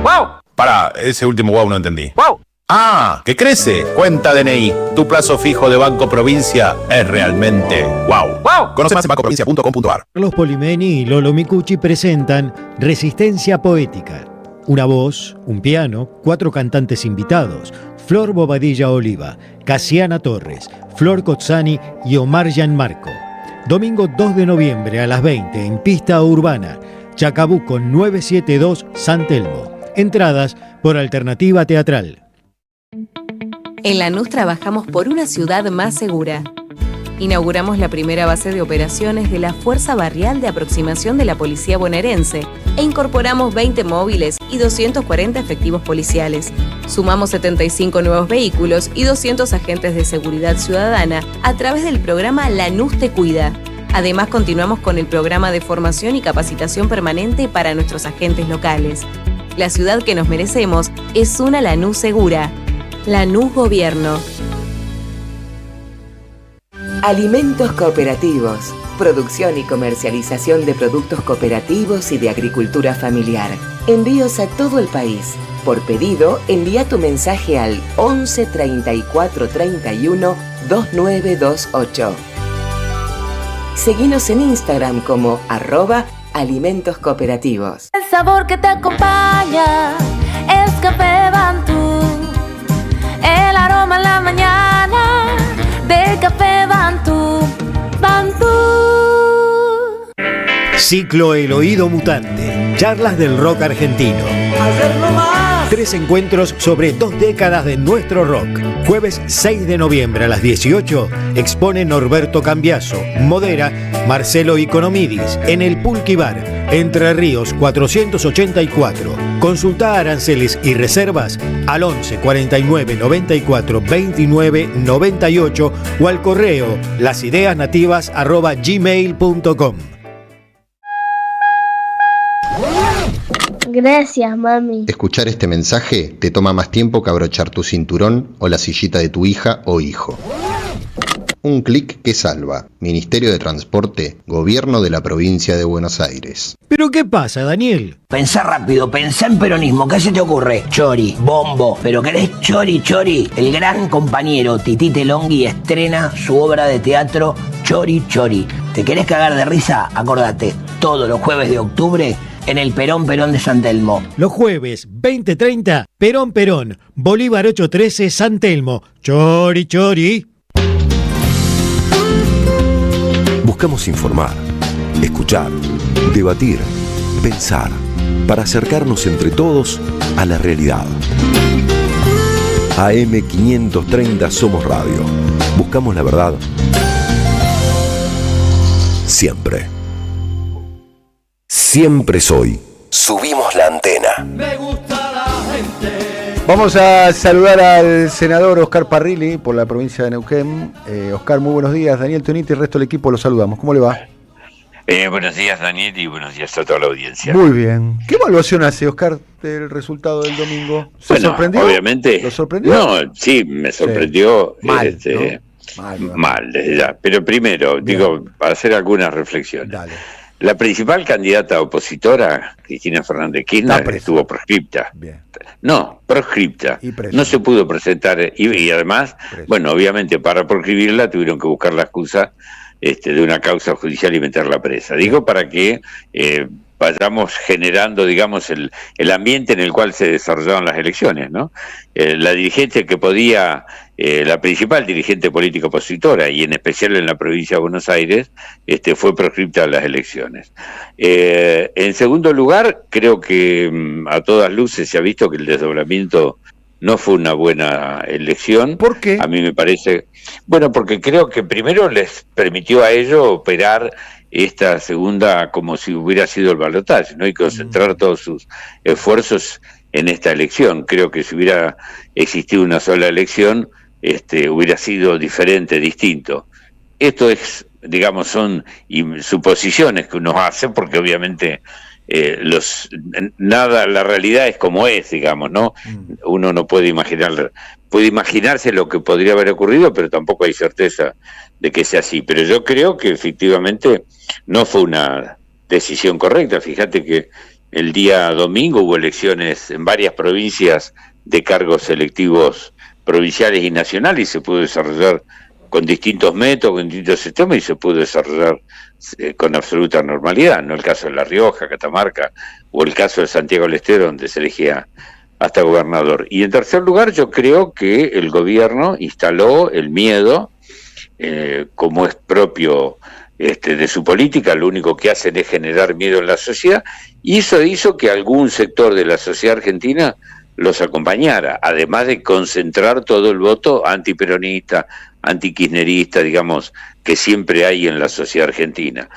¡wow! Pará, ese último wow no entendí. ¡Wow! ¡Ah! ¡Que crece! Cuenta DNI. Tu plazo fijo de Banco Provincia es realmente wow. ¡Wow! Conoce más en bancoprovincia.com.ar. Carlos Polimeni y Lolo Micucci presentan Resistencia Poética. Una voz, un piano, 4 cantantes invitados: Flor Bobadilla Oliva, Casiana Torres, Flor Cozzani y Omar Gianmarco. Domingo 2 de noviembre a las 20 en Pista Urbana, Chacabuco 972 San Telmo. Entradas por Alternativa Teatral. En Lanús trabajamos por una ciudad más segura. Inauguramos la primera base de operaciones de la Fuerza Barrial de Aproximación de la Policía Bonaerense e incorporamos 20 móviles y 240 efectivos policiales. Sumamos 75 nuevos vehículos y 200 agentes de seguridad ciudadana a través del programa Lanús Te Cuida. Además, continuamos con el programa de formación y capacitación permanente para nuestros agentes locales. La ciudad que nos merecemos es una Lanús segura. Lanús Gobierno. Alimentos Cooperativos. producción y comercialización de productos cooperativos y de agricultura familiar. Envíos a todo el país. Por pedido, envía tu mensaje al 11 34 31 2928. Seguinos en Instagram como @alimentoscooperativos. El sabor que te acompaña es Café Bantú. El aroma en la mañana de Café Bantú. Bantú. Ciclo El Oído Mutante. Charlas del rock argentino. 3 encuentros sobre 2 décadas de nuestro rock. Jueves 6 de noviembre a las 18 expone Norberto Cambiaso. Modera Marcelo Economidis en el Pulqui Bar, Entre Ríos 484. Consulta aranceles y reservas al 11 49 94 29 98 o al correo lasideasnativas@gmail.com. Gracias, mami. Escuchar este mensaje te toma más tiempo que abrochar tu cinturón o la sillita de tu hija o hijo. Un clic que salva. Ministerio de Transporte, Gobierno de la Provincia de Buenos Aires. ¿Pero qué pasa, Daniel? Pensá rápido, pensá en peronismo. ¿Qué se te ocurre? Chori, bombo. ¿Pero querés chori, chori? El gran compañero Tití Longhi estrena su obra de teatro Chori, chori. ¿Te querés cagar de risa? Acordate, todos los jueves de octubre en el Perón de San Telmo. Los jueves 20:30, Perón, Bolívar 813, San Telmo. Chori, chori. Buscamos informar, escuchar, debatir, pensar, para acercarnos entre todos a la realidad. AM530 Somos Radio. Buscamos la verdad siempre. Siempre soy. Subimos la antena. Me gusta la gente. Vamos a saludar al senador Oscar Parrilli por la provincia de Neuquén. Oscar, muy buenos días. Daniel Toniti y el resto del equipo los saludamos. ¿Cómo le va? Buenos días, Daniel, y buenos días a toda la audiencia. Muy bien. ¿Qué evaluación hace, Oscar, del resultado del domingo? ¿Se sorprendió? Obviamente. ¿Lo sorprendió? No, sí, me sorprendió. Sí. Mal, mal, desde ya. Pero primero, para hacer algunas reflexiones. Dale. La principal candidata opositora, Cristina Fernández Kirchner, estuvo proscripta. No, proscripta. No se pudo presentar y además, bueno, obviamente para proscribirla tuvieron que buscar la excusa de una causa judicial y meterla presa. Digo para que vayamos generando, digamos, el ambiente en el cual se desarrollaron las elecciones, ¿no? La dirigente que podía, la principal dirigente política opositora, y en especial en la provincia de Buenos Aires, fue proscripta a las elecciones. En segundo lugar, creo que a todas luces se ha visto que el desdoblamiento no fue una buena elección. ¿Por qué? A mí me parece, bueno, porque creo que primero les permitió a ellos operar esta segunda como si hubiera sido el balotaje, ¿no? Y concentrar todos sus esfuerzos en esta elección. Creo que si hubiera existido una sola elección, hubiera sido diferente, distinto. Esto es, digamos, son suposiciones que uno hace, porque obviamente la realidad es como es, digamos, ¿no? Uno no puede imaginarse lo que podría haber ocurrido, pero tampoco hay certeza de que sea así. Pero yo creo que efectivamente no fue una decisión correcta. Fíjate que el día domingo hubo elecciones en varias provincias de cargos electivos provinciales y nacionales y se pudo desarrollar con distintos métodos, con distintos sistemas, y se pudo desarrollar con absoluta normalidad, no el caso de La Rioja, Catamarca, o el caso de Santiago del Estero, donde se elegía hasta gobernador. Y en tercer lugar, yo creo que el gobierno instaló el miedo, como es propio de su política. Lo único que hacen es generar miedo en la sociedad, y eso hizo que algún sector de la sociedad argentina los acompañara, además de concentrar todo el voto antiperonista, antikirchnerista, digamos, que siempre hay en la sociedad argentina.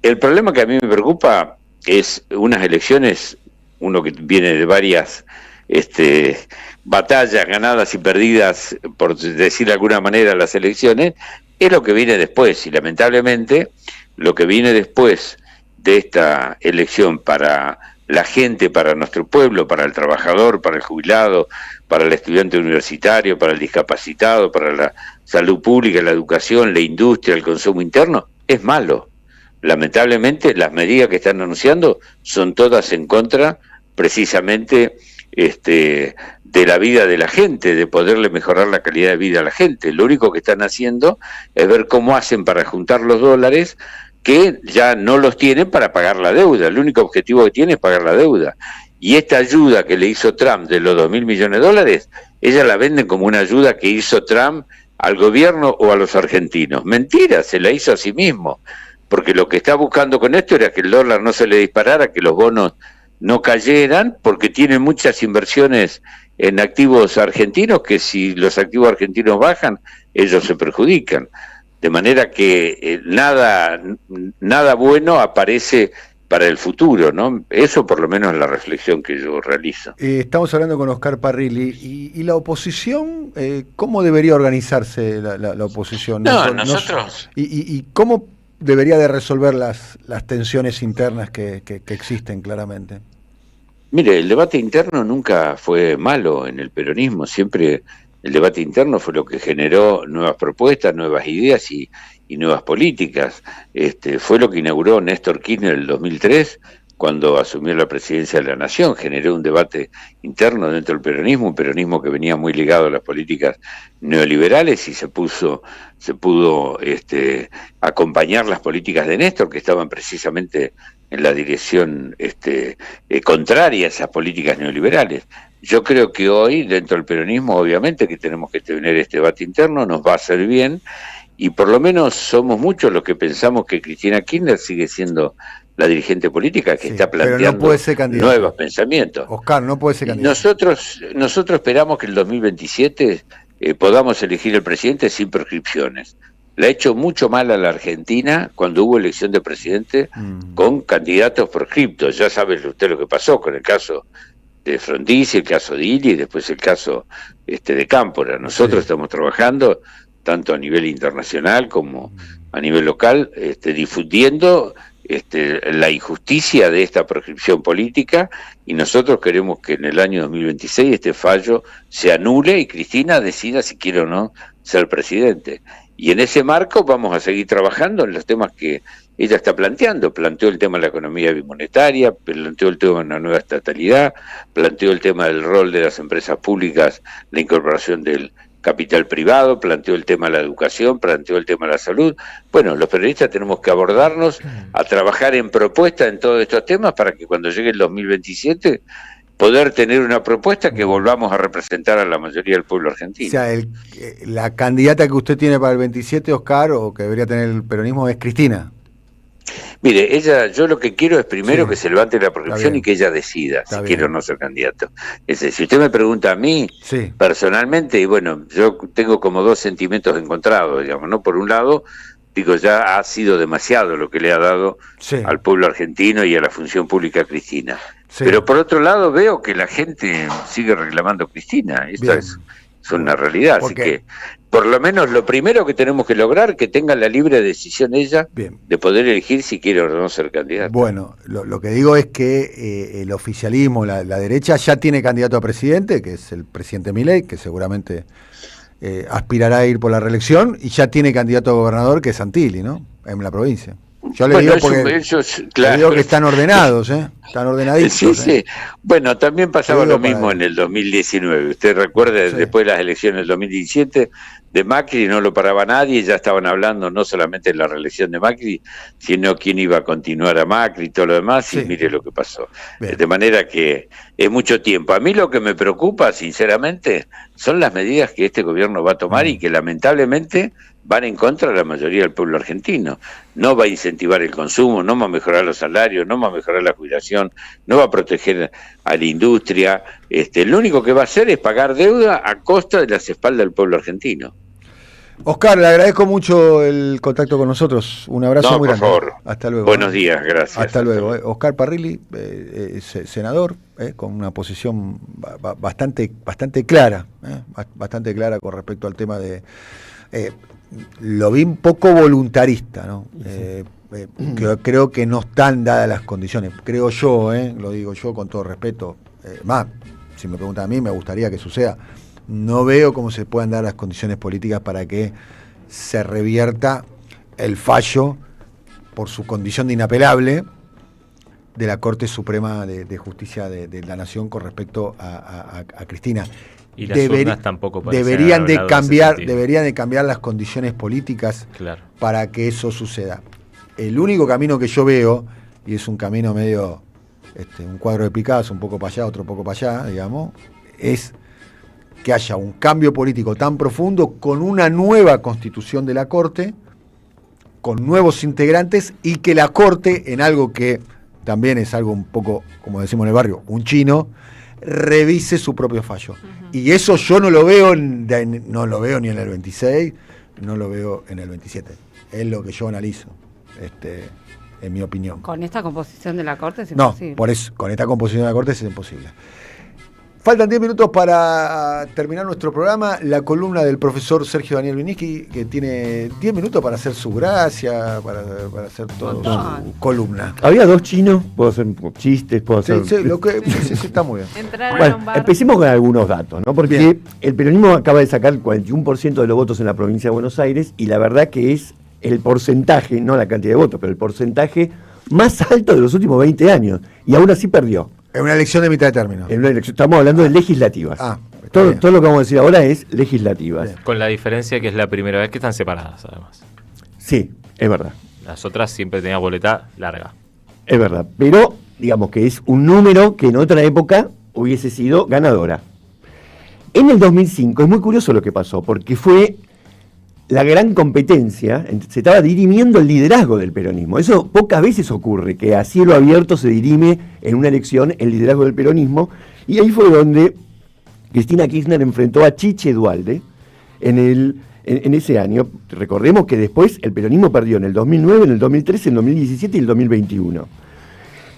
El problema que a mí me preocupa es unas elecciones, uno que viene de varias batallas ganadas y perdidas, por decir de alguna manera, las elecciones, es lo que viene después, y lamentablemente lo que viene después de esta elección para la gente, para nuestro pueblo, para el trabajador, para el jubilado, para el estudiante universitario, para el discapacitado, para la salud pública, la educación, la industria, el consumo interno, es malo. lamentablemente las medidas que están anunciando son todas en contra precisamente de la vida de la gente, de poderle mejorar la calidad de vida a la gente. Lo único que están haciendo es ver cómo hacen para juntar los dólares que ya no los tienen para pagar la deuda. El único objetivo que tiene es pagar la deuda. Y esta ayuda que le hizo Trump de los 2.000 millones de dólares, ella la venden como una ayuda que hizo Trump al gobierno o a los argentinos. Mentira, se la hizo a sí mismo, porque lo que está buscando con esto era que el dólar no se le disparara, que los bonos no cayeran, porque tienen muchas inversiones en activos argentinos, que si los activos argentinos bajan, ellos se perjudican. De manera que nada bueno aparece para el futuro, ¿no? Eso por lo menos es la reflexión que yo realizo. Estamos hablando con Oscar Parrilli, y la oposición, ¿cómo debería organizarse la oposición? Nosotros... ¿Y cómo debería de resolver las tensiones internas que existen claramente? Mire, el debate interno nunca fue malo en el peronismo, siempre el debate interno fue lo que generó nuevas propuestas, nuevas ideas y nuevas políticas. Fue lo que inauguró Néstor Kirchner en el 2003, cuando asumió la presidencia de la Nación. Generó un debate interno dentro del peronismo, un peronismo que venía muy ligado a las políticas neoliberales, y se pudo acompañar las políticas de Néstor, que estaban precisamente en la dirección contraria a esas políticas neoliberales. Yo creo que hoy, dentro del peronismo, obviamente que tenemos que tener este debate interno, nos va a hacer bien, y por lo menos somos muchos los que pensamos que Cristina Kirchner sigue siendo la dirigente política que está planteando nuevos pensamientos. Oscar, no puede ser candidato. Nosotros esperamos que el 2027 podamos elegir el presidente sin prescripciones. Le ha hecho mucho mal a la Argentina cuando hubo elección de presidente con candidatos proscriptos. Ya sabe usted lo que pasó con el caso de Frondizi, el caso de Illy y después el caso de Cámpora. Nosotros estamos trabajando tanto a nivel internacional como a nivel local, difundiendo la injusticia de esta proscripción política, y nosotros queremos que en el año 2026 este fallo se anule y Cristina decida si quiere o no ser presidente. Y en ese marco vamos a seguir trabajando en los temas que ella está planteando. Planteó el tema de la economía bimonetaria, planteó el tema de una nueva estatalidad, planteó el tema del rol de las empresas públicas, la incorporación del capital privado, planteó el tema de la educación, planteó el tema de la salud. Bueno, los periodistas tenemos que abordarnos a trabajar en propuestas en todos estos temas para que cuando llegue el 2027 poder tener una propuesta que volvamos a representar a la mayoría del pueblo argentino. O sea, la candidata que usted tiene para el 27, Oscar, o que debería tener el peronismo, es Cristina. Mire, yo lo que quiero es primero que se levante la proscripción y que ella decida si quiere o no ser candidato. Si usted me pregunta a mí, personalmente, y bueno, yo tengo como dos sentimientos encontrados, digamos, ¿no? Por un lado, digo, ya ha sido demasiado lo que le ha dado al pueblo argentino y a la función pública a Cristina. Pero por otro lado veo que la gente sigue reclamando a Cristina. Esto es una realidad. Así que, por lo menos, lo primero que tenemos que lograr que tenga la libre decisión ella de poder elegir si quiere o no ser candidata. Bueno, lo que digo es que el oficialismo, la derecha, ya tiene candidato a presidente, que es el presidente Milei, que seguramente aspirará a ir por la reelección, y ya tiene candidato a gobernador, que es Santilli, ¿no? En la provincia. Yo le digo porque le digo que están ordenados, están ordenaditos. Sí. Bueno, también pasaba lo mismo en el 2019. Usted recuerda, después de las elecciones del 2017, de Macri no lo paraba nadie, ya estaban hablando no solamente de la reelección de Macri, sino quién iba a continuar a Macri y todo lo demás, y mire lo que pasó. De manera que es mucho tiempo. A mí lo que me preocupa, sinceramente, son las medidas que este gobierno va a tomar y que lamentablemente van en contra de la mayoría del pueblo argentino. No va a incentivar el consumo, no va a mejorar los salarios, no va a mejorar la jubilación, no va a proteger a la industria. Lo único que va a hacer es pagar deuda a costa de las espaldas del pueblo argentino. Oscar, le agradezco mucho el contacto con nosotros. Un abrazo muy grande. Por favor. Hasta luego. Buenos días, gracias. Hasta luego. Oscar Parrilli, senador, con una posición bastante clara, bastante clara con respecto al tema de... lo vi un poco voluntarista, ¿no? Creo que no están dadas las condiciones, creo yo, lo digo yo con todo respeto, más, si me preguntan a mí, me gustaría que suceda. No veo cómo se puedan dar las condiciones políticas para que se revierta el fallo por su condición de inapelable, de la Corte Suprema de Justicia de la Nación con respecto a Cristina. Y las urnas tampoco parecen deberían haber de hablado en ese cambiar, sentido. deberían de cambiar las condiciones políticas Claro. para que eso suceda. El único camino que yo veo, y es un camino medio, un cuadro de Picasso, un poco para allá, otro poco para allá, digamos, es que haya un cambio político tan profundo con una nueva constitución de la Corte, con nuevos integrantes, y que la Corte, en algo que también es algo un poco, como decimos en el barrio, un chino, revise su propio fallo. Y eso yo no lo veo no lo veo ni en el 26, no lo veo en el 27. Es lo que yo analizo, en mi opinión. Con esta composición de la Corte es No, imposible. por eso, con esta composición de la Corte es imposible. Faltan 10 minutos para terminar nuestro programa. La columna del profesor Sergio Daniel Viniski, que tiene 10 minutos para hacer su gracia, para hacer toda su columna. Había 2 chinos, puedo hacer chistes, puedo hacer... Sí, está muy bien. Entraron a Bueno, un bar. empecemos con algunos datos, ¿no? Porque el peronismo acaba de sacar el 41% de los votos en la provincia de Buenos Aires, y la verdad que es el porcentaje, no la cantidad de votos, pero el porcentaje más alto de los últimos 20 años, y aún así perdió. Es una elección de mitad de término. En una elección, estamos hablando de legislativas. Todo lo que vamos a decir ahora es legislativas. Con la diferencia que es la primera vez que están separadas, además. Sí, es verdad. Las otras siempre tenían boleta larga. Es verdad, pero digamos que es un número que en otra época hubiese sido ganadora. En el 2005 es muy curioso lo que pasó, porque fue la gran competencia, se estaba dirimiendo el liderazgo del peronismo. Eso pocas veces ocurre, que a cielo abierto se dirime en una elección el liderazgo del peronismo, y ahí fue donde Cristina Kirchner enfrentó a Chiche Duhalde en ese año. Recordemos que después el peronismo perdió en el 2009, en el 2013, en el 2017 y el 2021.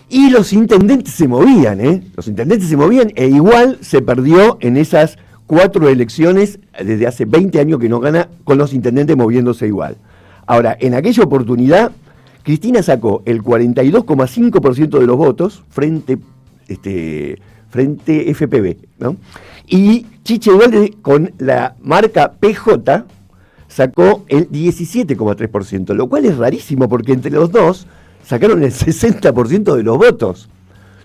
Y los intendentes se movían, Los intendentes se movían, e igual se perdió en esas 4 elecciones desde hace 20 años que no gana, con los intendentes moviéndose igual. Ahora, en aquella oportunidad, Cristina sacó el 42,5% de los votos frente FPV, ¿no? Y Chiche Duhalde, con la marca PJ, sacó el 17,3%, lo cual es rarísimo porque entre los dos sacaron el 60% de los votos.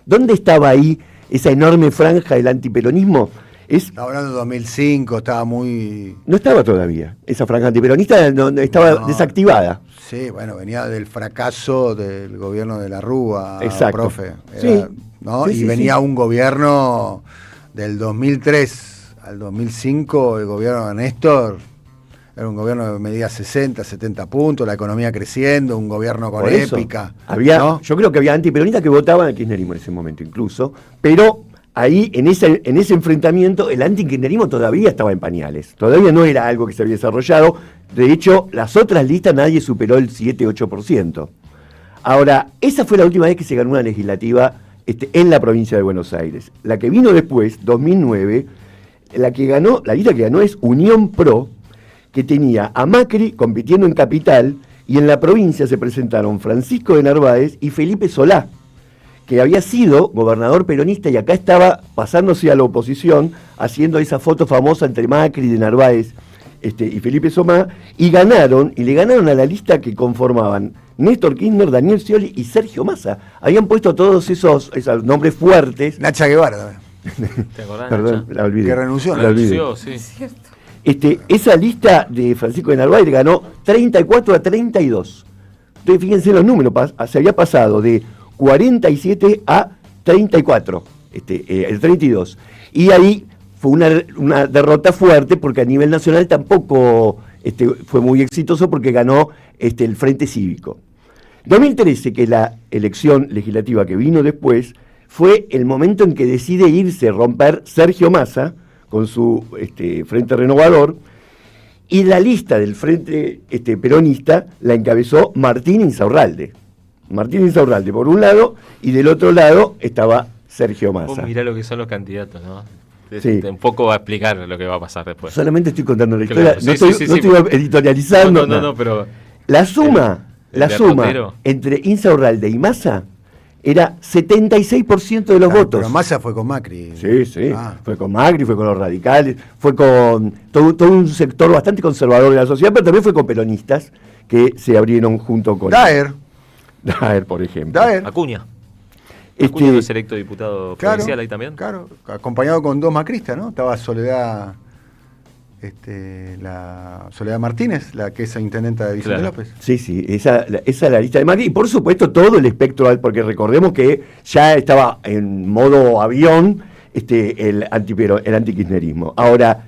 ¿Dónde estaba ahí esa enorme franja del antiperonismo? Estaba hablando de 2005, estaba muy... No estaba todavía. Esa franja antiperonista estaba desactivada. Sí, bueno, venía del fracaso del gobierno de la Rúa, Exacto. profe. Sí. ¿No? Sí, y sí, venía sí. un gobierno del 2003 al 2005, el gobierno de Néstor, era un gobierno de medidas 60, 70 puntos, la economía creciendo, un gobierno con Por eso, épica. ¿no? Yo creo que había antiperonistas que votaban al kirchnerismo en ese momento incluso, pero ahí en ese enfrentamiento el antikirchnerismo todavía estaba en pañales, todavía no era algo que se había desarrollado. De hecho, las otras listas nadie superó el 7-8%. Ahora, esa fue la última vez que se ganó una legislativa en la provincia de Buenos Aires. La que vino después, 2009, la lista que ganó es Unión Pro, que tenía a Macri compitiendo en Capital, y en la provincia se presentaron Francisco de Narváez y Felipe Solá, que había sido gobernador peronista y acá estaba pasándose a la oposición, haciendo esa foto famosa entre Macri, de Narváez y Felipe Solá, y le ganaron a la lista que conformaban Néstor Kirchner, Daniel Scioli y Sergio Massa. Habían puesto todos esos nombres fuertes. Nacha Guevara también. ¿Te acordás, Perdón, Nacha? la olvidé. Que renunció. La olvidé. Sí. Esa lista de Francisco de Narváez ganó 34-32. Entonces fíjense los números, se había pasado de 47 a 34, el 32. Y ahí fue una derrota fuerte porque a nivel nacional tampoco fue muy exitoso porque ganó el Frente Cívico. 2013, que es la elección legislativa que vino después, fue el momento en que decide romper Sergio Massa con su Frente Renovador, y la lista del Frente peronista la encabezó Martín Insaurralde. Martín Insaurralde por un lado, y del otro lado estaba Sergio Massa. Mirá lo que son los candidatos, ¿no? Sí. Un poco va a explicar lo que va a pasar después. Solamente estoy contando la Claro, historia, sí, no sí, estoy editorializando. No, pero... La suma derrotero. entre Insaurralde y Massa era 76% de los votos. Pero Massa fue con Macri. Sí. Fue con Macri, fue con los radicales, fue con todo un sector bastante conservador de la sociedad, pero también fue con peronistas que se abrieron junto con... Daer. Daer, por ejemplo. Daer. Acuña. Este, Acuña no es electo diputado provincial ahí también. Claro, acompañado con dos macristas, ¿no? Estaba Soledad, la Soledad Martínez, la que es intendenta de Vicente López. Sí, esa es la lista de Macri. Y por supuesto todo el espectro, porque recordemos que ya estaba en modo avión el antikirchnerismo. Ahora,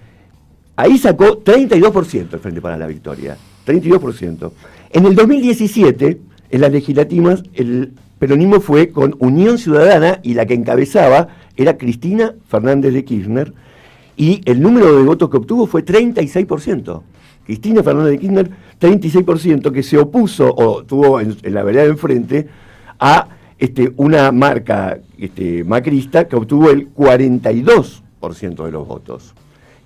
ahí sacó 32% el Frente para la Victoria. 32%. En el 2017, en las legislativas, el peronismo fue con Unión Ciudadana y la que encabezaba era Cristina Fernández de Kirchner y el número de votos que obtuvo fue 36%. Cristina Fernández de Kirchner, 36%, que se opuso o tuvo en la vereda de enfrente a una marca macrista que obtuvo el 42% de los votos.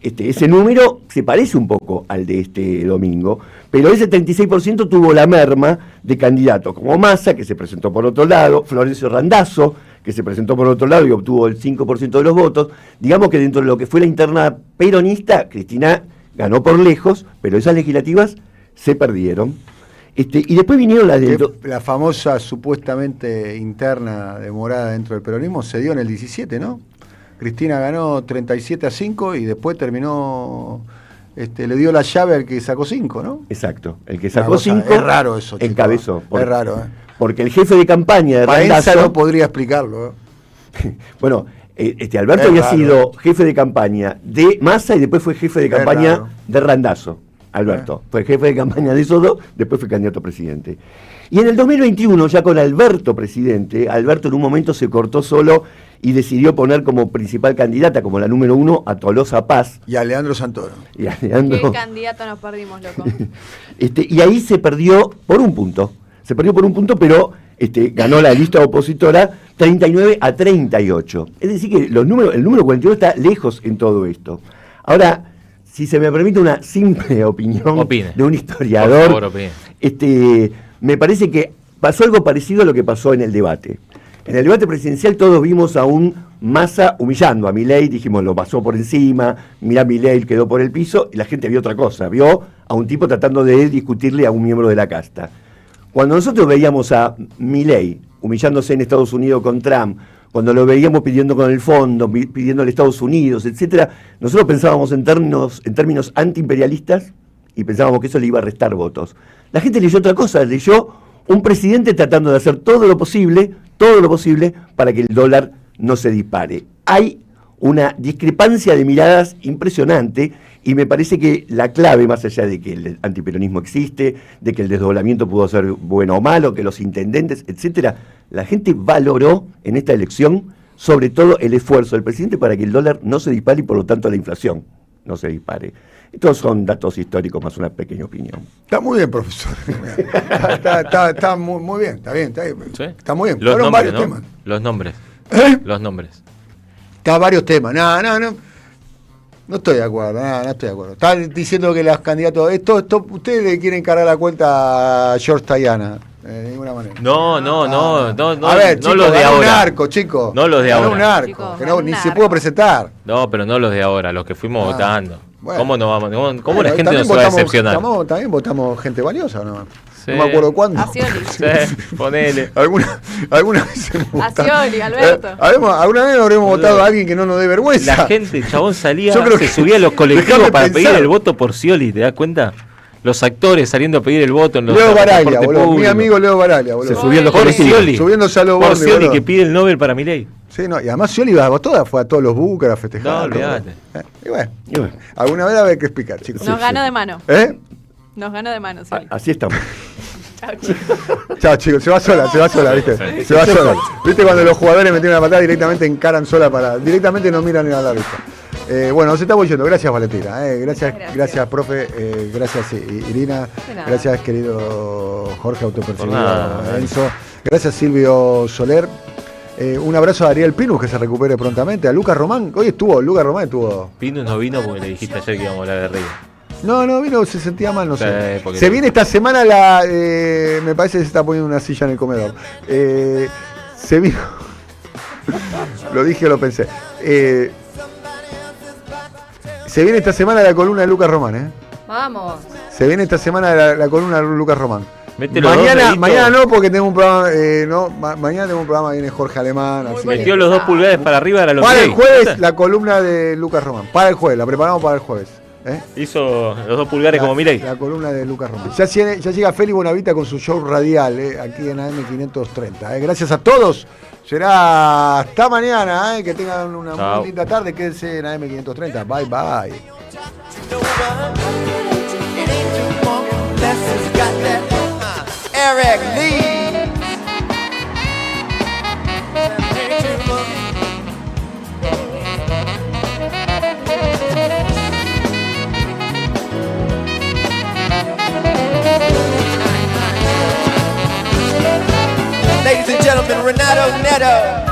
Ese número se parece un poco al de este domingo, pero ese 36% tuvo la merma de candidatos como Massa, que se presentó por otro lado, Florencio Randazzo, que se presentó por otro lado y obtuvo el 5% de los votos. Digamos que dentro de lo que fue la interna peronista, Cristina ganó por lejos, pero esas legislativas se perdieron. Y después vinieron las de... La famosa supuestamente interna demorada dentro del peronismo se dio en el 17, ¿no? Cristina ganó 37-5 y después terminó, le dio la llave al que sacó 5, ¿no? Exacto, el que sacó 5 es raro eso, encabezó. Es raro, Porque el jefe de campaña de Paenza Randazzo... no podría explicarlo. Bueno, Alberto había sido jefe de campaña de Massa y después fue jefe de campaña de Randazzo. Alberto fue jefe de campaña de esos dos, después fue candidato a presidente. Y en el 2021, ya con Alberto presidente, Alberto en un momento se cortó solo y decidió poner como principal candidata, como la número 1, a Tolosa Paz. Y a Leandro Santoro. ¿Qué candidato nos perdimos, loco? Y ahí se perdió por un punto. Se perdió por un punto, pero ganó la lista opositora 39-38. Es decir, que el número 42 está lejos en todo esto. Ahora, si se me permite una simple opinión de un historiador, por favor, me parece que pasó algo parecido a lo que pasó en el debate. En el debate presidencial todos vimos a un Massa humillando a Milei, dijimos, lo pasó por encima, mirá, Milei quedó por el piso, y la gente vio otra cosa, vio a un tipo tratando de discutirle a un miembro de la casta. Cuando nosotros veíamos a Milei humillándose en Estados Unidos con Trump, cuando lo veíamos pidiendo con el fondo, pidiéndole a Estados Unidos, etcétera, nosotros pensábamos en términos antiimperialistas y pensábamos que eso le iba a restar votos. La gente leyó otra cosa, leyó un presidente tratando de hacer todo lo posible para que el dólar no se dispare. Hay una discrepancia de miradas impresionante y me parece que la clave, más allá de que el antiperonismo existe, de que el desdoblamiento pudo ser bueno o malo, que los intendentes, etcétera, la gente valoró en esta elección sobre todo el esfuerzo del presidente para que el dólar no se dispare y por lo tanto la inflación no se dispare. Estos son datos históricos más una pequeña opinión. Está muy bien, profesor. está muy bien, está bien. ¿Sí? Está muy bien. Los nombres, varios ¿no? temas. Los nombres. Los nombres. Está varios temas. No estoy de acuerdo, no estoy de acuerdo. Están diciendo que los candidatos... ustedes le quieren cargar la cuenta a George Tayana. De ninguna manera. No. A ver, no chicos, los de ganó ahora. un arco, chicos. No los de ganó ahora. un arco, Chicos, que ganó ni un se arco. pudo presentar. No, pero no los de ahora, los que fuimos votando. Bueno. ¿Cómo no vamos? ¿Cómo Bueno, la gente también nos va a votamos- decepcionar? También votamos gente valiosa, ¿no? Sí. No me acuerdo cuándo. A Scioli. Sí, ponele. Alguna vez hemos A votado. Scioli, Alberto. ¿Alguna vez habremos votado a alguien que no nos dé vergüenza? La gente, chabón, salía, Yo creo se que- subía a los colectivos Déjame para pensar. pedir el voto por Scioli, ¿te das cuenta? Los actores saliendo a pedir el voto en los Leo Baraglia, transportes boludo. Mi públicos. amigo Leo Baraglia, boludo. Se subió en los Por colectivos. Scioli. Subiéndose a los Por bordes, Scioli boludo. que pide el Nobel para Milei. Sí, no, y además Scioli fue a todos los búnkeres a festejar. No, olvidate. Y bueno, alguna vez va a haber que explicar, chicos. Nos ganó de mano. ¿Eh? Nos ganó de mano, Scioli. Así estamos. Chao, chicos. Chao, chicos, se va sola, ¿viste? Se va sola. ¿Viste cuando los jugadores meten una patada directamente encaran sola directamente no miran ni a la vista? Bueno, nos estamos yendo. Gracias, Valentina. Gracias, profe. Gracias, Irina. De nada. Gracias, querido Jorge Autopercibido Por nada. Enzo. Gracias, Silvio Soler. Un abrazo a Ariel Pinus, que se recupere prontamente. A Lucas Román. Hoy Lucas Román estuvo. Pinus no vino porque le dijiste ayer que íbamos a hablar de Río. No, vino, se sentía mal, no Sí, sé. porque- Se viene esta semana me parece que se está poniendo una silla en el comedor. Se vino. Lo dije o lo pensé. Se viene esta semana la columna de Lucas Román, Vamos. Se viene esta semana la columna de Lucas Román. Mañana no, porque tengo un programa. Mañana tengo un programa, viene Jorge Alemán. Metió los 2 pulgares para arriba de la Para el jueves, la columna de Lucas Román. Para el jueves, la preparamos para el jueves. Hizo los 2 pulgares como Milei. La columna de Lucas Román. Ya llega Félix Bonavita con su show radial, aquí en AM530. Gracias a todos. Será hasta mañana. Que tengan una muy linda tarde. Quédense en AM530. Bye, bye. Eric Lee. Ladies and gentlemen, Renato Neto.